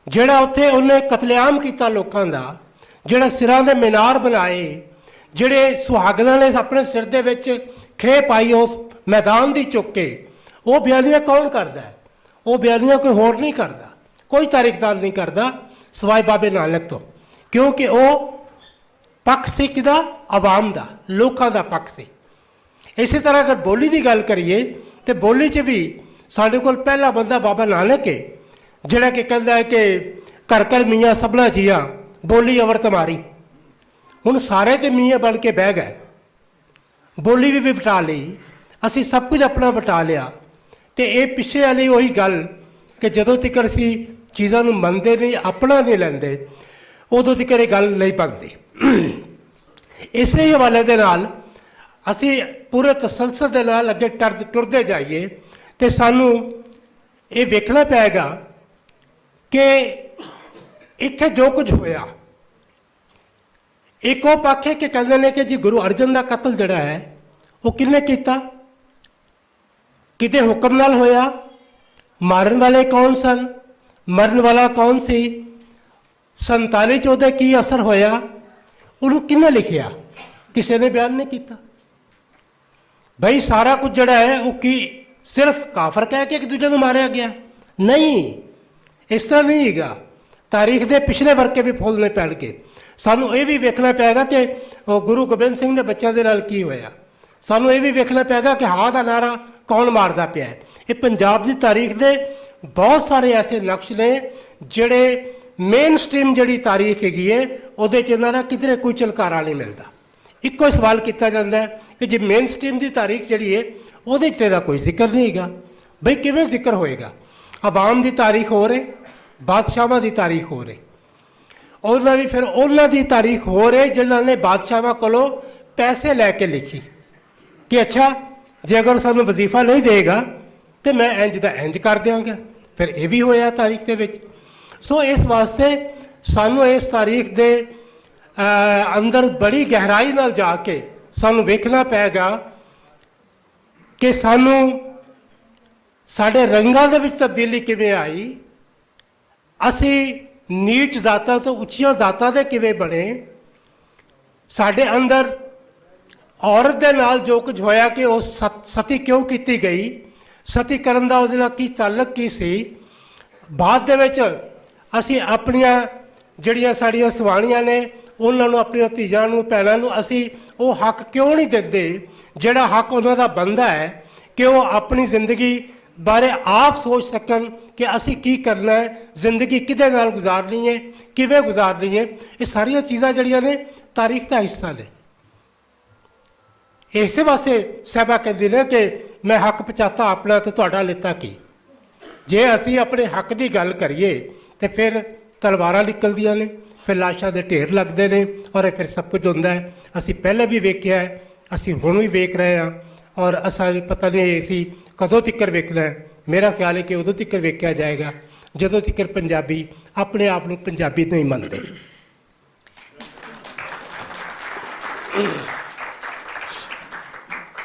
ਜਿਹੜਾ ਉੱਥੇ ਉਹਨੇ ਕਤਲੇਆਮ ਕੀਤਾ ਲੋਕਾਂ ਦਾ, ਜਿਹੜਾ ਸਿਰਾਂ ਦੇ ਮੀਨਾਰ ਬਣਾਏ, ਜਿਹੜੇ ਸੁਹਾਗਣਾਂ ਨੇ ਆਪਣੇ ਸਿਰ ਦੇ ਵਿੱਚ ਖੇ ਪਾਈ ਉਸ ਮੈਦਾਨ ਦੀ ਚੁੱਕ ਕੇ, ਉਹ ਬਿਆਨੀਆਂ ਕੌਣ ਕਰਦਾ ਹੈ? ਉਹ ਬਿਆਨੀਆਂ ਕੋਈ ਹੋਰ ਨਹੀਂ ਕਰਦਾ, ਕੋਈ ਤਾਰੀਖਦਾਰ ਨਹੀਂ ਕਰਦਾ ਸਿਵਾਏ ਬਾਬੇ ਨਾਨਕ ਤੋਂ, ਕਿਉਂਕਿ ਉਹ ਪੱਖ ਸੀ ਕਿਹਦਾ? ਆਵਾਮ ਦਾ, ਲੋਕਾਂ ਦਾ ਪੱਖ ਸੀ। ਇਸੇ ਤਰ੍ਹਾਂ ਅਗਰ ਬੋਲੀ ਦੀ ਗੱਲ ਕਰੀਏ ਤੇ ਬੋਲੀ 'ਚ ਵੀ ਸਾਡੇ ਕੋਲ ਪਹਿਲਾ ਬੰਦਾ ਬਾਬਾ ਨਾਨਕ ਹੈ, ਜਿਹੜਾ ਕਿ ਕਹਿੰਦਾ ਹੈ ਕਿ ਘਰ ਘਰ ਮੀਆਂ ਸਭਨਾ ਜੀਆਂ, ਬੋਲੀ ਅਵਰ ਤੁਮਾਰੀ। ਹੁਣ ਸਾਰੇ ਤੇ ਮੀਆਂ ਬਣ ਕੇ ਬਹਿ ਗਏ, ਬੋਲੀ ਵੀ ਵਟਾ ਲਈ, ਅਸੀਂ ਸਭ ਕੁਝ ਆਪਣਾ ਵਟਾ ਲਿਆ। ਤੇ ਇਹ ਪਿੱਛੇ ਵਾਲੀ ਉਹੀ ਗੱਲ ਕਿ ਜਦੋਂ ਤੱਕ ਅਸੀਂ ਚੀਜ਼ਾਂ ਨੂੰ ਮੰਨਦੇ ਨਹੀਂ, ਆਪਣਾ ਨਹੀਂ ਲੈਂਦੇ, ਉਦੋਂ ਤੱਕ ਇਹ ਗੱਲ ਨਹੀਂ ਬਣਦੀ। ਇਸੇ ਹੀ ਹਵਾਲੇ ਦੇ ਨਾਲ ਅਸੀਂ ਪੂਰੇ ਤਸਲਸਲ ਦੇ ਨਾਲ ਅੱਗੇ ਟੁਰਦੇ ਜਾਈਏ ਤੇ ਸਾਨੂੰ ਇਹ ਵੇਖਣਾ ਪਏਗਾ ਕਿ ਇੱਥੇ ਜੋ ਕੁਝ ਹੋਇਆ, ਇੱਕ ਉਹ ਪੱਖ ਹੈ ਕਿ ਕਹਿੰਦੇ ਨੇ ਕਿ ਜੀ ਗੁਰੂ ਅਰਜਨ ਦਾ ਕਤਲ ਜਿਹੜਾ ਹੈ ਉਹ ਕਿਹਨੇ ਕੀਤਾ, ਕਿਤੇ ਹੁਕਮ ਨਾਲ ਹੋਇਆ, ਮਾਰਨ ਵਾਲੇ ਕੌਣ ਸਨ, ਮਰਨ ਵਾਲਾ ਕੌਣ ਸੀ, 47 'ਚ ਉਹਦੇ ਕੀ ਅਸਰ ਹੋਇਆ, ਉਹਨੂੰ ਕਿਹਨੇ ਲਿਖਿਆ, ਕਿਸੇ ਨੇ ਬਿਆਨ ਨਹੀਂ ਕੀਤਾ। ਬਈ ਸਾਰਾ ਕੁਝ ਜਿਹੜਾ ਹੈ ਉਹ ਕੀ ਸਿਰਫ ਕਾਫਰ ਕਹਿ ਕੇ ਇੱਕ ਦੂਜੇ ਨੂੰ ਮਾਰਿਆ ਗਿਆ? ਨਹੀਂ, ਇਸ ਤਰ੍ਹਾਂ ਨਹੀਂ ਹੈਗਾ। ਤਾਰੀਖ ਦੇ ਪਿਛਲੇ ਵਰਕੇ ਵੀ ਫੋਲਣੇ ਪੈਣਗੇ। ਸਾਨੂੰ ਇਹ ਵੀ ਵੇਖਣਾ ਪਏਗਾ ਕਿ ਉਹ ਗੁਰੂ ਗੋਬਿੰਦ ਸਿੰਘ ਦੇ ਬੱਚਿਆਂ ਦੇ ਨਾਲ ਕੀ ਹੋਇਆ। ਸਾਨੂੰ ਇਹ ਵੀ ਵੇਖਣਾ ਪਏਗਾ ਕਿ ਹਾਂ ਦਾ ਨਾਰਾ ਕੌਣ ਮਾਰਦਾ ਪਿਆ ਹੈ। ਇਹ ਪੰਜਾਬ ਦੀ ਤਾਰੀਖ ਦੇ ਬਹੁਤ ਸਾਰੇ ਐਸੇ ਨਕਸ਼ ਨੇ ਜਿਹੜੇ ਮੇਨ ਸਟ੍ਰੀਮ ਜਿਹੜੀ ਤਾਰੀਖ ਹੈਗੀ ਹੈ ਉਹਦੇ 'ਚ ਇਹਨਾਂ ਦਾ ਕਿਧਰੇ ਕੋਈ ਝਲਕਾਰਾ ਨਹੀਂ ਮਿਲਦਾ। ਇੱਕੋ ਹੀ ਸਵਾਲ ਕੀਤਾ ਜਾਂਦਾ ਹੈ ਕਿ ਜੇ ਮੇਨ ਸਟ੍ਰੀਮ ਦੀ ਤਾਰੀਖ ਜਿਹੜੀ ਹੈ ਉਹਦੇ 'ਚ ਇਹਦਾ ਕੋਈ ਜ਼ਿਕਰ ਨਹੀਂ ਹੈਗਾ। ਬਈ ਕਿਵੇਂ ਜ਼ਿਕਰ ਹੋਏਗਾ? ਆਵਾਮ ਦੀ ਤਾਰੀਖ ਹੋ ਰਹੀ, ਬਾਦਸ਼ਾਹਾਂ ਦੀ ਤਾਰੀਖ ਹੋ ਰਹੀ, ਉਹਨਾਂ ਦੀ ਫਿਰ ਉਹਨਾਂ ਦੀ ਤਾਰੀਖ ਹੋ ਰਹੀ ਜਿਨ੍ਹਾਂ ਨੇ ਬਾਦਸ਼ਾਹਾਂ ਕੋਲੋਂ ਪੈਸੇ ਲੈ ਕੇ ਲਿਖੀ ਕਿ ਅੱਛਾ ਜੇ ਅਗਰ ਸਾਨੂੰ ਵਜ਼ੀਫਾ ਨਹੀਂ ਦੇਗਾ ਤੇ ਮੈਂ ਇੰਜ ਦਾ ਇੰਜ ਕਰ ਦਿਆਂਗਾ। ਫਿਰ ਇਹ ਵੀ ਹੋਇਆ ਤਾਰੀਖ ਦੇ ਵਿੱਚ। ਸੋ ਇਸ ਵਾਸਤੇ ਸਾਨੂੰ ਇਸ ਤਾਰੀਖ ਦੇ ਅੰਦਰ ਬੜੀ ਗਹਿਰਾਈ ਨਾਲ ਜਾ ਕੇ ਸਾਨੂੰ ਵੇਖਣਾ ਪਏਗਾ ਕਿ ਸਾਨੂੰ ਸਾਡੇ ਰੰਗਾਂ ਦੇ ਵਿੱਚ ਤਬਦੀਲੀ ਕਿਵੇਂ ਆਈ, ਅਸੀਂ ਨੀਚ ਜ਼ਾਤਾਂ ਤੋਂ ਉੱਚੀਆਂ ਜ਼ਾਤਾਂ ਦੇ ਕਿਵੇਂ ਬਣੇ, ਸਾਡੇ ਅੰਦਰ ਔਰਤ ਦੇ ਨਾਲ ਜੋ ਕੁਝ ਹੋਇਆ ਕਿ ਉਹ ਸਤੀ ਕਿਉਂ ਕੀਤੀ ਗਈ, ਸਤੀ ਕਰਨ ਦਾ ਉਹਦੇ ਨਾਲ ਕੀ ਤਾਲੁਕ ਕੀ ਸੀ। ਬਾਅਦ ਦੇ ਵਿੱਚ ਅਸੀਂ ਆਪਣੀਆਂ ਜਿਹੜੀਆਂ ਸਾਡੀਆਂ ਸਵਾਣੀਆਂ ਨੇ ਉਹਨਾਂ ਨੂੰ, ਆਪਣੀਆਂ ਧੀਆਂ ਨੂੰ, ਭੈਣਾਂ ਨੂੰ ਅਸੀਂ ਉਹ ਹੱਕ ਕਿਉਂ ਨਹੀਂ ਦਿੰਦੇ ਜਿਹੜਾ ਹੱਕ ਉਹਨਾਂ ਦਾ ਬਣਦਾ ਹੈ ਕਿ ਉਹ ਆਪਣੀ ਜ਼ਿੰਦਗੀ ਬਾਰੇ ਆਪ ਸੋਚ ਸਕਣ ਕਿ ਅਸੀਂ ਕੀ ਕਰਨਾ ਹੈ, ਜ਼ਿੰਦਗੀ ਕਿਹਦੇ ਨਾਲ ਗੁਜ਼ਾਰਨੀ ਹੈ, ਕਿਵੇਂ ਗੁਜ਼ਾਰਨੀ ਹੈ। ਇਹ ਸਾਰੀਆਂ ਚੀਜ਼ਾਂ ਜਿਹੜੀਆਂ ਨੇ ਤਾਰੀਖ ਦਾ ਹਿੱਸਾ ਨੇ। ਇਸੇ ਵਾਸਤੇ ਸਾਹਿਬਾ ਕਹਿੰਦੇ ਨੇ ਕਿ ਮੈਂ ਹੱਕ ਪਚਾਤਾ ਆਪਣਾ ਤੇ ਤੁਹਾਡਾ ਲਿੱਤਾ ਕੀ। ਜੇ ਅਸੀਂ ਆਪਣੇ ਹੱਕ ਦੀ ਗੱਲ ਕਰੀਏ ਤੇ ਫਿਰ ਤਲਵਾਰਾਂ ਨਿਕਲਦੀਆਂ ਨੇ, ਫਿਰ ਲਾਸ਼ਾਂ ਦੇ ਢੇਰ ਲੱਗਦੇ ਨੇ, ਔਰ ਇਹ ਫਿਰ ਸਭ ਕੁਝ ਹੁੰਦਾ ਹੈ। ਅਸੀਂ ਪਹਿਲੇ ਵੀ ਵੇਖਿਆ ਹੈ, ਅਸੀਂ ਹੁਣ ਵੀ ਵੇਖ ਰਹੇ ਹਾਂ, ਔਰ ਅਸਾਂ ਪਤਾ ਨਹੀਂ ਅਸੀਂ ਕਦੋਂ ਤੱਕ ਵੇਖਣਾ ਹੈ। ਮੇਰਾ ਖਿਆਲ ਹੈ ਕਿ ਉਦੋਂ ਤੱਕ ਵੇਖਿਆ ਜਾਏਗਾ ਜਦੋਂ ਤੱਕ ਪੰਜਾਬੀ ਆਪਣੇ ਆਪ ਨੂੰ ਪੰਜਾਬੀ ਨਹੀਂ ਮੰਨਦੇ।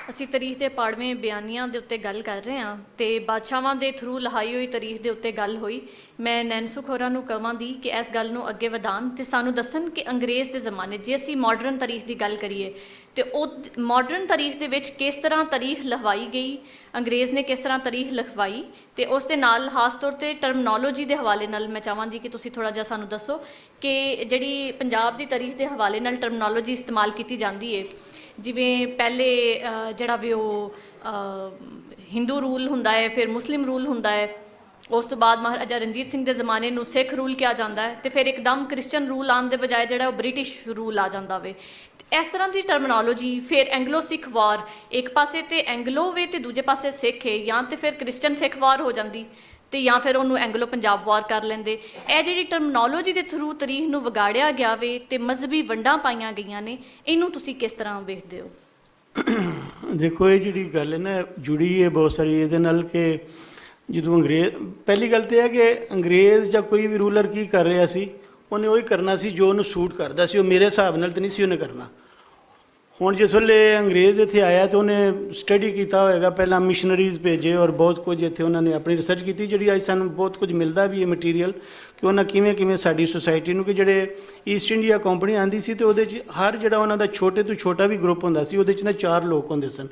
ਅਸੀਂ ਤਾਰੀਖ ਦੇ ਪਾੜਵੇਂ ਬਿਆਨੀਆਂ ਦੇ ਉੱਤੇ ਗੱਲ ਕਰ ਰਹੇ ਹਾਂ ਤੇ ਬਾਦਸ਼ਾਹਾਂ ਦੇ ਥਰੂ ਲਹਾਈ ਹੋਈ ਤਾਰੀਖ ਦੇ ਉੱਤੇ ਗੱਲ ਹੋਈ। ਮੈਂ ਨੈਨਸੁਖ ਹੋਰਾਂ ਨੂੰ ਕਹਾਂਗੀ ਕਿ ਇਸ ਗੱਲ ਨੂੰ ਅੱਗੇ ਵਧਾਉਣ ਤੇ ਸਾਨੂੰ ਦੱਸਣ ਕਿ ਅੰਗਰੇਜ਼ ਦੇ ਜ਼ਮਾਨੇ, ਜੇ ਅਸੀਂ ਮਾਡਰਨ ਤਾਰੀਖ ਦੀ ਗੱਲ ਕਰੀਏ ਤੇ ਉਹ ਮਾਡਰਨ ਤਾਰੀਖ ਦੇ ਵਿੱਚ ਕਿਸ ਤਰ੍ਹਾਂ ਤਾਰੀਖ ਲਿਖਵਾਈ ਗਈ, ਅੰਗਰੇਜ਼ ਨੇ ਕਿਸ ਤਰ੍ਹਾਂ ਤਾਰੀਖ ਲਿਖਵਾਈ, ਤੇ ਉਸ ਦੇ ਨਾਲ ਖਾਸ ਤੌਰ ਤੇ ਟਰਮਨੋਲੋਜੀ ਦੇ ਹਵਾਲੇ ਨਾਲ ਮੈਂ ਚਾਹਾਂਗੀ ਕਿ ਤੁਸੀਂ ਥੋੜ੍ਹਾ ਜਿਹਾ ਸਾਨੂੰ ਦੱਸੋ ਕਿ ਜਿਹੜੀ ਪੰਜਾਬ ਦੀ ਤਾਰੀਖ ਦੇ ਹਵਾਲੇ ਨਾਲ ਟਰਮਨੋਲੋਜੀ ਇਸਤੇਮਾਲ ਕੀਤੀ ਜਾਂਦੀ ਹੈ। ਜਿਵੇਂ ਪਹਿਲੇ ਜਿਹੜਾ ਵੀ ਉਹ ਹਿੰਦੂ ਰੂਲ ਹੁੰਦਾ ਹੈ, ਫਿਰ ਮੁਸਲਿਮ ਰੂਲ ਹੁੰਦਾ ਹੈ, ਉਸ ਤੋਂ ਬਾਅਦ ਮਹਾਰਾਜਾ ਰਣਜੀਤ ਸਿੰਘ ਦੇ ਜ਼ਮਾਨੇ ਨੂੰ ਸਿੱਖ ਰੂਲ ਕਿਹਾ ਜਾਂਦਾ ਹੈ, ਤੇ ਫਿਰ ਇੱਕਦਮ ਕ੍ਰਿਸਚਨ ਰੂਲ ਆਉਣ ਦੇ ਬਜਾਏ ਜਿਹੜਾ ਉਹ ਬ੍ਰਿਟਿਸ਼ ਰੂਲ ਆ ਜਾਂਦਾ ਵੇ। ਇਸ ਤਰ੍ਹਾਂ ਦੀ ਟਰਮਨੋਲੋਜੀ, ਫਿਰ ਐਂਗਲੋ ਸਿੱਖ ਵਾਰ, ਇੱਕ ਪਾਸੇ ਤੇ ਐਂਗਲੋ ਵੇ ਤੇ ਦੂਜੇ ਪਾਸੇ ਸਿੱਖ ਹੈ, ਜਾਂ ਤੇ ਫਿਰ ਕ੍ਰਿਸਚਨ ਸਿੱਖ ਵਾਰ ਹੋ ਜਾਂਦੀ ਤੇ ਜਾਂ ਫਿਰ ਉਹਨੂੰ ਐਂਗਲੋ ਪੰਜਾਬ ਵਾਰ ਕਰ ਲੈਂਦੇ। ਇਹ ਜਿਹੜੀ ਟਰਮਨੋਲੋਜੀ ਦੇ ਥਰੂ ਤਾਰੀਖ ਨੂੰ ਵਿਗਾੜਿਆ ਗਿਆ ਵੇ ਤੇ ਮਜ਼ਹਬੀ ਵੰਡਾਂ ਪਾਈਆਂ ਗਈਆਂ ਨੇ, ਇਹਨੂੰ ਤੁਸੀਂ ਕਿਸ ਤਰ੍ਹਾਂ ਵੇਖਦੇ ਹੋ? ਦੇਖੋ, ਇਹ ਜਿਹੜੀ ਗੱਲ ਹੈ ਨਾ ਜੁੜੀ ਹੈ ਬਹੁਤ ਸਾਰੀ ਇਹਦੇ ਨਾਲ ਕਿ ਜਦੋਂ ਅੰਗਰੇਜ਼, ਪਹਿਲੀ ਗੱਲ ਤਾਂ ਇਹ ਹੈ ਕਿ ਅੰਗਰੇਜ਼ ਜਾਂ ਕੋਈ ਵੀ ਰੂਲਰ ਕੀ ਕਰ ਰਿਹਾ ਸੀ, ਉਹਨੇ ਉਹੀ ਕਰਨਾ ਸੀ ਜੋ ਉਹਨੂੰ ਸੂਟ ਕਰਦਾ ਸੀ। ਉਹ ਮੇਰੇ ਹਿਸਾਬ ਨਾਲ ਤਾਂ ਨਹੀਂ ਸੀ ਉਹਨੇ ਕਰਨਾ। ਹੁਣ ਜਿਸ ਵੇਲੇ ਅੰਗਰੇਜ਼ ਇੱਥੇ ਆਇਆ ਤਾਂ ਉਹਨੇ ਸਟੱਡੀ ਕੀਤਾ ਹੋਏਗਾ, ਪਹਿਲਾਂ ਮਿਸ਼ਨਰੀਜ਼ ਭੇਜੇ ਔਰ ਬਹੁਤ ਕੁਝ ਇੱਥੇ ਉਹਨਾਂ ਨੇ ਆਪਣੀ ਰਿਸਰਚ ਕੀਤੀ, ਜਿਹੜੀ ਅੱਜ ਸਾਨੂੰ ਬਹੁਤ ਕੁਝ ਮਿਲਦਾ ਵੀ ਹੈ ਮਟੀਰੀਅਲ, ਕਿ ਉਹਨਾਂ ਕਿਵੇਂ ਕਿਵੇਂ ਸਾਡੀ ਸੁਸਾਇਟੀ ਨੂੰ, ਕਿ ਜਿਹੜੇ ਈਸਟ ਇੰਡੀਆ ਕੰਪਨੀ ਆਉਂਦੀ ਸੀ ਤੇ ਉਹਦੇ 'ਚ ਹਰ ਜਿਹੜਾ ਉਹਨਾਂ ਦਾ ਛੋਟੇ ਤੋਂ ਛੋਟਾ ਵੀ ਗਰੁੱਪ ਹੁੰਦਾ ਸੀ, ਉਹਦੇ 'ਚ ਨਾ 4 ਲੋਕ ਹੁੰਦੇ ਸਨ।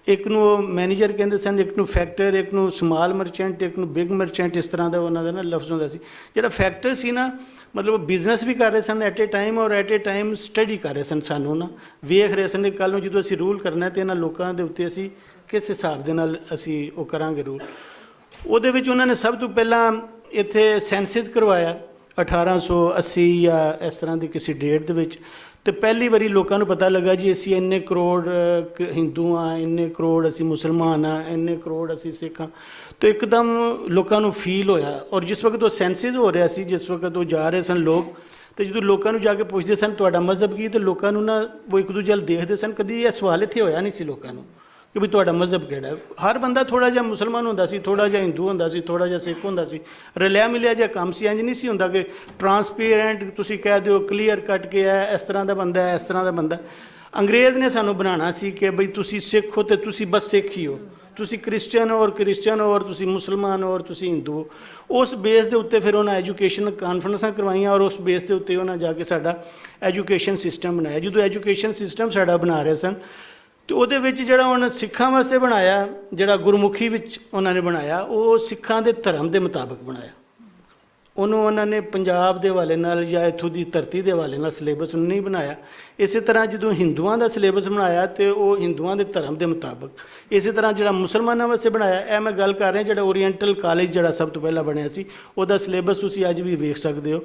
ਇੱਕ ਨੂੰ ਉਹ ਮੈਨੇਜਰ ਕਹਿੰਦੇ ਸਨ, ਇੱਕ ਨੂੰ ਫੈਕਟਰ, ਇੱਕ ਨੂੰ ਸਮਾਲ ਮਰਚੈਂਟ, ਇੱਕ ਨੂੰ ਬਿਗ ਮਰਚੈਂਟ, ਇਸ ਤਰ੍ਹਾਂ ਦਾ ਉਹਨਾਂ ਦਾ ਨਾ ਲਫ਼ਜ਼ ਹੁੰਦਾ ਸੀ। ਜਿਹੜਾ ਫੈਕਟਰ ਸੀ ਨਾ, ਮਤਲਬ ਬਿਜ਼ਨਸ ਵੀ ਕਰ ਰਹੇ ਸਨ ਐਟ ਏ ਟਾਈਮ, ਔਰ ਐਟ ਏ ਟਾਈਮ ਸਟੱਡੀ ਕਰ ਰਹੇ ਸਨ, ਸਾਨੂੰ ਨਾ ਵੇਖ ਰਹੇ ਸਨ ਕਿ ਕੱਲ੍ਹ ਨੂੰ ਜਦੋਂ ਅਸੀਂ ਰੂਲ ਕਰਨਾ ਤੇ ਇਹਨਾਂ ਲੋਕਾਂ ਦੇ ਉੱਤੇ ਅਸੀਂ ਕਿਸ ਹਿਸਾਬ ਦੇ ਨਾਲ ਅਸੀਂ ਉਹ ਕਰਾਂਗੇ ਰੂਲ। ਉਹਦੇ ਵਿੱਚ ਉਹਨਾਂ ਨੇ ਸਭ ਤੋਂ ਪਹਿਲਾਂ ਇੱਥੇ ਸੈਂਸਸ ਕਰਵਾਇਆ 1880 ਜਾਂ ਇਸ ਤਰ੍ਹਾਂ ਦੀ ਕਿਸੇ ਡੇਟ ਦੇ ਵਿੱਚ, ਤੇ ਪਹਿਲੀ ਵਾਰੀ ਲੋਕਾਂ ਨੂੰ ਪਤਾ ਲੱਗਾ ਜੀ ਅਸੀਂ ਇੰਨੇ ਕਰੋੜ ਹਿੰਦੂ ਹਾਂ, ਇੰਨੇ ਕਰੋੜ ਅਸੀਂ ਮੁਸਲਮਾਨ ਹਾਂ, ਇੰਨੇ ਕਰੋੜ ਅਸੀਂ ਸਿੱਖ ਹਾਂ। ਤਾਂ ਇੱਕਦਮ ਲੋਕਾਂ ਨੂੰ ਫੀਲ ਹੋਇਆ। ਔਰ ਜਿਸ ਵਕਤ ਉਹ ਸੈਂਸਸ ਹੋ ਰਿਹਾ ਸੀ, ਜਿਸ ਵਕਤ ਉਹ ਜਾ ਰਹੇ ਸਨ ਲੋਕ, ਤੇ ਜਦੋਂ ਲੋਕਾਂ ਨੂੰ ਜਾ ਕੇ ਪੁੱਛਦੇ ਸਨ ਤੁਹਾਡਾ ਮਜ਼ਹਬ ਕੀ, ਤੇ ਲੋਕਾਂ ਨੂੰ ਨਾ ਉਹ ਇੱਕ ਦੂਜੇ ਵੱਲ ਦੇਖਦੇ ਸਨ। ਕਦੀ ਇਹ ਸਵਾਲ ਇੱਥੇ ਹੋਇਆ ਨਹੀਂ ਸੀ ਲੋਕਾਂ ਨੂੰ ਕਿ ਵੀ ਤੁਹਾਡਾ ਮਜ਼ਹਬ ਕਿਹੜਾ ਹੈ। ਹਰ ਬੰਦਾ ਥੋੜ੍ਹਾ ਜਿਹਾ ਮੁਸਲਮਾਨ ਹੁੰਦਾ ਸੀ, ਥੋੜ੍ਹਾ ਜਿਹਾ ਹਿੰਦੂ ਹੁੰਦਾ ਸੀ, ਥੋੜ੍ਹਾ ਜਿਹਾ ਸਿੱਖ ਹੁੰਦਾ ਸੀ, ਰਲਿਆ ਮਿਲਿਆ ਜਿਹਾ ਕੰਮ ਸੀ। ਇੰਝ ਨਹੀਂ ਸੀ ਹੁੰਦਾ ਕਿ ਟਰਾਂਸਪੇਰੈਂਟ ਤੁਸੀਂ ਕਹਿ ਦਿਓ ਕਲੀਅਰ ਕੱਟ ਕੇ ਹੈ ਇਸ ਤਰ੍ਹਾਂ ਦਾ ਬੰਦਾ ਹੈ, ਇਸ ਤਰ੍ਹਾਂ ਦਾ ਬੰਦਾ। ਅੰਗਰੇਜ਼ ਨੇ ਸਾਨੂੰ ਬਣਾਉਣਾ ਸੀ ਕਿ ਬਈ ਤੁਸੀਂ ਸਿੱਖ ਹੋ ਤੇ ਤੁਸੀਂ ਬਸ ਸਿੱਖ ਹੀ ਹੋ, ਤੁਸੀਂ ਕ੍ਰਿਸਚਨ ਹੋ ਔਰ ਤੁਸੀਂ ਮੁਸਲਮਾਨ ਹੋ ਔਰ ਤੁਸੀਂ ਹਿੰਦੂ ਹੋ। ਉਸ ਬੇਸ ਦੇ ਉੱਤੇ ਫਿਰ ਉਹਨਾਂ ਐਜੂਕੇਸ਼ਨ ਕਾਨਫਰੰਸਾਂ ਕਰਵਾਈਆਂ ਔਰ ਉਸ ਬੇਸ ਦੇ ਉੱਤੇ ਉਹਨਾਂ ਜਾ ਕੇ ਸਾਡਾ ਐਜੂਕੇਸ਼ਨ ਸਿਸਟਮ ਬਣਾਇਆ। ਜਦੋਂ ਐਜੂਕੇਸ਼ਨ ਸਿਸਟਮ ਸਾਡਾ ਬਣਾ ਰਹੇ ਸਨ ਤੇ ਉਹਦੇ ਵਿੱਚ ਜਿਹੜਾ ਹੁਣ ਸਿੱਖਾਂ ਵਾਸਤੇ ਬਣਾਇਆ, ਜਿਹੜਾ ਗੁਰਮੁਖੀ ਵਿੱਚ ਉਹਨਾਂ ਨੇ ਬਣਾਇਆ, ਉਹ ਸਿੱਖਾਂ ਦੇ ਧਰਮ ਦੇ ਮੁਤਾਬਕ ਬਣਾਇਆ। ਉਹਨੂੰ ਉਹਨਾਂ ਨੇ ਪੰਜਾਬ ਦੇ ਹਵਾਲੇ ਨਾਲ ਜਾਂ ਇੱਥੋਂ ਦੀ ਧਰਤੀ ਦੇ ਹਵਾਲੇ ਨਾਲ ਸਿਲੇਬਸ ਨੂੰ ਨਹੀਂ ਬਣਾਇਆ। ਇਸੇ ਤਰ੍ਹਾਂ ਜਦੋਂ ਹਿੰਦੂਆਂ ਦਾ ਸਿਲੇਬਸ ਬਣਾਇਆ ਤੇ ਉਹ ਹਿੰਦੂਆਂ ਦੇ ਧਰਮ ਦੇ ਮੁਤਾਬਕ। ਇਸੇ ਤਰ੍ਹਾਂ ਜਿਹੜਾ ਮੁਸਲਮਾਨਾਂ ਵਾਸਤੇ ਬਣਾਇਆ, ਇਹ ਮੈਂ ਗੱਲ ਕਰ ਰਿਹਾ ਜਿਹੜਾ ਓਰੀਐਂਟਲ ਕਾਲਜ ਜਿਹੜਾ ਸਭ ਤੋਂ ਪਹਿਲਾਂ ਬਣਿਆ ਸੀ, ਉਹਦਾ ਸਿਲੇਬਸ ਤੁਸੀਂ ਅੱਜ ਵੀ ਵੇਖ ਸਕਦੇ ਹੋ।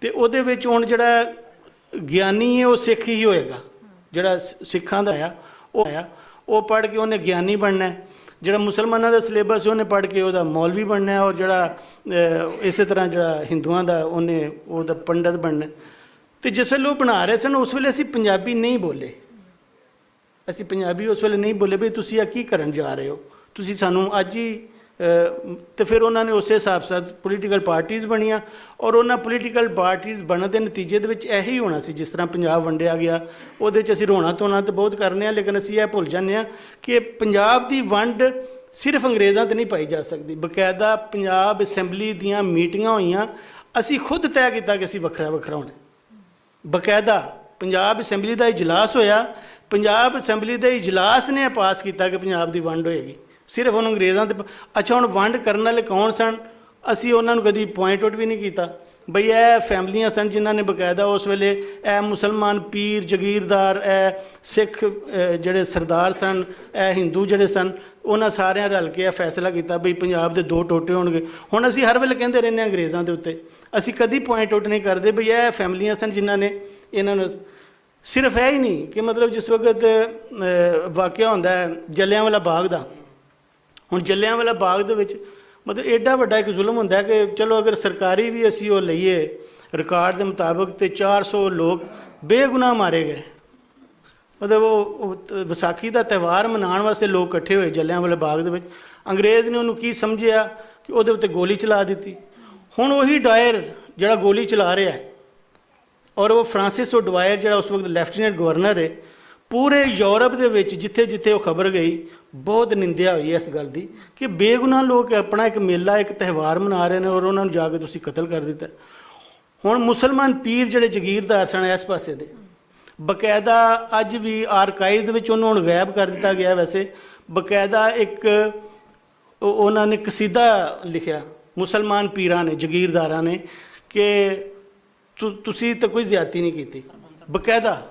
ਤੇ ਉਹਦੇ ਵਿੱਚ ਹੁਣ ਜਿਹੜਾ ਗਿਆਨੀ ਹੈ ਉਹ ਸਿੱਖ ਹੀ ਹੋਏਗਾ। ਜਿਹੜਾ ਸਿੱਖਾਂ ਦਾ ਉਹ ਪੜ੍ਹ ਕੇ ਉਹਨੇ ਗਿਆਨੀ ਬਣਨਾ ਹੈ। ਜਿਹੜਾ ਮੁਸਲਮਾਨਾਂ ਦਾ ਸਿਲੇਬਸ ਉਹਨੇ ਪੜ੍ਹ ਕੇ ਉਹਦਾ ਮੌਲਵੀ ਬਣਨਾ ਹੈ। ਔਰ ਜਿਹੜਾ ਇਸੇ ਤਰ੍ਹਾਂ ਜਿਹੜਾ ਹਿੰਦੂਆਂ ਦਾ ਉਹਨੇ ਉਹਦਾ ਪੰਡਤ ਬਣਨਾ। ਤੇ ਜਿਸ ਵੇਲੇ ਉਹ ਬਣਾ ਰਹੇ ਸਨ ਉਸ ਵੇਲੇ ਅਸੀਂ ਪੰਜਾਬੀ ਨਹੀਂ ਬੋਲੇ। ਅਸੀਂ ਪੰਜਾਬੀ ਉਸ ਵੇਲੇ ਨਹੀਂ ਬੋਲੇ ਵੀ ਤੁਸੀਂ ਆ ਕੀ ਕਰਨ ਜਾ ਰਹੇ ਹੋ, ਤੁਸੀਂ ਸਾਨੂੰ ਅੱਜ ਹੀ। ਤੇ ਫਿਰ ਉਹਨਾਂ ਨੇ ਉਸੇ ਹਿਸਾਬ ਨਾਲ ਪੋਲੀਟੀਕਲ ਪਾਰਟੀਜ਼ ਬਣੀਆਂ ਔਰ ਉਹਨਾਂ ਪੋਲੀਟੀਕਲ ਪਾਰਟੀਜ਼ ਬਣਨ ਦੇ ਨਤੀਜੇ ਦੇ ਵਿੱਚ ਇਹੀ ਹੋਣਾ ਸੀ। ਜਿਸ ਤਰ੍ਹਾਂ ਪੰਜਾਬ ਵੰਡਿਆ ਗਿਆ, ਉਹਦੇ 'ਚ ਅਸੀਂ ਰੋਣਾ ਧੋਣਾ ਤਾਂ ਬਹੁਤ ਕਰਨੇ ਆ, ਲੇਕਿਨ ਅਸੀਂ ਇਹ ਭੁੱਲ ਜਾਂਦੇ ਹਾਂ ਕਿ ਪੰਜਾਬ ਦੀ ਵੰਡ ਸਿਰਫ ਅੰਗਰੇਜ਼ਾਂ 'ਤੇ ਨਹੀਂ ਪਾਈ ਜਾ ਸਕਦੀ। ਬਕਾਇਦਾ ਪੰਜਾਬ ਅਸੈਂਬਲੀ ਦੀਆਂ ਮੀਟਿੰਗਾਂ ਹੋਈਆਂ, ਅਸੀਂ ਖੁਦ ਤੈਅ ਕੀਤਾ ਕਿ ਅਸੀਂ ਵੱਖਰਾ ਵੱਖਰਾ ਹੋਣਾ। ਬਕਾਇਦਾ ਪੰਜਾਬ ਅਸੈਂਬਲੀ ਦਾ ਇਜਲਾਸ ਹੋਇਆ, ਪੰਜਾਬ ਅਸੈਂਬਲੀ ਦੇ ਇਜਲਾਸ ਨੇ ਪਾਸ ਕੀਤਾ ਕਿ ਪੰਜਾਬ ਦੀ ਵੰਡ ਹੋਏਗੀ। ਸਿਰਫ ਹੁਣ ਅੰਗਰੇਜ਼ਾਂ ਦੇ ਅੱਛਾ, ਹੁਣ ਵੰਡ ਕਰਨ ਵਾਲੇ ਕੌਣ ਸਨ? ਅਸੀਂ ਉਹਨਾਂ ਨੂੰ ਕਦੀ ਪੁਆਇੰਟ ਆਊਟ ਵੀ ਨਹੀਂ ਕੀਤਾ ਬਈ ਇਹ ਫੈਮਲੀਆਂ ਸਨ ਜਿਨ੍ਹਾਂ ਨੇ ਬਕਾਇਦਾ ਉਸ ਵੇਲੇ ਇਹ ਮੁਸਲਮਾਨ ਪੀਰ ਜਗੀਰਦਾਰ, ਇਹ ਸਿੱਖ ਜਿਹੜੇ ਸਰਦਾਰ ਸਨ, ਇਹ ਹਿੰਦੂ ਜਿਹੜੇ ਸਨ, ਉਹਨਾਂ ਸਾਰਿਆਂ ਰਲ ਕੇ ਇਹ ਫੈਸਲਾ ਕੀਤਾ ਬਈ ਪੰਜਾਬ ਦੇ 2 ਟੋਟੇ ਹੋਣਗੇ। ਹੁਣ ਅਸੀਂ ਹਰ ਵੇਲੇ ਕਹਿੰਦੇ ਰਹਿੰਦੇ ਹਾਂ ਅੰਗਰੇਜ਼ਾਂ ਦੇ ਉੱਤੇ, ਅਸੀਂ ਕਦੀ ਪੁਆਇੰਟ ਆਊਟ ਨਹੀਂ ਕਰਦੇ ਬਈ ਇਹ ਫੈਮਲੀਆਂ ਸਨ ਜਿਨ੍ਹਾਂ ਨੇ ਇਹਨਾਂ ਨੂੰ। ਸਿਰਫ ਇਹ ਹੀ ਨਹੀਂ ਕਿ ਮਤਲਬ ਜਿਸ ਵਕਤ ਵਾਕਿਆ ਹੁੰਦਾ ਹੈ ਜਲਿਆਂਵਾਲਾ ਬਾਗ ਦਾ, ਹੁਣ ਜਲਿਆਂਵਾਲਾ ਬਾਗ ਦੇ ਵਿੱਚ ਮਤਲਬ ਐਡਾ ਵੱਡਾ ਇੱਕ ਜ਼ੁਲਮ ਹੁੰਦਾ ਹੈ ਕਿ ਚਲੋ ਅਗਰ ਸਰਕਾਰੀ ਵੀ ਅਸੀਂ ਉਹ ਲਈਏ ਰਿਕਾਰਡ ਦੇ ਮੁਤਾਬਕ ਤੇ 400 ਲੋਕ ਬੇਗੁਨਾਹ ਮਾਰੇ ਗਏ। ਮਤਲਬ ਉਹ ਵਿਸਾਖੀ ਦਾ ਤਿਉਹਾਰ ਮਨਾਉਣ ਵਾਸਤੇ ਲੋਕ ਇਕੱਠੇ ਹੋਏ ਜਲਿਆਂਵਾਲਾ ਬਾਗ ਦੇ ਵਿੱਚ, ਅੰਗਰੇਜ਼ ਨੇ ਉਹਨੂੰ ਕੀ ਸਮਝਿਆ ਕਿ ਉਹਦੇ ਉੱਤੇ ਗੋਲੀ ਚਲਾ ਦਿੱਤੀ। ਹੁਣ ਉਹੀ ਡਾਇਰ ਜਿਹੜਾ ਗੋਲੀ ਚਲਾ ਰਿਹਾ ਹੈ ਔਰ ਉਹ ਫਰਾਂਸਿਸ ਡਵਾਇਰ ਜਿਹੜਾ ਉਸ ਵਕਤ ਲੈਫਟੀਨੈਂਟ ਗਵਰਨਰ ਹੈ, ਪੂਰੇ ਯੂਰਪ ਦੇ ਵਿੱਚ ਜਿੱਥੇ ਜਿੱਥੇ ਉਹ ਖਬਰ ਗਈ ਬਹੁਤ ਨਿੰਦਿਆ ਹੋਈ ਹੈ ਇਸ ਗੱਲ ਦੀ ਕਿ ਬੇਗੁਨਾਹ ਲੋਕ ਆਪਣਾ ਇੱਕ ਮੇਲਾ ਇੱਕ ਤਿਉਹਾਰ ਮਨਾ ਰਹੇ ਨੇ ਔਰ ਉਹਨਾਂ ਨੂੰ ਜਾ ਕੇ ਤੁਸੀਂ ਕਤਲ ਕਰ ਦਿੱਤਾ। ਹੁਣ ਮੁਸਲਮਾਨ ਪੀਰ ਜਿਹੜੇ ਜਗੀਰਦਾਰ ਸਨ ਇਸ ਪਾਸੇ ਦੇ, ਬਕਾਇਦਾ ਅੱਜ ਵੀ ਆਰਕਾਈਵ ਦੇ ਵਿੱਚ ਉਹਨੂੰ ਹੁਣ ਗਾਇਬ ਕਰ ਦਿੱਤਾ ਗਿਆ। ਵੈਸੇ ਬਕਾਇਦਾ ਇੱਕ ਉਹਨਾਂ ਨੇ ਕਸੀਦਾ ਲਿਖਿਆ ਮੁਸਲਮਾਨ ਪੀਰਾਂ ਨੇ ਜਗੀਰਦਾਰਾਂ ਨੇ ਕਿ ਤੁਸੀਂ ਤਾਂ ਕੋਈ ਜ਼ਿਆਦਤੀ ਨਹੀਂ ਕੀਤੀ, ਬਕਾਇਦਾ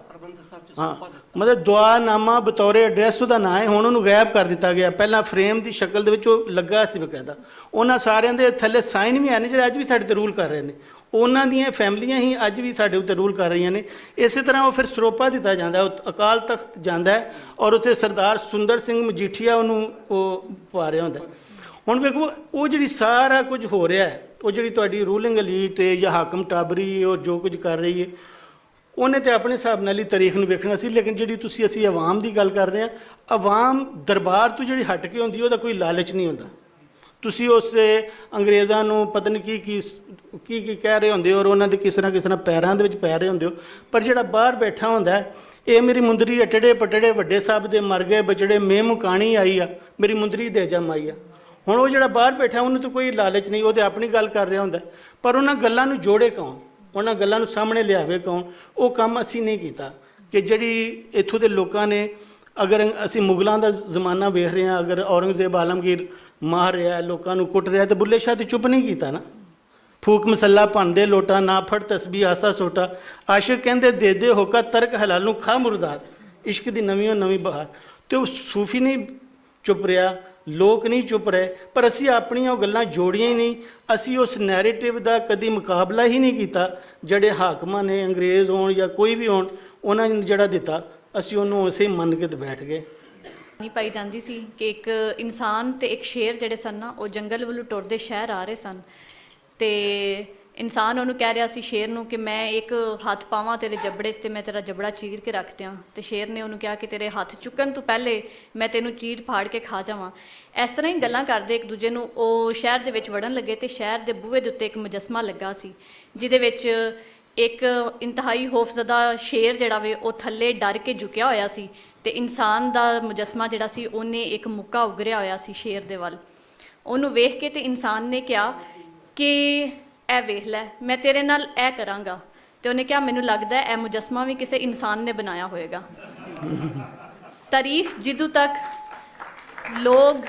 ਹਾਂ ਮਤਲਬ ਦੁਆਨਾਮਾ ਬਤੌਰੇ ਐਡਰੈਸ ਉਹਦਾ ਨਾਂ ਹੈ, ਹੁਣ ਉਹਨੂੰ ਗਾਇਬ ਕਰ ਦਿੱਤਾ ਗਿਆ। ਪਹਿਲਾਂ ਫਰੇਮ ਦੀ ਸ਼ਕਲ ਦੇ ਵਿੱਚ ਉਹ ਲੱਗਾ ਸੀ ਬਕਾਇਦਾ, ਉਹਨਾਂ ਸਾਰਿਆਂ ਦੇ ਥੱਲੇ ਸਾਈਨ ਵੀ ਹਨ ਜਿਹੜੇ ਅੱਜ ਵੀ ਸਾਡੇ ਤੇ ਰੂਲ ਕਰ ਰਹੇ ਨੇ, ਉਹਨਾਂ ਦੀਆਂ ਫੈਮਲੀਆਂ ਹੀ ਅੱਜ ਵੀ ਸਾਡੇ ਉੱਤੇ ਰੂਲ ਕਰ ਰਹੀਆਂ ਨੇ। ਇਸੇ ਤਰ੍ਹਾਂ ਉਹ ਫਿਰ ਸਰੋਪਾ ਦਿੱਤਾ ਜਾਂਦਾ, ਉਹ ਅਕਾਲ ਤਖਤ ਜਾਂਦਾ ਹੈ ਔਰ ਉੱਥੇ ਸਰਦਾਰ ਸੁੰਦਰ ਸਿੰਘ ਮਜੀਠੀਆ ਉਹਨੂੰ ਉਹ ਪਾ ਰਿਹਾ ਹੁੰਦਾ। ਹੁਣ ਵੇਖੋ ਉਹ ਜਿਹੜੀ ਸਾਰਾ ਕੁਝ ਹੋ ਰਿਹਾ ਹੈ, ਉਹ ਜਿਹੜੀ ਤੁਹਾਡੀ ਰੂਲਿੰਗ ਅਲੀਟ ਹੈ ਜਾਂ ਹਾਕਮ ਟਾਬਰੀ ਉਹ ਜੋ ਕੁਝ ਕਰ ਰਹੀ ਹੈ, ਉਹਨੇ ਤੇ ਆਪਣੇ ਹਿਸਾਬ ਨਾਲ ਹੀ ਤਾਰੀਖ ਨੂੰ ਵੇਖਣਾ ਸੀ। ਲੇਕਿਨ ਜਿਹੜੀ ਅਸੀਂ ਆਵਾਮ ਦੀ ਗੱਲ ਕਰ ਰਹੇ ਹਾਂ, ਆਵਾਮ ਦਰਬਾਰ ਤੋਂ ਜਿਹੜੀ ਹਟ ਕੇ ਹੁੰਦੀ ਉਹਦਾ ਕੋਈ ਲਾਲਚ ਨਹੀਂ ਹੁੰਦਾ। ਤੁਸੀਂ ਉਸ ਅੰਗਰੇਜ਼ਾਂ ਨੂੰ ਪਤਾ ਨਹੀਂ ਕੀ ਕਹਿ ਰਹੇ ਹੁੰਦੇ ਹੋ ਔਰ ਉਹਨਾਂ ਦੇ ਕਿਸ ਤਰ੍ਹਾਂ ਪੈਰਾਂ ਦੇ ਵਿੱਚ ਪੈ ਰਹੇ ਹੁੰਦੇ ਹੋ, ਪਰ ਜਿਹੜਾ ਬਾਹਰ ਬੈਠਾ ਹੁੰਦਾ ਹੈ, ਇਹ ਮੇਰੀ ਮੁੰਦਰੀ ਅਟੜੇ ਪਟੜੇ ਵੱਡੇ ਸਾਹਿਬ ਦੇ ਮਰ ਗਏ ਬਚੜੇ ਮੈਂ ਮੁਕਾਣੀ ਆਈ ਆ, ਮੇਰੀ ਮੁੰਦਰੀ ਦੇ ਜੰਮ ਆਈ ਆ। ਹੁਣ ਉਹ ਜਿਹੜਾ ਬਾਹਰ ਬੈਠਾ ਉਹਨੂੰ ਤਾਂ ਕੋਈ ਲਾਲਚ ਨਹੀਂ, ਉਹ ਤਾਂ ਆਪਣੀ ਗੱਲ ਕਰ ਰਿਹਾ ਹੁੰਦਾ, ਪਰ ਉਹਨਾਂ ਗੱਲਾਂ ਨੂੰ ਜੋੜੇ ਕੌਣ, ਉਹਨਾਂ ਗੱਲਾਂ ਨੂੰ ਸਾਹਮਣੇ ਲਿਆਵੇ ਕੌਣ? ਉਹ ਕੰਮ ਅਸੀਂ ਨਹੀਂ ਕੀਤਾ ਕਿ ਜਿਹੜੀ ਇੱਥੋਂ ਦੇ ਲੋਕਾਂ ਨੇ, ਅਗਰ ਅਸੀਂ ਮੁਗਲਾਂ ਦਾ ਜ਼ਮਾਨਾ ਵੇਖ ਰਹੇ ਹਾਂ, ਅਗਰ ਔਰੰਗਜ਼ੇਬ ਆਲਮਗੀਰ ਮਾਰ ਰਿਹਾ ਲੋਕਾਂ ਨੂੰ ਕੁੱਟ ਰਿਹਾ, ਤੇ ਬੁੱਲੇ ਸ਼ਾਹ ਤੇ ਚੁੱਪ ਨਹੀਂ ਕੀਤਾ ਨਾ। ਫੂਕ ਮਸੱਲਾ ਭੰਨਦੇ ਲੋਟਾ ਨਾ ਫੜ ਤਸਬੀਹ ਆਸਾ ਸੋਟਾ, ਆਸ਼ਿਕ ਕਹਿੰਦੇ ਦੇ ਦੇ ਹੋਕਾ ਤਰਕ ਹਲਾਲ ਨੂੰ ਖਾ ਮੁਰਦਾਰ, ਇਸ਼ਕ ਦੀ ਨਵੀਂ ਬਹਾਰ। ਤੇ ਉਹ ਸੂਫੀ ਨਹੀਂ ਚੁੱਪ ਰਿਹਾ, ਲੋਕ ਨਹੀਂ ਚੁੱਪ ਰਹੇ, ਪਰ ਅਸੀਂ ਆਪਣੀਆਂ ਉਹ ਗੱਲਾਂ ਜੋੜੀਆਂ ਹੀ ਨਹੀਂ। ਅਸੀਂ ਉਸ ਨੈਰੇਟਿਵ ਦਾ ਕਦੀ ਮੁਕਾਬਲਾ ਹੀ ਨਹੀਂ ਕੀਤਾ ਜਿਹੜੇ ਹਾਕਮਾਂ ਨੇ, ਅੰਗਰੇਜ਼ ਹੋਣ ਜਾਂ ਕੋਈ ਵੀ ਹੋਣ, ਉਹਨਾਂ ਨੇ ਜਿਹੜਾ ਦਿੱਤਾ ਅਸੀਂ ਉਹਨੂੰ ਉਸੇ ਹੀ ਮੰਨ ਕੇ ਤੇ ਬੈਠ ਗਏ। ਨਹੀਂ ਪਾਈ ਜਾਂਦੀ ਸੀ ਕਿ ਇੱਕ ਇਨਸਾਨ ਤੇ ਇੱਕ ਸ਼ੇਰ ਜਿਹੜੇ ਸਨ ਨਾ, ਉਹ ਜੰਗਲ ਵੱਲੋਂ ਟੁਰਦੇ ਸ਼ਹਿਰ ਆ ਰਹੇ ਸਨ, ਤੇ ਇਨਸਾਨ ਉਹਨੂੰ ਕਹਿ ਰਿਹਾ ਸੀ ਸ਼ੇਰ ਨੂੰ ਕਿ ਮੈਂ ਇੱਕ ਹੱਥ ਪਾਵਾਂ ਤੇਰੇ ਜਬੜੇ 'ਚ ਤੇ ਮੈਂ ਤੇਰਾ ਜਬੜਾ ਚੀਰ ਕੇ ਰੱਖ ਦਿਆਂ, ਤੇ ਸ਼ੇਰ ਨੇ ਉਹਨੂੰ ਕਿਹਾ ਕਿ ਤੇਰੇ ਹੱਥ ਚੁੱਕਣ ਤੋਂ ਪਹਿਲੇ ਮੈਂ ਤੈਨੂੰ ਚੀਰ ਫਾੜ ਕੇ ਖਾ ਜਾਵਾਂ। ਇਸ ਤਰ੍ਹਾਂ ਹੀ ਗੱਲਾਂ ਕਰਦੇ ਇੱਕ ਦੂਜੇ ਨੂੰ ਉਹ ਸ਼ਹਿਰ ਦੇ ਵਿੱਚ ਵੜਨ ਲੱਗੇ, ਤੇ ਸ਼ਹਿਰ ਦੇ ਬੂਹੇ ਦੇ ਉੱਤੇ ਇੱਕ ਮੁਜੱਸਮਾ ਲੱਗਾ ਸੀ ਜਿਹਦੇ ਵਿੱਚ ਇੱਕ ਇੰਤਹਾਈ ਖੌਫਜ਼ਦਾ ਸ਼ੇਰ ਜਿਹੜਾ ਵੇ ਉਹ ਥੱਲੇ ਡਰ ਕੇ ਝੁਕਿਆ ਹੋਇਆ ਸੀ, ਤੇ ਇਨਸਾਨ ਦਾ ਮੁਜੱਸਮਾ ਜਿਹੜਾ ਸੀ ਉਹਨੇ ਇੱਕ ਮੁੱਕਾ ਉਗਰਿਆ ਹੋਇਆ ਸੀ ਸ਼ੇਰ ਦੇ ਵੱਲ। ਉਹਨੂੰ ਵੇਖ ਕੇ ਤੇ ਇਨਸਾਨ ਨੇ ਕਿਹਾ ਕਿ ਇਹ ਵੇਖ ਲੈ ਮੈਂ ਤੇਰੇ ਨਾਲ ਇਹ ਕਰਾਂਗਾ, ਤੇ ਉਹਨੇ ਕਿਹਾ ਮੈਨੂੰ ਲੱਗਦਾ ਇਹ ਮੁਜੱਸਮਾ ਵੀ ਕਿਸੇ ਇਨਸਾਨ ਨੇ ਬਣਾਇਆ ਹੋਏਗਾ। ਤਾਰੀਖ ਜਦੋਂ ਤੱਕ ਲੋਕ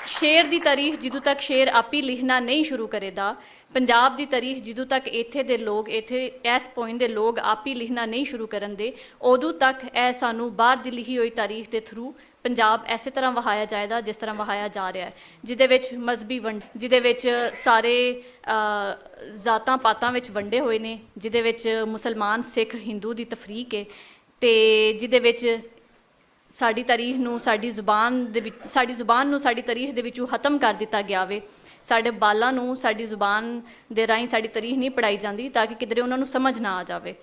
ਸ਼ੇਰ ਦੀ ਤਾਰੀਖ ਜਦੋਂ ਤੱਕ ਸ਼ੇਰ ਆਪੀ ਲਿਖਣਾ ਨਹੀਂ ਸ਼ੁਰੂ ਕਰੇਗਾ, ਪੰਜਾਬ ਦੀ ਤਾਰੀਖ ਜਦੋਂ ਤੱਕ ਇੱਥੇ ਦੇ ਲੋਕ ਇੱਥੇ ਇਸ ਪੁਆਇੰਟ ਦੇ ਲੋਕ ਆਪੀ ਲਿਖਣਾ ਨਹੀਂ ਸ਼ੁਰੂ ਕਰਨ ਦੇ, ਉਦੋਂ ਤੱਕ ਇਹ ਸਾਨੂੰ ਬਾਹਰ ਦੀ ਲਿਖੀ ਹੋਈ ਤਾਰੀਖ ਦੇ ਥਰੂ ਪੰਜਾਬ ਐਸੇ ਤਰ੍ਹਾਂ ਵਹਾਇਆ ਜਾਏਗਾ ਜਿਸ ਤਰ੍ਹਾਂ ਵਹਾਇਆ ਜਾ ਰਿਹਾ ਹੈ, ਜਿਹਦੇ ਵਿੱਚ ਮਜ਼ਹਬੀ ਜਿਹਦੇ ਵਿੱਚ ਸਾਰੇ ਜ਼ਾਤਾਂ ਪਾਤਾਂ ਵਿੱਚ ਵੰਡੇ ਹੋਏ ਨੇ, ਜਿਹਦੇ ਵਿੱਚ ਮੁਸਲਮਾਨ ਸਿੱਖ ਹਿੰਦੂ ਦੀ ਤਫਰੀਕ ਹੈ, ਤੇ ਜਿਹਦੇ ਵਿੱਚ ਸਾਡੀ ਤਾਰੀਖ ਨੂੰ ਸਾਡੀ ਜ਼ੁਬਾਨ ਨੂੰ ਸਾਡੀ ਤਾਰੀਖ ਦੇ ਵਿੱਚੋਂ ਖਤਮ ਕਰ ਦਿੱਤਾ ਗਿਆ ਵੇ। ਸਾਡੇ ਬਾਲਾਂ ਨੂੰ ਸਾਡੀ ਜ਼ੁਬਾਨ ਦੇ ਰਾਹੀਂ ਸਾਡੀ ਤਾਰੀਖ ਨਹੀਂ ਪੜ੍ਹਾਈ ਜਾਂਦੀ ਤਾਂ ਕਿ ਕਿਧਰੇ ਉਹਨਾਂ ਨੂੰ ਸਮਝ ਨਾ ਆ ਜਾਵੇ।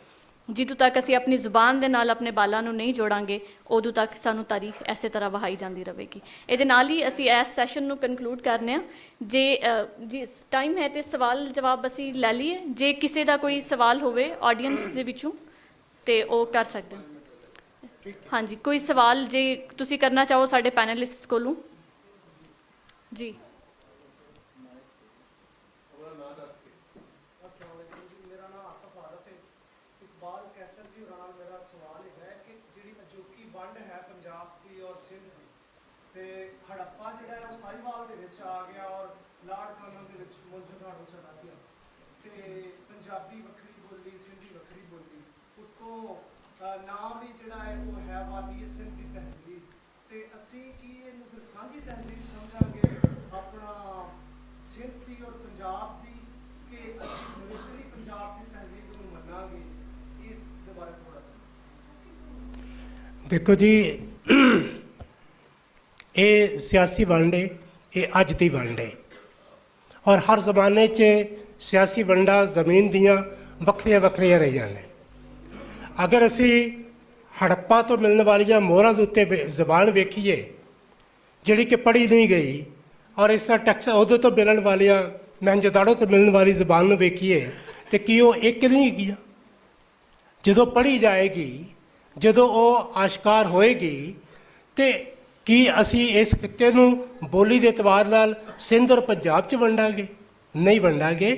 ਜਦੋਂ ਤੱਕ ਅਸੀਂ ਆਪਣੀ ਜ਼ੁਬਾਨ ਦੇ ਨਾਲ ਆਪਣੇ ਬਾਲਾਂ ਨੂੰ ਨਹੀਂ ਜੋੜਾਂਗੇ, ਉਦੋਂ ਤੱਕ ਸਾਨੂੰ ਤਾਰੀਖ ਐਸੇ ਤਰ੍ਹਾਂ ਵਹਾਈ ਜਾਂਦੀ ਰਹੇਗੀ। ਇਹਦੇ ਨਾਲ ਹੀ ਅਸੀਂ ਇਸ ਸੈਸ਼ਨ ਨੂੰ ਕਨਕਲੂਡ ਕਰਨੇ ਆ। ਜੇ ਟਾਈਮ ਹੈ ਤੇ ਸਵਾਲ ਜਵਾਬ ਅਸੀਂ ਲੈ ਲਈਏ, ਜੇ ਕਿਸੇ ਦਾ ਕੋਈ ਸਵਾਲ ਹੋਵੇ ਆਡੀਅנס ਦੇ ਵਿੱਚੋਂ ਤੇ ਉਹ ਕਰ ਸਕਦੇ ਹੋ। ਹਾਂਜੀ, ਕੋਈ ਸਵਾਲ ਜੇ ਤੁਸੀਂ ਕਰਨਾ ਚਾਹੋ ਸਾਡੇ ਪੈਨਲਿਸਟ ਕੋਲੋਂ ਜੀ। ਤੇ ਹੜੱਪਾ ਜਿਹੜਾ ਹੈ ਉਹ ਸਾਹੀਵਾਲ ਦੇ ਵਿੱਚ ਆ ਗਿਆ ਔਰ ਲਾਰਡ ਕਰਨਲ ਦੇ ਵਿੱਚ ਮੋਜੋਨਾੜੋ ਚਲਾ ਗਿਆ, ਤੇ ਪੰਜਾਬੀ ਵੱਖਰੀ ਬੋਲੀ, ਸਿੰਧੀ ਵੱਖਰੀ ਬੋਲੀ, ਉੱਤੋਂ ਨਾਮ ਵੀ ਜਿਹੜਾ ਹੈ ਉਹ ਹੈ ਵਾਦੀ ਸਿੰਧ ਦੀ ਤਹਿਜ਼ੀਬ, ਤੇ ਅਸੀਂ ਕੀ ਇਹਨੂੰ ਫਿਰ ਸਾਂਝੀ ਤਹਿਜ਼ੀਬ ਸਮਝਾਂਗੇ ਆਪਣਾ ਸਿੰਧ ਦੀ ਔਰ ਪੰਜਾਬ ਦੀ, ਕਿ ਅਸੀਂ ਮਿਲਟਰੀ ਪੰਜਾਬ ਦੀ ਤਹਿਜ਼ੀਬ ਨੂੰ ਮੰਨਾਂਗੇ? ਇਸ ਦੇ ਬਾਰੇ ਥੋੜਾ ਦੇਖੋ ਜੀ, ਇਹ ਸਿਆਸੀ ਵੰਡ ਹੈ, ਇਹ ਅੱਜ ਦੀ ਵੰਡ ਹੈ ਔਰ ਹਰ ਜ਼ਮਾਨੇ 'ਚ ਸਿਆਸੀ ਵੰਡਾਂ ਜ਼ਮੀਨ ਦੀਆਂ ਵੱਖਰੀਆਂ ਵੱਖਰੀਆਂ ਰਹੀਆਂ ਨੇ। ਅਗਰ ਅਸੀਂ ਹੜੱਪਾ ਤੋਂ ਮਿਲਣ ਵਾਲੀਆਂ ਮੋਹਰਾਂ ਦੇ ਉੱਤੇ ਜ਼ਬਾਨ ਵੇਖੀਏ ਜਿਹੜੀ ਕਿ ਪੜ੍ਹੀ ਨਹੀਂ ਗਈ, ਔਰ ਇਸ ਤਰ੍ਹਾਂ ਟੈਕਸ ਉਹਦੇ ਤੋਂ ਮਿਲਣ ਵਾਲੀਆਂ ਮਹਿੰਜੋਦਾੜੋ ਤੋਂ ਮਿਲਣ ਵਾਲੀ ਜ਼ਬਾਨ ਨੂੰ ਵੇਖੀਏ ਤੇ ਕੀ ਉਹ ਇੱਕ ਨਹੀਂ ਹੈਗੀਆਂ? ਜਦੋਂ ਪੜ੍ਹੀ ਜਾਏਗੀ, ਜਦੋਂ ਉਹ ਆਸ਼ਕਾਰ ਹੋਏਗੀ, ਤੇ ਕੀ ਅਸੀਂ ਇਸ ਖਿੱਤੇ ਨੂੰ ਬੋਲੀ ਦੇ ਇਤਬਾਰ ਨਾਲ ਸਿੰਧ ਔਰ ਪੰਜਾਬ 'ਚ ਵੰਡਾਂਗੇ? ਨਹੀਂ ਵੰਡਾਂਗੇ।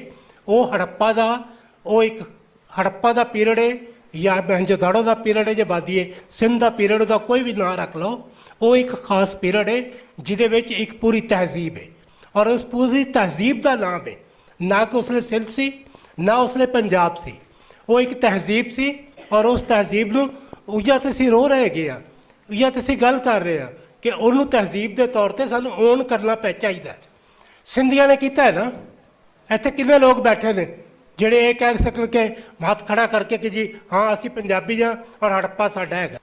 ਉਹ ਇੱਕ ਹੜੱਪਾ ਦਾ ਪੀਰੀਅਡ ਹੈ ਜਾਂ ਮਹਿੰਜੋਦਾੜੋ ਦਾ ਪੀਰੀਅਡ ਹੈ, ਜੇ ਬਾਦੀਏ ਸਿੰਧ ਦਾ ਪੀਰੀਅਡ, ਉਹਦਾ ਕੋਈ ਵੀ ਨਾਂ ਰੱਖ ਲਓ, ਉਹ ਇੱਕ ਖਾਸ ਪੀਰੀਅਡ ਹੈ ਜਿਹਦੇ ਵਿੱਚ ਇੱਕ ਪੂਰੀ ਤਹਿਜ਼ੀਬ ਹੈ ਔਰ ਉਸ ਪੂਰੀ ਤਹਿਜ਼ੀਬ ਦਾ ਨਾਮ ਹੈ, ਨਾ ਕਿ ਉਸਲੇ ਸਿੰਧ ਸੀ ਨਾ ਉਸਲੇ ਪੰਜਾਬ ਸੀ, ਉਹ ਇੱਕ ਤਹਿਜ਼ੀਬ ਸੀ। ਔਰ ਉਸ ਤਹਿਜ਼ੀਬ ਨੂੰ ਜਾਂ ਤਾਂ ਅਸੀਂ ਰੋ ਰਹੇ ਹੈਗੇ ਹਾਂ ਜਾਂ ਤਾਂ ਅਸੀਂ ਗੱਲ ਕਰ ਰਹੇ ਹਾਂ ਕਿ ਉਹਨੂੰ ਤਹਿਜ਼ੀਬ ਦੇ ਤੌਰ 'ਤੇ ਸਾਨੂੰ ਓਨ ਕਰਨਾ ਚਾਹੀਦਾ। ਸਿੰਧੀਆਂ ਨੇ ਕੀਤਾ ਹੈ ਨਾ। ਇੱਥੇ ਕਿੰਨੇ ਲੋਕ ਬੈਠੇ ਨੇ ਜਿਹੜੇ ਇਹ ਕਹਿ ਸਕਣ ਕਿ ਹੱਥ ਖੜਾ ਕਰਕੇ ਕਿ ਜੀ ਹਾਂ ਅਸੀਂ ਪੰਜਾਬੀ ਹਾਂ ਔਰ ਹੜੱਪਾ ਸਾਡਾ ਹੈਗਾ।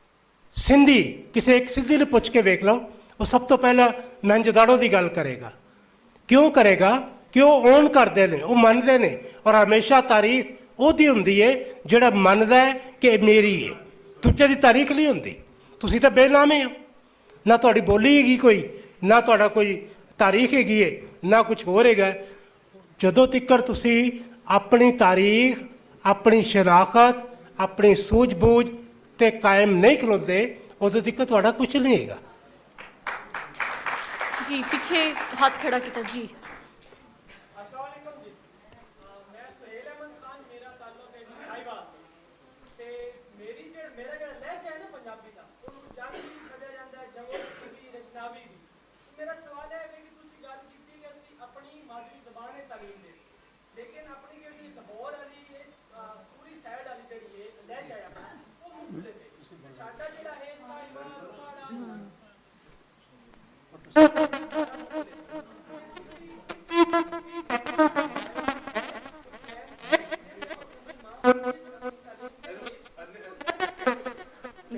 ਸਿੰਧੀ, ਕਿਸੇ ਇੱਕ ਸਿੰਧੀ ਨੂੰ ਪੁੱਛ ਕੇ ਵੇਖ ਲਓ, ਉਹ ਸਭ ਤੋਂ ਪਹਿਲਾਂ ਮਹਿੰਜੋਦਾੜੋ ਦੀ ਗੱਲ ਕਰੇਗਾ। ਕਿਉਂ ਕਰੇਗਾ? ਕਿ ਉਹ ਓਨ ਕਰਦੇ ਨੇ, ਉਹ ਮੰਨਦੇ ਨੇ, ਔਰ ਹਮੇਸ਼ਾ ਤਾਰੀਖ ਉਹਦੀ ਹੁੰਦੀ ਹੈ ਜਿਹੜਾ ਮੰਨਦਾ ਹੈ ਕਿ ਮੇਰੀ ਹੈ। ਦੂਜੇ ਦੀ ਤਾਰੀਖ ਨਹੀਂ ਹੁੰਦੀ। ਤੁਸੀਂ ਤਾਂ ਬੇਨਾਮੇ ਹੋ, ਨਾ ਤੁਹਾਡੀ ਬੋਲੀ ਹੈਗੀ ਕੋਈ, ਨਾ ਤੁਹਾਡਾ ਕੋਈ ਤਾਰੀਖ ਹੈਗੀ ਹੈ, ਨਾ ਕੁਝ ਹੋਰ ਹੈਗਾ। ਜਦੋਂ ਤੱਕ ਤੁਸੀਂ ਆਪਣੀ ਤਾਰੀਖ, ਆਪਣੀ ਸ਼ਨਾਖਤ, ਆਪਣੀ ਸੂਝ-ਬੂਝ 'ਤੇ ਕਾਇਮ ਨਹੀਂ ਖਲੋਤੇ, ਉਦੋਂ ਤੱਕ ਤੁਹਾਡਾ ਕੁਝ ਨਹੀਂ ਹੈਗਾ। ਜੀ ਪਿੱਛੇ ਹੱਥ ਖੜਾ ਕੀਤਾ ਜੀ।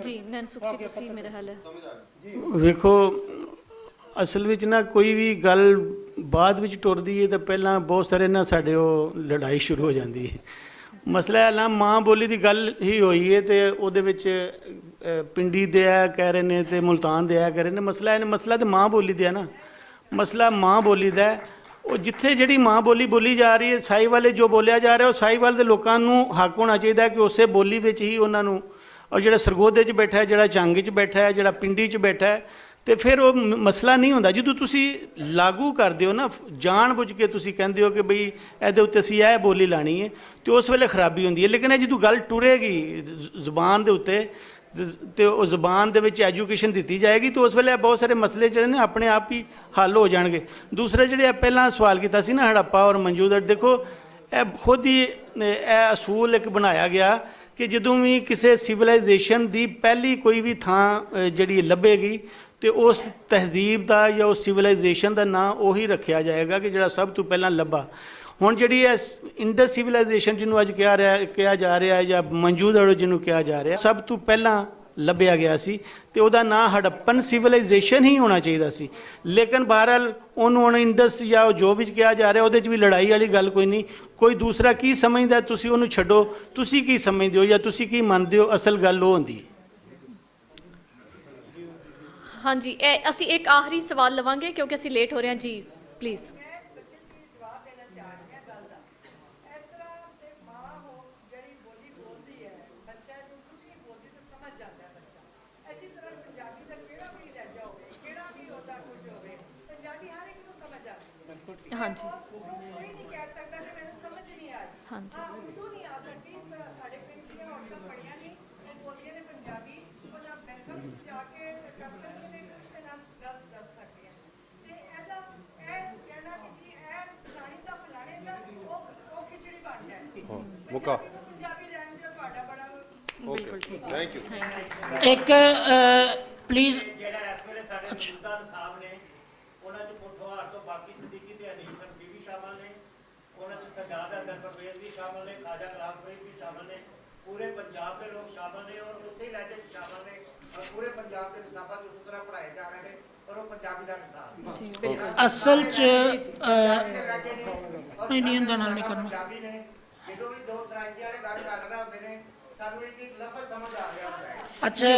ਜੀ ਨੈਨਸੁਖ ਜੀ, ਤੁਸੀਂ ਮੇਰੇ ਹਾਲ ਹੈ। ਵੇਖੋ, ਅਸਲ ਵਿੱਚ ਨਾ ਕੋਈ ਵੀ ਗੱਲ ਬਾਅਦ ਵਿੱਚ ਟੁਰਦੀ ਹੈ ਤਾਂ ਪਹਿਲਾਂ ਬਹੁਤ ਸਾਰੇ ਨਾ ਸਾਡੇ ਉਹ ਲੜਾਈ ਸ਼ੁਰੂ ਹੋ ਜਾਂਦੀ ਹੈ। ਮਸਲਾ ਨਾ ਮਾਂ ਬੋਲੀ ਦੀ ਗੱਲ ਹੀ ਹੋਈ ਹੈ ਤੇ ਉਹਦੇ ਵਿੱਚ ਪਿੰਡੀ ਦੇ ਆ ਕਹਿ ਰਹੇ ਨੇ ਤੇ ਮੁਲਤਾਨ ਦੇ ਆ ਕਹਿ ਰਹੇ ਨੇ। ਮਸਲਾ ਤੇ ਮਾਂ ਬੋਲੀ ਦਾ ਨਾ, ਮਸਲਾ ਮਾਂ ਬੋਲੀ ਦਾ। ਉਹ ਜਿੱਥੇ ਜਿਹੜੀ ਮਾਂ ਬੋਲੀ ਬੋਲੀ ਜਾ ਰਹੀ ਹੈ, ਸਾਹੀਵਾਲ ਜੋ ਬੋਲਿਆ ਜਾ ਰਿਹਾ, ਉਹ ਸਾਹੀਵਾਲ ਦੇ ਲੋਕਾਂ ਨੂੰ ਹੱਕ ਹੋਣਾ ਚਾਹੀਦਾ ਕਿ ਉਸੇ ਬੋਲੀ ਵਿੱਚ ਹੀ ਉਹਨਾਂ ਨੂੰ, ਔਰ ਜਿਹੜਾ ਸਰਗੋਧੇ 'ਚ ਬੈਠਾ ਹੈ, ਜਿਹੜਾ ਝੰਗ 'ਚ ਬੈਠਾ ਹੈ, ਜਿਹੜਾ ਪਿੰਡੀ 'ਚ ਬੈਠਾ ਹੈ, ਤੇ ਫਿਰ ਉਹ ਮਸਲਾ ਨਹੀਂ ਹੁੰਦਾ। ਜਦੋਂ ਤੁਸੀਂ ਲਾਗੂ ਕਰਦੇ ਹੋ ਨਾ, ਜਾਣ ਬੁੱਝ ਕੇ ਤੁਸੀਂ ਕਹਿੰਦੇ ਹੋ ਕਿ ਬਈ ਇਹਦੇ ਉੱਤੇ ਅਸੀਂ ਇਹ ਬੋਲੀ ਲਾਣੀ ਹੈ, ਤੇ ਉਸ ਵੇਲੇ ਖਰਾਬੀ ਹੁੰਦੀ ਹੈ। ਲੇਕਿਨ ਇਹ ਜਦੋਂ ਗੱਲ ਟੁਰੇਗੀ ਜ਼ੁਬਾਨ ਦੇ ਉੱਤੇ ਤੇ ਉਹ ਜ਼ੁਬਾਨ ਦੇ ਵਿੱਚ ਐਜੂਕੇਸ਼ਨ ਦਿੱਤੀ ਜਾਏਗੀ, ਤਾਂ ਉਸ ਵੇਲੇ ਬਹੁਤ ਸਾਰੇ ਮਸਲੇ ਜਿਹੜੇ ਨੇ ਆਪਣੇ ਆਪ ਹੀ ਹੱਲ ਹੋ ਜਾਣਗੇ। ਦੂਸਰੇ ਜਿਹੜੇ ਪਹਿਲਾਂ ਸਵਾਲ ਕੀਤਾ ਸੀ ਨਾ ਹੜੱਪਾ ਔਰ ਮੌਜੂਦਾ, ਦੇਖੋ ਇਹ ਖੁਦ ਹੀ ਇਹ ਅਸੂਲ ਇੱਕ ਬਣਾਇਆ ਗਿਆ ਕਿ ਜਦੋਂ ਵੀ ਕਿਸੇ ਸਿਵਲਾਈਜੇਸ਼ਨ ਦੀ ਪਹਿਲੀ ਕੋਈ ਵੀ ਥਾਂ ਜਿਹੜੀ ਲੱਭੇਗੀ ਤੇ ਉਸ ਤਹਿਜ਼ੀਬ ਦਾ ਜਾਂ ਉਸ ਸਿਵਲਾਈਜੇਸ਼ਨ ਦਾ ਨਾਂ ਉਹੀ ਰੱਖਿਆ ਜਾਏਗਾ ਕਿ ਜਿਹੜਾ ਸਭ ਤੋਂ ਪਹਿਲਾਂ ਲੱਭਾ। ਹੁਣ ਜਿਹੜੀ ਇਹ ਇੰਡਸ ਸਿਵਲਾਈਜੇਸ਼ਨ ਜਿਹਨੂੰ ਅੱਜ ਕਿਹਾ ਜਾ ਰਿਹਾ ਹੈ, ਜਾਂ ਮੌਜੂਦਾ ਜਿਹਨੂੰ ਕਿਹਾ ਜਾ ਰਿਹਾ, ਸਭ ਤੋਂ ਪਹਿਲਾਂ ਲੱਭਿਆ ਗਿਆ ਸੀ ਤੇ ਉਹਦਾ ਨਾਂ ਹੜੱਪਨ ਸਿਵਲਾਈਜੇਸ਼ਨ ਹੀ ਹੋਣਾ ਚਾਹੀਦਾ ਸੀ। ਲੇਕਿਨ ਬਹਰਹਾਲ ਉਹਨੂੰ ਹੁਣ ਇੰਡਸ ਜਾਂ ਜੋ ਵੀ ਕਿਹਾ ਜਾ ਰਿਹਾ, ਉਹਦੇ 'ਚ ਵੀ ਲੜਾਈ ਵਾਲੀ ਗੱਲ ਕੋਈ ਨਹੀਂ। ਕੋਈ ਦੂਸਰਾ ਕੀ ਸਮਝਦਾ ਤੁਸੀਂ ਉਹਨੂੰ ਛੱਡੋ, ਤੁਸੀਂ ਕੀ ਸਮਝਦੇ ਹੋ ਜਾਂ ਤੁਸੀਂ ਕੀ ਮੰਨਦੇ ਹੋ, ਅਸਲ ਗੱਲ ਉਹ ਹੁੰਦੀ ਹੈ। ਹਾਂਜੀ, ਇਹ ਅਸੀਂ ਇੱਕ ਆਖਰੀ ਸਵਾਲ ਲਵਾਂਗੇ ਕਿਉਂਕਿ ਅਸੀਂ ਲੇਟ ਹੋ ਰਹੇ ਹਾਂ ਜੀ, ਪਲੀਜ਼। ਹਾਂਜੀ ਕੋਈ ਨਹੀਂ ਕਹਿ ਸਕਦਾ ਕਿ ਮੈਨੂੰ ਸਮਝ ਨਹੀਂ ਆਈ। ਹਾਂਜੀ ਉਰਦੂ ਨਹੀਂ ਆ ਸਕਦੀ, ਸਾਡੇ ਪਿੰਡ ਦੀਆਂ ਔਰਤਾਂ ਪੜ੍ਹੀਆਂ ਨਹੀਂ, ਉਹ ਬੋਲਦੀਆਂ ਨੇ ਪੰਜਾਬੀ, ਉਹਨਾਂ ਬੈਂਕਾਂ ਵਿੱਚ ਜਾ ਕੇ ਕਰ ਸਕਦੀਆਂ ਨੇ, ਤੇ ਨਾਲ ਦੱਸ ਸਕਦੀਆਂ। ਤੇ ਇਹਦਾ ਇਹ ਕਹਿਣਾ ਕਿ ਜੀ ਇਹ ਫਲਾਣੀ ਦਾ ਫਲਾਣੇ ਦਾ ਉਹ ਖਿਚੜੀ ਬਣ ਜਾਏ। ਮੁੱਕਾ। ਪੰਜਾਬੀ ਰਹਿਣ ਦਿਓ, ਤੁਹਾਡਾ ਬੜਾ ਬਿਲਕੁਲ ਠੀਕ। Thank you. ਇੱਕ ਪਲੀਜ਼, ਜਿਹੜਾ ਇਸ ਵੇਲੇ ਸਾਡੇ ਮੌਜੂਦਾ ਸਾਹਿਬ ਨੇ, ਉਹਨਾਂ 'ਚ ਪੁੱਠਵਾਰ ਤੋਂ ਬਾਕੀ ਸਿੱਦੀਕੀ ਤੇ ਹਨੀਫ ਹਨਫੀ ਵੀ ਸ਼ਾਮਲ ਨੇ, ਉਹਨਾਂ 'ਚ ਸਜਾਦ ਅੰਦਰ ਪਰਵੇਜ਼ ਵੀ ਸ਼ਾਮਲ ਨੇ, ਖਾਜਾ ਗੁਲਾਮ ਫਰੀਦ ਵੀ ਸ਼ਾਮਲ ਨੇ, ਪੂਰੇ ਪੰਜਾਬ ਦੇ ਲੋਕ ਸ਼ਾਮਲ ਨੇ ਔਰ ਉਸੇ ਲਹਿਜੇ 'ਚ ਸ਼ਾਮਲ ਨੇ ਔਰ ਪੂਰੇ ਪੰਜਾਬ ਦੇ ਨਿਸਾਬਾਂ 'ਚ ਉਸ ਤਰ੍ਹਾਂ ਪੜ੍ਹਾਏ ਜਾ ਰਹੇ ਨੇ ਔਰ ਉਹ ਪੰਜਾਬੀ ਦਾ ਨਿਸਾਬ ਜੀ ਬਿਲਕੁਲ ਅਸਲ 'ਚ ਨਹੀਂ ਇਹਦਾ ਨਾਲ ਨਹੀਂ ਕਰਨਾ। ਪੰਜਾਬੀ ਨੇ ਜਦੋਂ ਵੀ ਦੋ ਸਰਾਇਆਂ ਵਾਲੇ ਗੱਲ ਕਰ ਰਹੇ ਹੁੰਦੇ ਨੇ ਸਾਨੂੰ ਇੱਕ ਇੱਕ ਲਫ਼ਜ਼ ਸਮਝ ਆ ਰਿਹਾ ਹੁੰਦਾ ਹੈ। ਅੱਛਾ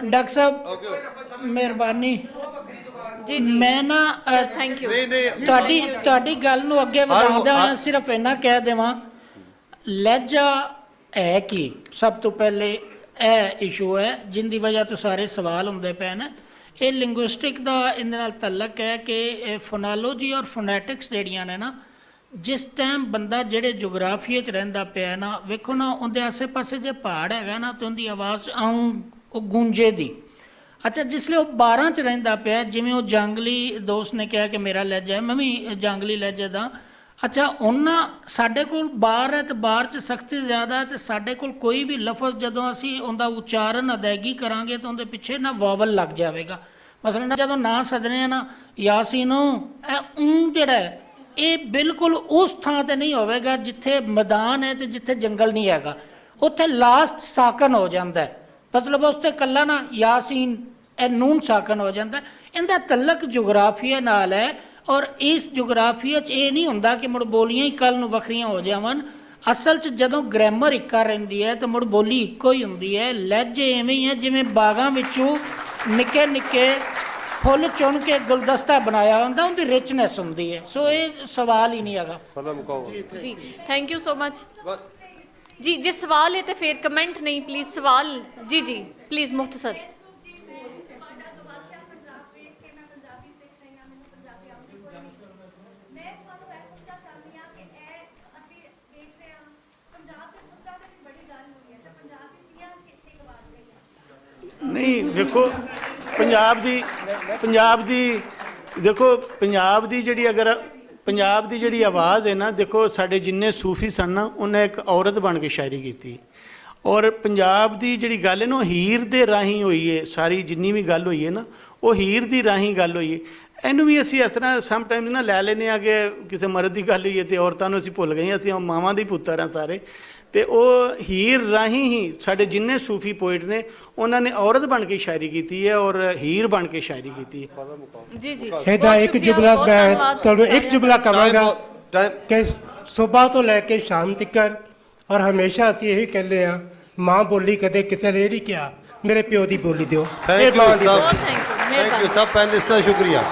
ਡਾਕਟਰ ਸਾਹਿਬ ਮਿਹਰਬਾਨੀ, ਜੀ ਜੀ ਮੈਂ ਨਾ ਥੈਂਕ ਯੂ। ਨਹੀਂ ਨਹੀਂ ਤੁਹਾਡੀ ਗੱਲ ਨੂੰ ਅੱਗੇ ਵਧਾਉਂਦਾ ਹੋਇਆ ਸਿਰਫ ਇੰਨਾ ਕਹਿ ਦੇਵਾਂ, ਲਹਿਜਾ ਹੈ ਕਿ ਸਭ ਤੋਂ ਪਹਿਲੇ ਇਹ ਇਸ਼ੂ ਹੈ ਜਿੰਦੀ ਵਜ੍ਹਾ ਤੋਂ ਸਾਰੇ ਸਵਾਲ ਹੁੰਦੇ ਪਏ ਨੇ। ਇਹ ਲਿੰਗੁਇਸਟਿਕ ਦਾ ਇਹਦੇ ਨਾਲ ਤਾਲੁਕ ਹੈ ਕਿ ਫੋਨੋਲੋਜੀ ਔਰ ਫੋਨੈਟਿਕਸ ਜਿਹੜੀਆਂ ਨੇ ਨਾ, ਜਿਸ ਟਾਈਮ ਬੰਦਾ ਜਿਹੜੇ ਜੋਗਰਾਫੀਏ 'ਚ ਰਹਿੰਦਾ ਪਿਆ ਨਾ, ਵੇਖੋ ਨਾ ਉਹਦੇ ਆਸੇ-ਪਾਸੇ ਜੇ ਪਹਾੜ ਹੈਗਾ ਨਾ ਤਾਂ ਉਹਦੀ ਆਵਾਜ਼ ਆਉਂ ਉਹ ਗੂੰਜੇ ਦੀ। ਅੱਛਾ ਜਿਸਲੇ ਉਹ 12 'ਚ ਰਹਿੰਦਾ ਪਿਆ, ਜਿਵੇਂ ਉਹ ਜੰਗਲੀ ਦੋਸਤ ਨੇ ਕਿਹਾ ਕਿ ਮੇਰਾ ਲਹਿਜਾ ਹੈ, ਮੈਂ ਵੀ ਜੰਗਲੀ ਲਹਿਜੇ ਦਾ। ਅੱਛਾ ਉਹਨਾਂ ਸਾਡੇ ਕੋਲ ਬਾਹਰ ਹੈ ਤੇ ਬਾਹਰ 'ਚ ਸਖਤੀ ਜ਼ਿਆਦਾ ਹੈ, ਤੇ ਸਾਡੇ ਕੋਲ ਕੋਈ ਵੀ ਲਫ਼ਜ਼ ਜਦੋਂ ਅਸੀਂ ਉਹਦਾ ਉਚਾਰਨ ਅਦਾਇਗੀ ਕਰਾਂਗੇ ਤਾਂ ਉਹਦੇ ਪਿੱਛੇ ਨਾ ਵਾਵਲ ਲੱਗ ਜਾਵੇਗਾ। ਮਸਲਨ ਜਦੋਂ ਨਾਂ ਸੱਦਣੇ ਆ ਨਾ ਯਾਸੀਨੋ, ਇਹ ਜਿਹੜਾ ਹੈ ਇਹ ਬਿਲਕੁਲ ਉਸ ਥਾਂ ਤੇ ਨਹੀਂ ਹੋਵੇਗਾ ਜਿੱਥੇ ਮੈਦਾਨ ਹੈ ਤੇ ਜਿੱਥੇ ਜੰਗਲ ਨਹੀਂ ਹੈਗਾ, ਉੱਥੇ ਲਾਸਟ ਸਾਕਨ ਹੋ ਜਾਂਦਾ ਹੈ। ਮਤਲਬ ਉਸ ਤੇ ਕੱਲਾ ਨਾ ਯਾਸੀਨ ਇਹ ਨੂਨ ਸਾਕਨ ਹੋ ਜਾਂਦਾ। ਇਹਦਾ ਤਲਕ ਜੋਗਰਾਫੀਆ ਨਾਲ ਹੈ ਔਰ ਇਸ ਜੋਗਰਾਫੀਆ 'ਚ ਇਹ ਨਹੀਂ ਹੁੰਦਾ ਕਿ ਮੁੜ ਬੋਲੀਆਂ ਹੀ ਕੱਲ ਨੂੰ ਵੱਖਰੀਆਂ ਹੋ ਜਾਵਣ। ਅਸਲ 'ਚ ਜਦੋਂ ਗ੍ਰਾਮਰ ਇੱਕਾ ਰਹਿੰਦੀ ਹੈ ਤਾਂ ਮੁੜ ਬੋਲੀ ਇੱਕੋ ਹੀ ਹੁੰਦੀ ਹੈ। ਲਹਿਜੇ ਐਵੇਂ ਹੀ ਹੈ ਜਿਵੇਂ ਬਾਗਾਂ ਵਿੱਚੋਂ ਨਿੱਕੇ ਨਿੱਕੇ ਫੁੱਲ ਚੁਣ ਕੇ ਗੁਲਦਸਤਾ ਬਣਾਇਆ ਹੁੰਦਾ, ਉਹਦੀ ਰਿਚਨੈਸ ਹੁੰਦੀ ਹੈ। ਸੋ ਇਹ ਸਵਾਲ ਹੀ ਨਹੀਂ ਹੈਗਾ। ਫਲਾ ਮੁਕਾਓ ਜੀ ਥੈਂਕ ਯੂ ਸੋ ਮਚ। ਜੀ ਜੇ ਸਵਾਲ ਹੈ ਤੇ ਫਿਰ ਕਮੈਂਟ ਨਹੀਂ ਪਲੀਜ਼ ਸਵਾਲ। ਜੀ ਜੀ ਪਲੀਜ਼ ਮੁਖਤਸਰ। ਨਹੀਂ ਦੇਖੋ ਪੰਜਾਬ ਦੀ ਦੇਖੋ ਪੰਜਾਬ ਦੀ ਜਿਹੜੀ ਅਗਰ ਪੰਜਾਬ ਦੀ ਜਿਹੜੀ ਆਵਾਜ਼ ਹੈ ਨਾ, ਦੇਖੋ ਸਾਡੇ ਜਿੰਨੇ ਸੂਫੀ ਸਨ ਨਾ, ਉਹਨੇ ਇੱਕ ਔਰਤ ਬਣ ਕੇ ਸ਼ਾਇਰੀ ਕੀਤੀ ਔਰ ਪੰਜਾਬ ਦੀ ਜਿਹੜੀ ਗੱਲ ਹੈ ਨਾ, ਉਹ ਹੀਰ ਦੇ ਰਾਹੀਂ ਹੋਈ ਹੈ। ਸਾਰੀ ਜਿੰਨੀ ਵੀ ਗੱਲ ਹੋਈ ਹੈ ਨਾ, ਉਹ ਹੀਰ ਦੀ ਰਾਹੀਂ ਗੱਲ ਹੋਈ ਹੈ। ਇਹਨੂੰ ਵੀ ਅਸੀਂ ਇਸ ਤਰ੍ਹਾਂ ਸਮਟਾਈਮ ਨਾ ਲੈ ਲੈਂਦੇ ਹਾਂ ਕਿ ਕਿਸੇ ਮਰਦ ਦੀ ਗੱਲ ਹੋਈ ਹੈ ਤੇ ਔਰਤਾਂ ਨੂੰ ਅਸੀਂ ਭੁੱਲ ਗਏ, ਅਸੀਂ ਮਾਵਾਂ ਦੇ ਪੁੱਤਰ ਹਾਂ ਸਾਰੇ। ਤੇ ਉਹ ਹੀਰ ਰਾਹੀਂ ਹੀ ਸਾਡੇ ਜਿੰਨੇ ਸੂਫੀ ਪੋਇਟ ਨੇ ਉਹਨਾਂ ਨੇ ਔਰਤ ਬਣ ਕੇ ਸ਼ਾਇਰੀ ਕੀਤੀ ਹੈ ਔਰ ਹੀਰ ਬਣ ਕੇ ਸ਼ਾਇਰੀ ਕੀਤੀ ਹੈ। ਜੀ ਜੀ ਇਹਦਾ ਇੱਕ ਜੁਮਲਾ ਮੈਂ ਤੁਹਾਨੂੰ ਇੱਕ ਜੁਮਲਾ ਕਹਾਂਗਾ ਟਾਈਮ ਕਿ ਸਵੇਰ ਤੋਂ ਲੈ ਕੇ ਸ਼ਾਮ ਤੱਕ ਔਰ ਹਮੇਸ਼ਾ ਅਸੀਂ ਇਹੀ ਕਹਿੰਦੇ ਹਾਂ, ਮਾਂ ਬੋਲੀ ਕਦੇ ਕਿਸੇ ਨੇ ਨਹੀਂ ਕਿਹਾ ਮੇਰੇ ਪਿਓ ਦੀ ਬੋਲੀ ਦਿਓ। ਥੈਂਕ ਯੂ ਬਹੁਤ ਸਭ, ਥੈਂਕ ਯੂ ਥੈਂਕ ਯੂ ਸਭ ਪੈਨਲਿਸਟ ਦਾ ਸ਼ੁਕਰੀਆ।